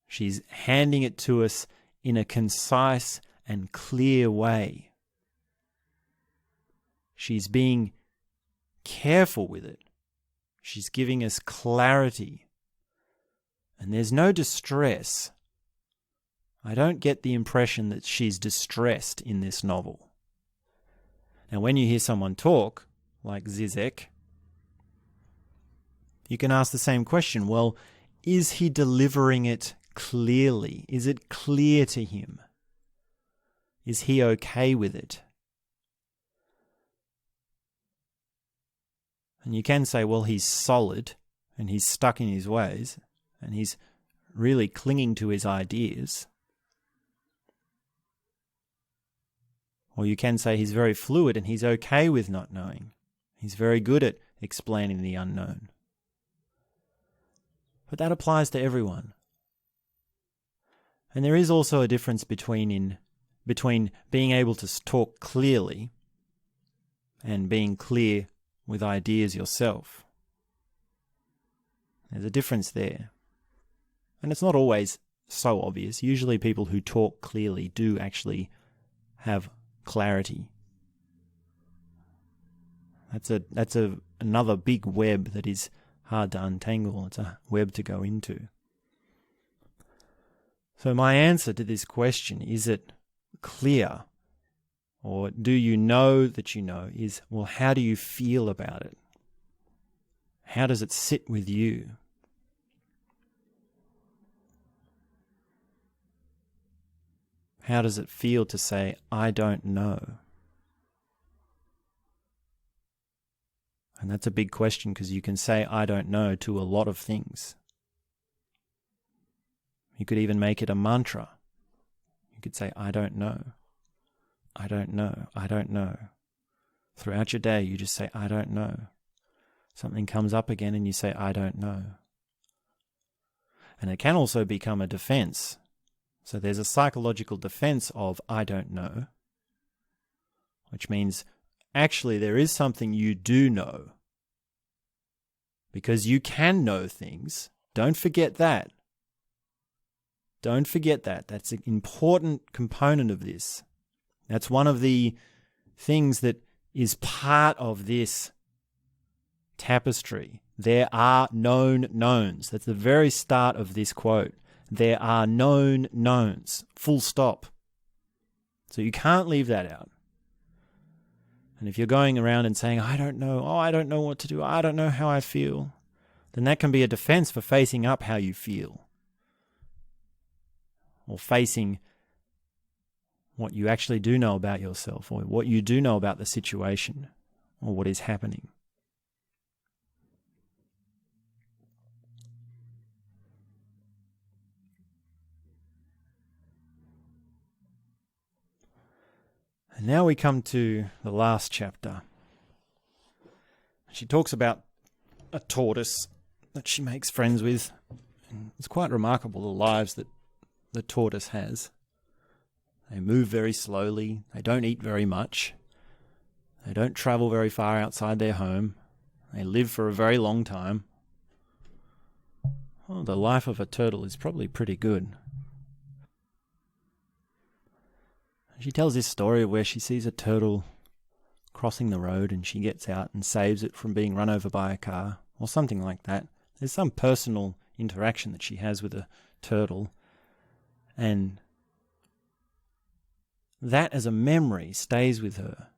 She's handing it to us in a concise and clear way. She's being careful with it. She's giving us clarity. And there's no distress. I don't get the impression that she's distressed in this novel. Now, when you hear someone talk, like Zizek, you can ask the same question. Well, is he delivering it clearly? Is it clear to him? Is he okay with it? And you can say, well, he's solid and he's stuck in his ways and he's really clinging to his ideas. Or you can say he's very fluid and he's okay with not knowing. He's very good at explaining the unknown. But that applies to everyone. And there is also a difference between being able to talk clearly and being clear with ideas yourself. There's a difference there. And it's not always so obvious. Usually people who talk clearly do actually have clarity. That's another big web that is hard to untangle. It's a web to go into. So my answer to this question, is it clear, or do you know that you know, is, well, how do you feel about it? How does it sit with you? How does it feel to say, I don't know? And that's a big question, because you can say, I don't know, to a lot of things. You could even make it a mantra. You could say, I don't know. I don't know. I don't know. Throughout your day, you just say, I don't know. Something comes up again and you say, I don't know. And it can also become a defense. So there's a psychological defense of I don't know, which means actually there is something you do know. Because you can know things. Don't forget that. Don't forget that. That's an important component of this. That's one of the things that is part of this tapestry. There are known knowns. That's the very start of this quote. There are known knowns. Full stop. So you can't leave that out. And if you're going around and saying, I don't know, I don't know what to do, I don't know how I feel, then that can be a defense for facing up how you feel. Or facing what you actually do know about yourself, or what you do know about the situation, or what is happening. And now we come to the last chapter. She talks about a tortoise that she makes friends with. And it's quite remarkable the lives that the tortoise has. They move very slowly. They don't eat very much. They don't travel very far outside their home. They live for a very long time. Well, the life of a turtle is probably pretty good. She tells this story where she sees a turtle crossing the road and she gets out and saves it from being run over by a car, or something like that. There's some personal interaction that she has with a turtle, and that as a memory stays with her.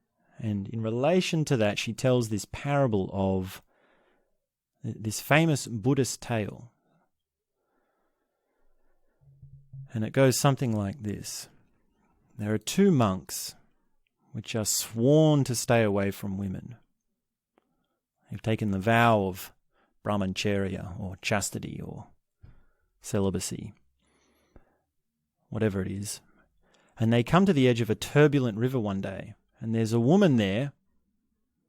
And in relation to that, she tells this parable of this famous Buddhist tale. And it goes something like this. There are two monks which are sworn to stay away from women. They've taken the vow of brahmacharya, or chastity, or celibacy, whatever it is. And they come to the edge of a turbulent river one day, and there's a woman there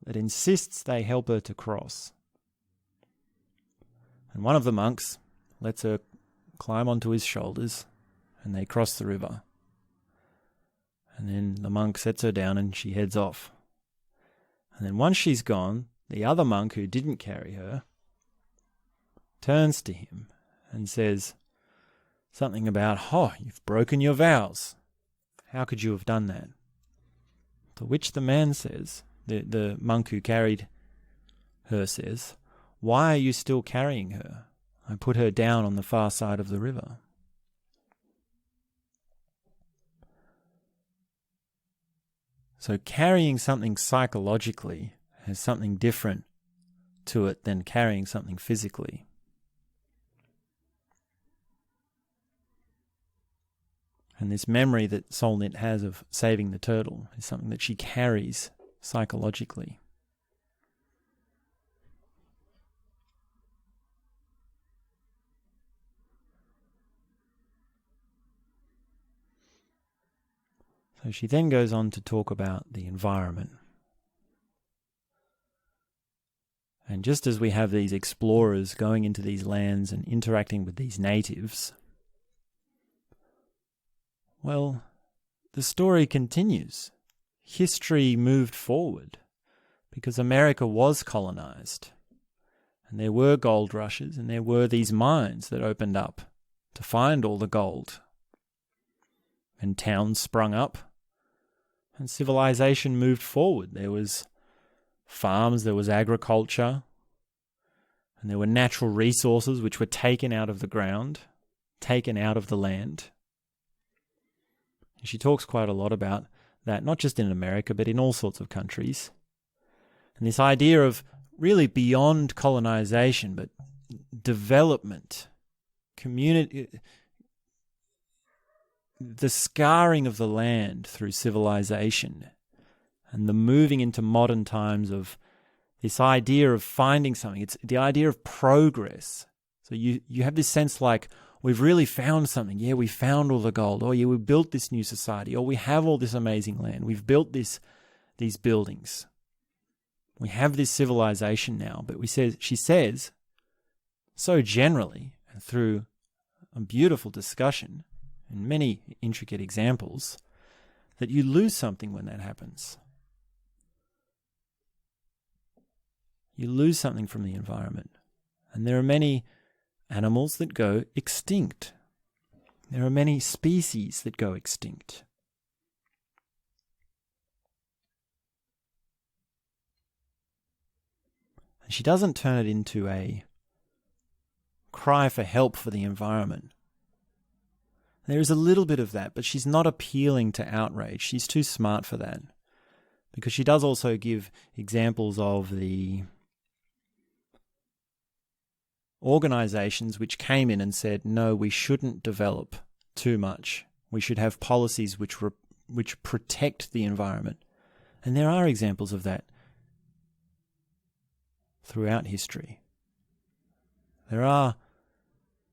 that insists they help her to cross. And one of the monks lets her climb onto his shoulders, and they cross the river. And then the monk sets her down and she heads off. And then once she's gone, the other monk who didn't carry her turns to him and says something about, you've broken your vows. How could you have done that? To which the man says, the monk who carried her says, why are you still carrying her? I put her down on the far side of the river. So carrying something psychologically has something different to it than carrying something physically. And this memory that Solnit has of saving the turtle is something that she carries psychologically. So she then goes on to talk about the environment. And just as we have these explorers going into these lands and interacting with these natives, well, the story continues. History moved forward because America was colonized. And there were gold rushes and there were these mines that opened up to find all the gold. And towns sprung up. And civilization moved forward. There was farms, there was agriculture, and there were natural resources which were taken out of the ground, taken out of the land, She talks quite a lot about that, not just in America, but in all sorts of countries. And this idea of really beyond colonization, but development, community, the scarring of the land through civilization, and the moving into modern times of this idea of finding something. It's the idea of progress. So you have this sense like, we've really found something. Yeah, we found all the gold. Oh yeah, we built this new society. Oh, we have all this amazing land. We've built these buildings. We have this civilization now. But she says, so generally, and through a beautiful discussion and many intricate examples, that you lose something when that happens. You lose something from the environment. And there are many animals that go extinct. There are many species that go extinct. And she doesn't turn it into a cry for help for the environment. There is a little bit of that, but she's not appealing to outrage. She's too smart for that. Because she does also give examples of the organizations which came in and said, no, we shouldn't develop too much. We should have policies which protect the environment. And there are examples of that throughout history. There are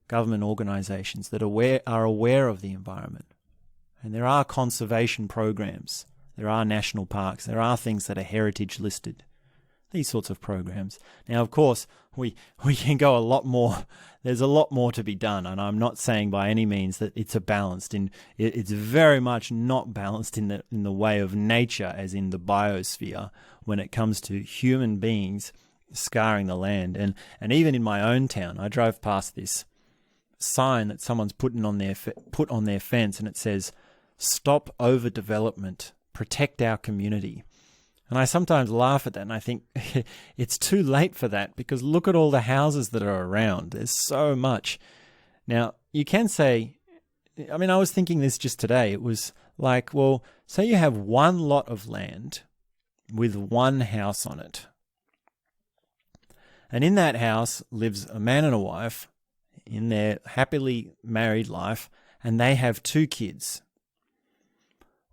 government organizations that are aware of the environment. And there are conservation programs. There are national parks. There are things that are heritage listed. These sorts of programs. Now, of course, we can go a lot more. There's a lot more to be done, and I'm not saying by any means that it's a balanced. It's very much not balanced in the way of nature, as in the biosphere, when it comes to human beings scarring the land. And even in my own town, I drove past this sign that someone's put on their fence, and it says, "Stop overdevelopment, protect our community." And I sometimes laugh at that, and I think it's too late for that, because look at all the houses that are around. There's so much. Now, you can say, I mean, I was thinking this just today. It was like, well, say you have one lot of land with one house on it. And in that house lives a man and a wife in their happily married life, and they have 2 kids.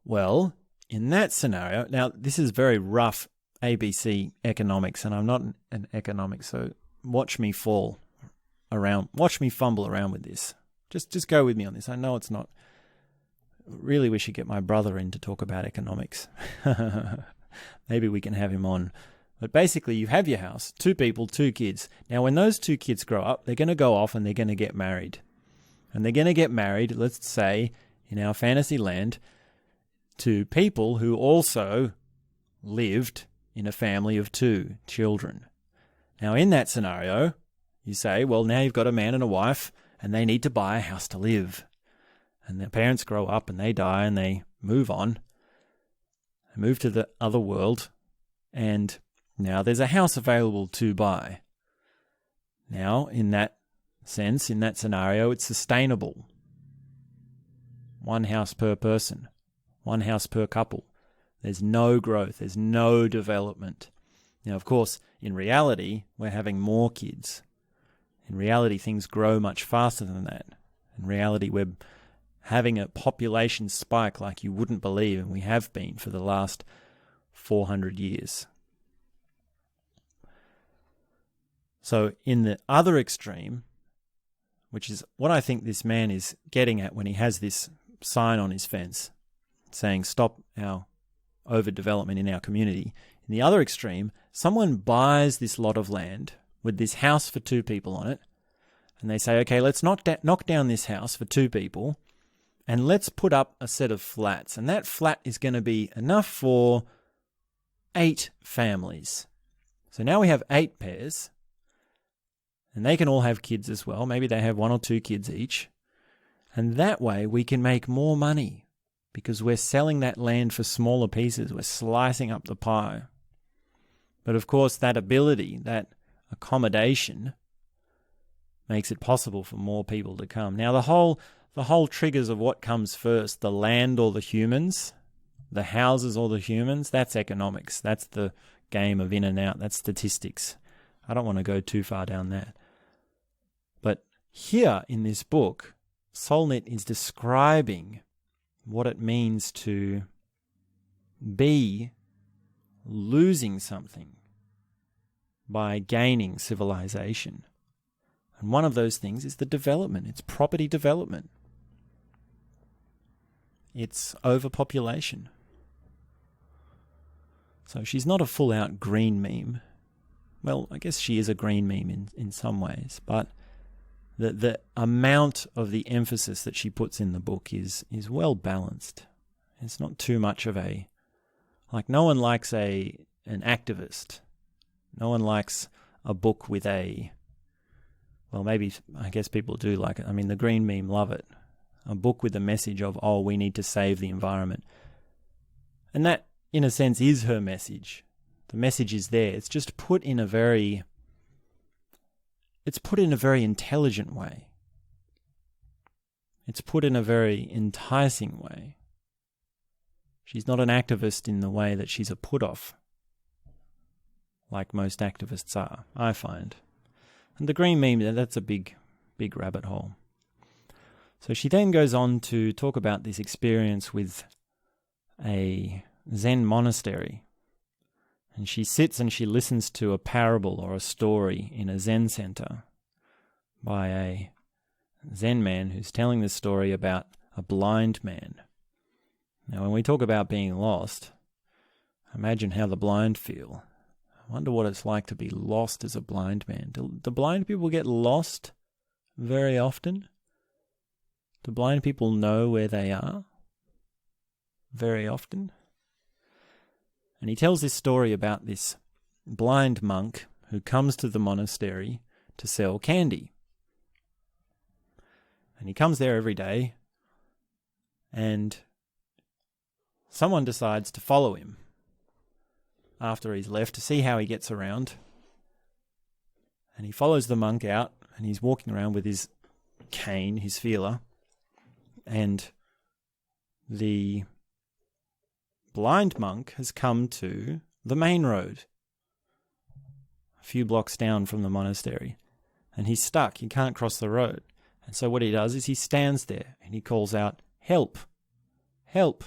Well, in that scenario, now this is very rough ABC economics, and I'm not an economic, so watch me fumble around with this. Just go with me on this. I know it's not. Really wish you get my brother in to talk about economics. Maybe we can have him on. But basically, you have your house, 2 people, 2 kids. Now, when those 2 kids grow up, they're going to go off and they're going to get married. And they're going to get married, let's say, in our fantasy land, to people who also lived in a family of 2 children. Now, in that scenario, you say, well, now you've got a man and a wife, and they need to buy a house to live. And their parents grow up and they die and they move on. They move to the other world, and now there's a house available to buy. Now, in that sense, in that scenario, it's sustainable. 1 house per person. 1 house per couple. There's no growth. There's no development. Now, of course, in reality, we're having more kids. In reality, things grow much faster than that. In reality, we're having a population spike like you wouldn't believe, and we have been for the last 400 years. So in the other extreme, which is what I think this man is getting at when he has this sign on his fence, saying, stop our overdevelopment in our community. In the other extreme, someone buys this lot of land with this house for 2 people on it, and they say, okay, let's knock down this house for 2 people, and let's put up a set of flats. And that flat is going to be enough for 8 families. So now we have 8 pairs, and they can all have kids as well. Maybe they have 1 or 2 kids each. And that way we can make more money, because we're selling that land for smaller pieces. We're slicing up the pie. But of course, that ability, that accommodation, makes it possible for more people to come. Now, the whole the whole triggers of what comes first, the land or the humans, the houses or the humans, that's economics. That's the game of in and out. That's statistics. I don't want to go too far down that. But here in this book, Solnit is describing what it means to be losing something by gaining civilization. And one of those things is the development. It's property development. It's overpopulation. So she's not a full-out green meme. Well, I guess she is a green meme in some ways, but the amount of the emphasis that she puts in the book is well balanced. It's not too much of a... Like, no one likes an activist. No one likes a book with a... Well, maybe, I guess people do like it. I mean, the green meme love it. A book with a message of, oh, we need to save the environment. And that, in a sense, is her message. The message is there. It's just put in a very... It's put in a very intelligent way. It's put in a very enticing way. She's not an activist in the way that she's a put-off, like most activists are, I find. And the green meme, that's a big rabbit hole. So she then goes on to talk about this experience with a Zen monastery. And she sits and she listens to a parable or a story in a Zen center by a Zen man who's telling the story about a blind man. Now, when we talk about being lost, imagine how the blind feel. I wonder what it's like to be lost as a blind man. Do blind people get lost very often? Do blind people know where they are very often? And he tells this story about this blind monk who comes to the monastery to sell candy. And he comes there every day, and someone decides to follow him after he's left to see how he gets around. And he follows the monk out, and he's walking around with his cane, his feeler, and the blind monk has come to the main road, a few blocks down from the monastery, and he's stuck. He can't cross the road. And so what he does is he stands there and he calls out, "Help! Help!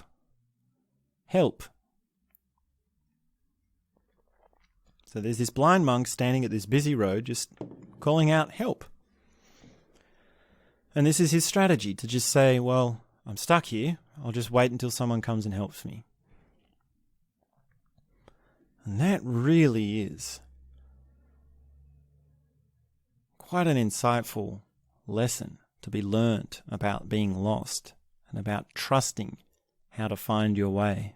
Help!" So there's this blind monk standing at this busy road just calling out help. And this is his strategy, to just say, well, I'm stuck here. I'll just wait until someone comes and helps me. And that really is quite an insightful lesson to be learnt about being lost and about trusting how to find your way.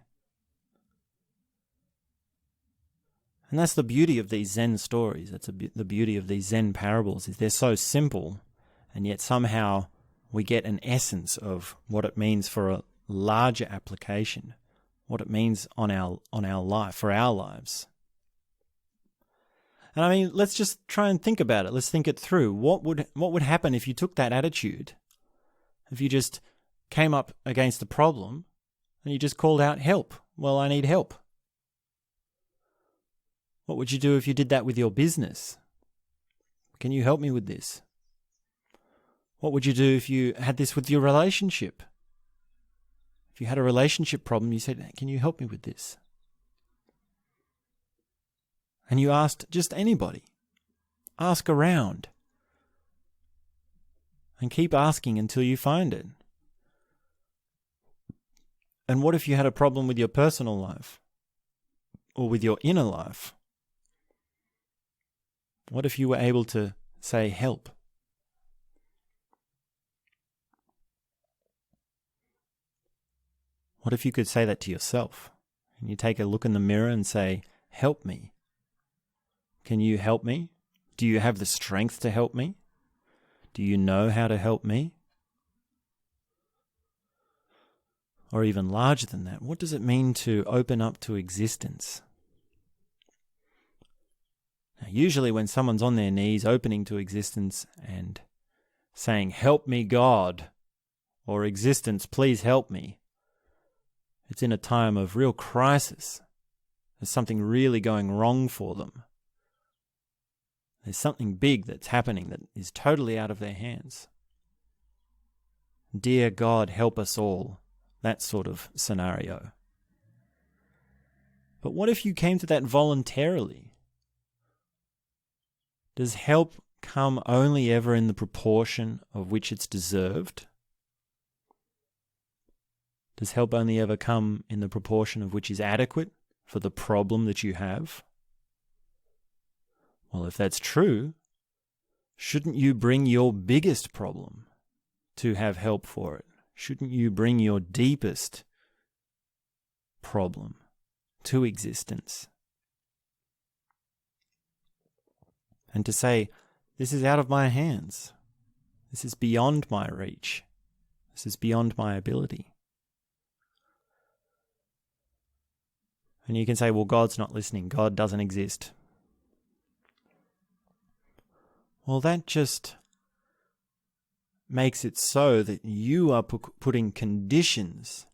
And that's the beauty of these Zen stories. That's the beauty of these Zen parables, is they're so simple, and yet somehow we get an essence of what it means for a larger application, what it means on our life, for our lives. And I mean, let's just try and think about it. Let's think it through. What would happen if you took that attitude? If you just came up against a problem and you just called out help? Well, I need help. What would you do if you did that with your business? Can you help me with this? What would you do if you had this with your relationship? If you had a relationship problem, you said, can you help me with this? And you asked just anybody. Ask around. And keep asking until you find it. And what if you had a problem with your personal life? Or with your inner life? What if you were able to say help? What if you could say that to yourself? And you take a look in the mirror and say, help me. Can you help me? Do you have the strength to help me? Do you know how to help me? Or even larger than that, what does it mean to open up to existence? Now, usually when someone's on their knees opening to existence and saying, help me God, or existence, please help me. It's in a time of real crisis. There's something really going wrong for them. There's something big that's happening that is totally out of their hands. Dear God, help us all. That sort of scenario. But what if you came to that voluntarily? Does help come only ever in the proportion of which it's deserved? Does help only ever come in the proportion of which is adequate for the problem that you have? Well, if that's true, shouldn't you bring your biggest problem to have help for it? Shouldn't you bring your deepest problem to existence? And to say, this is out of my hands. This is beyond my reach. This is beyond my ability. And you can say, well, God's not listening. God doesn't exist. Well, that just makes it so that you are putting conditions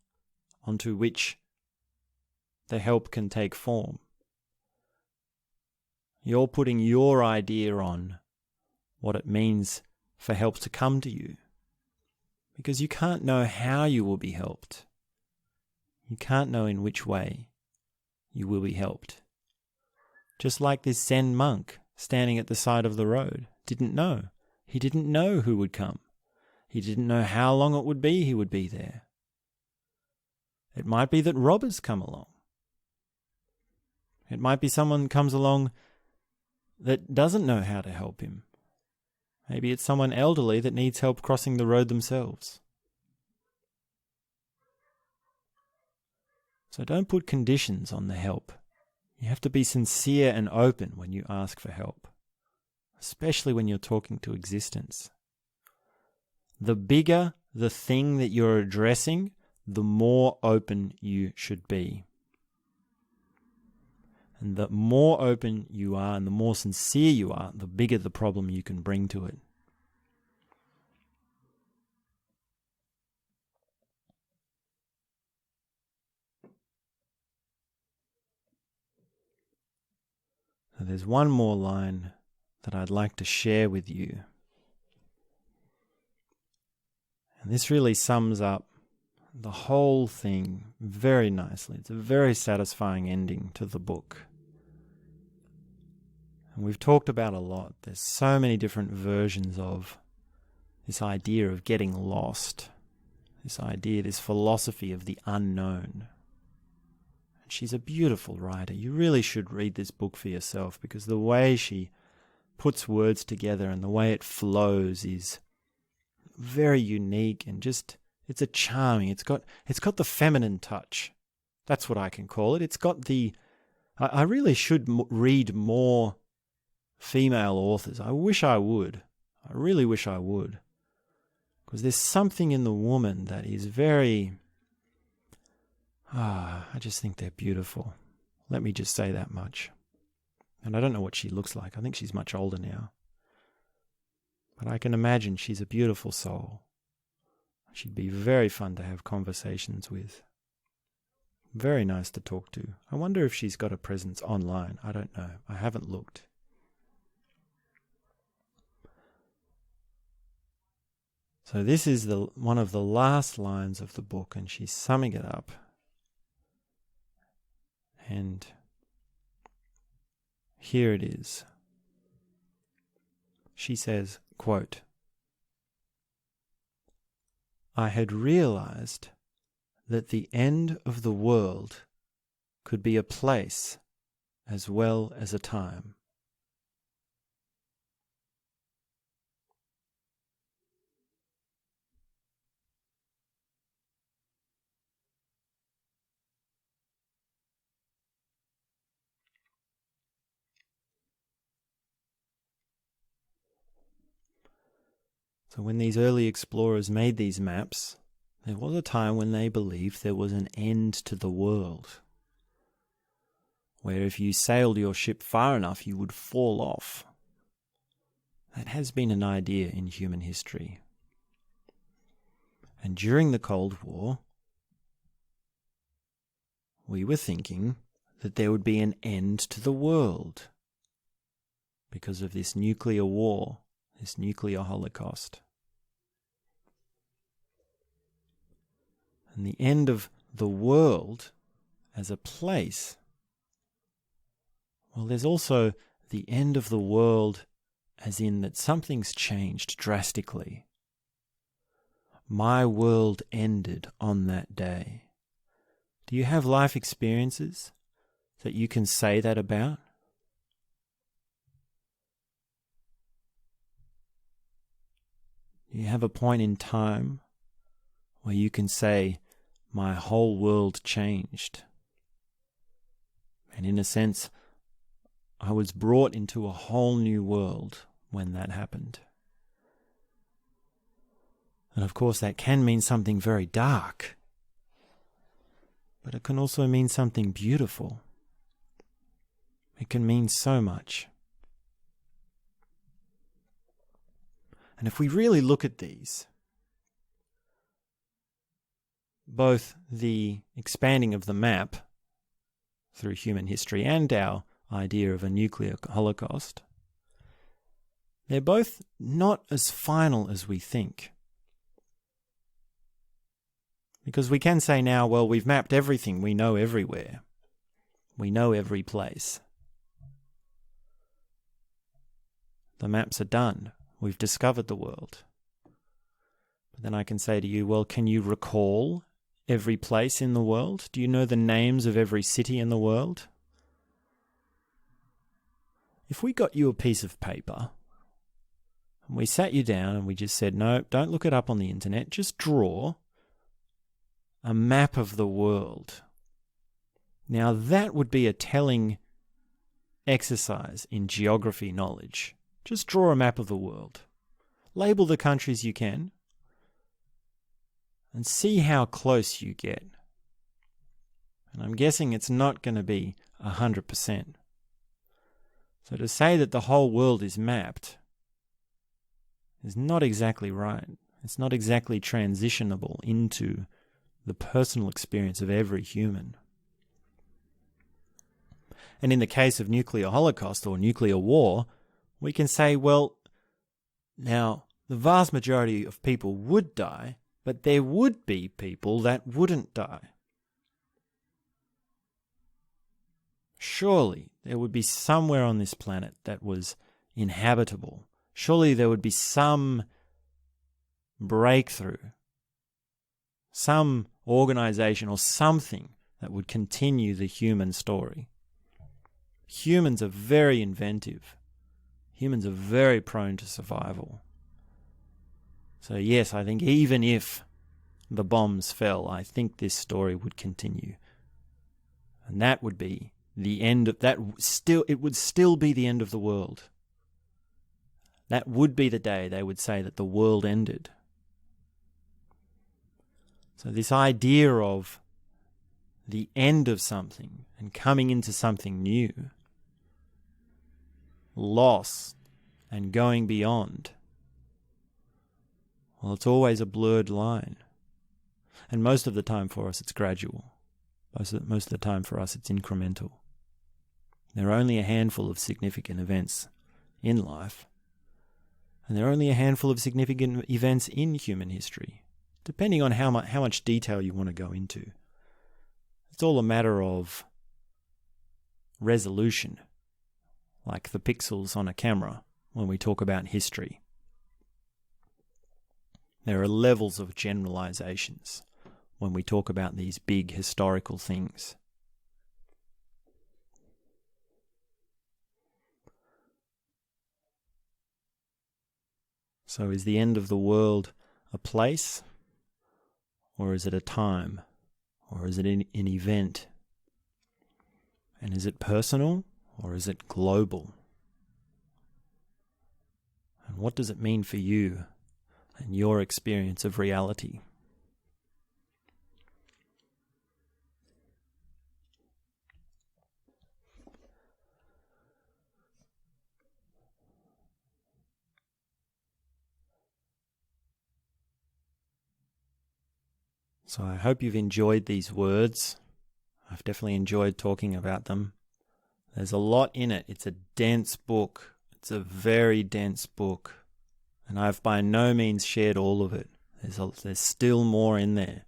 onto which the help can take form. You're putting your idea on what it means for help to come to you, because you can't know how you will be helped. You can't know in which way you will be helped. Just like this Zen monk standing at the side of the road didn't know. He didn't know who would come. He didn't know how long it would be he would be there. It might be that robbers come along. It might be someone comes along that doesn't know how to help him. Maybe it's someone elderly that needs help crossing the road themselves. So don't put conditions on the help. You have to be sincere and open when you ask for help, especially when you're talking to existence. The bigger the thing that you're addressing, the more open you should be. And the more open you are and the more sincere you are, the bigger the problem you can bring to it. So there's one more line that I'd like to share with you. And this really sums up the whole thing very nicely. It's a very satisfying ending to the book. And we've talked about a lot. There's so many different versions of this idea of getting lost, this idea, this philosophy of the unknown. And she's a beautiful writer. You really should read this book for yourself, because the way she puts words together and the way it flows is very unique and just, it's a charming, it's got the feminine touch. That's what I can call it. It's got the, I really should read more female authors. I wish I would. I really wish I would. Because there's something in the woman that is very, I just think they're beautiful. Let me just say that much. And I don't know what she looks like. I think she's much older now. But I can imagine she's a beautiful soul. She'd be very fun to have conversations with. Very nice to talk to. I wonder if she's got a presence online. I don't know. I haven't looked. So this is one of the last lines of the book, and she's summing it up. And here it is. She says, quote, "I had realized that the end of the world could be a place as well as a time." So when these early explorers made these maps, there was a time when they believed there was an end to the world, where if you sailed your ship far enough, you would fall off. That has been an idea in human history. And during the Cold War, we were thinking that there would be an end to the world because of this nuclear war, this nuclear holocaust. And the end of the world as a place, well, there's also the end of the world as in that something's changed drastically. My world ended on that day. Do you have life experiences that you can say that about? Do you have a point in time where you can say, my whole world changed? And in a sense, I was brought into a whole new world when that happened. And of course, that can mean something very dark, but it can also mean something beautiful. It can mean so much. And if we really look at these, both the expanding of the map through human history and our idea of a nuclear holocaust, they're both not as final as we think. Because we can say now, well, we've mapped everything, we know everywhere. We know every place. The maps are done. We've discovered the world. But then I can say to you, well, can you recall every place in the world? Do you know the names of every city in the world? If we got you a piece of paper and we sat you down and we just said, no, don't look it up on the internet, just draw a map of the world. Now that would be a telling exercise in geography knowledge. Just draw a map of the world. Label the countries you can and see how close you get. And I'm guessing it's not going to be 100%. So to say that the whole world is mapped is not exactly right. It's not exactly transitionable into the personal experience of every human. And in the case of nuclear holocaust or nuclear war, we can say, well, now the vast majority of people would die, but there would be people that wouldn't die. Surely there would be somewhere on this planet that was inhabitable. Surely there would be some breakthrough, some organization or something that would continue the human story. Humans are very inventive. Humans are very prone to survival. So yes, I think even if the bombs fell, I think this story would continue. And that would be the end of that. It would still be the end of the world. That would be the day they would say that the world ended. So this idea of the end of something and coming into something new, loss and going beyond, well, it's always a blurred line. And most of the time for us, it's gradual. Most of the time for us, it's incremental. There are only a handful of significant events in life, and there are only a handful of significant events in human history, depending on how much detail you want to go into. It's all a matter of resolution, like the pixels on a camera when we talk about history. There are levels of generalizations when we talk about these big historical things. So is the end of the world a place, or is it a time, or is it an event? And is it personal, or is it global? And what does it mean for you and your experience of reality? So I hope you've enjoyed these words. I've definitely enjoyed talking about them. There's a lot in it. It's a dense book. It's a very dense book. And I've by no means shared all of it. There's still more in there.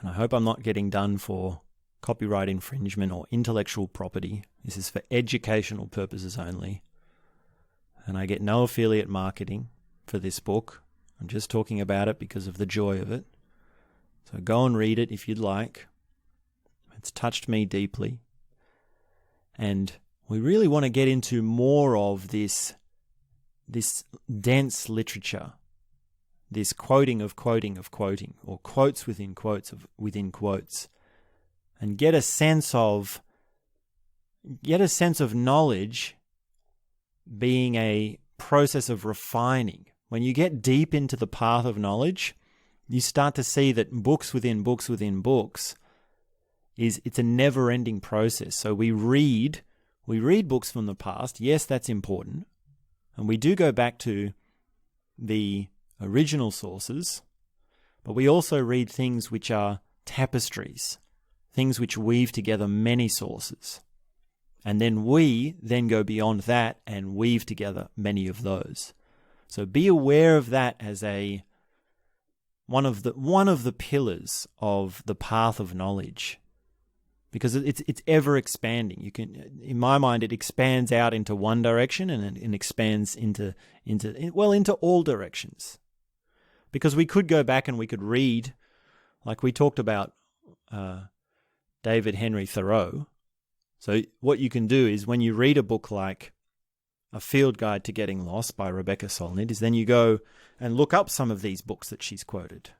And I hope I'm not getting done for copyright infringement or intellectual property. This is for educational purposes only. And I get no affiliate marketing for this book. I'm just talking about it because of the joy of it. So go and read it if you'd like. It's touched me deeply. And we really want to get into more of this dense literature, this quoting, or quotes within quotes, and get a sense of knowledge being a process of refining. When you get deep into the path of knowledge, you start to see that books within books within books it's a never-ending process. So we read books from the past. Yes, that's important. And we do go back to the original sources, but we also read things which are tapestries, things which weave together many sources. And then we then go beyond that and weave together many of those. So be aware of that as one of the pillars of the path of knowledge, because it's ever expanding. In my mind, it expands out into one direction and it expands into all directions. Because we could go back and we could read, like we talked about David Henry Thoreau. So what you can do is when you read a book like A Field Guide to Getting Lost by Rebecca Solnit, is then you go and look up some of these books that she's quoted.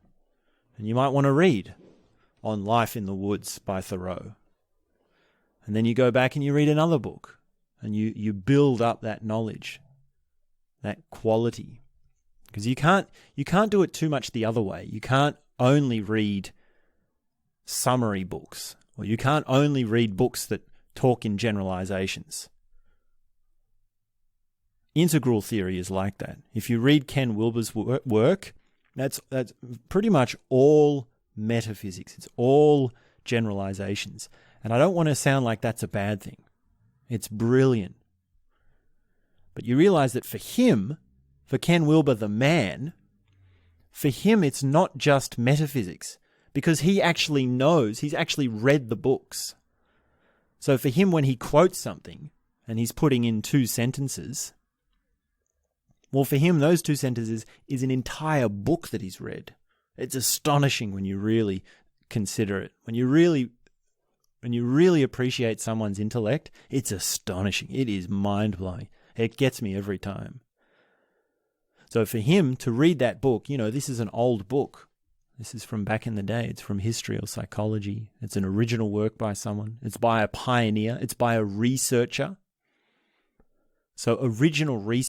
And you might want to read On Life in the Woods by Thoreau. And then you go back and you read another book and you build up that knowledge, that quality. Because you can't do it too much the other way. You can't only read summary books, or you can't only read books that talk in generalizations. Integral theory is like that. If you read Ken Wilber's work, that's pretty much all metaphysics. It's all generalizations. And I don't want to sound like that's a bad thing. It's brilliant. But you realize that for Ken Wilber the man, for him it's not just metaphysics, because he actually knows, he's actually read the books. So for him, when he quotes something and he's putting in 2 sentences, well, for him, those 2 sentences is an entire book that he's read. It's astonishing when you really consider it. When you really appreciate someone's intellect, it's astonishing. It is mind-blowing. It gets me every time. So for him to read that book, this is an old book. This is from back in the day. It's from history or psychology. It's an original work by someone. It's by a pioneer. It's by a researcher. So original research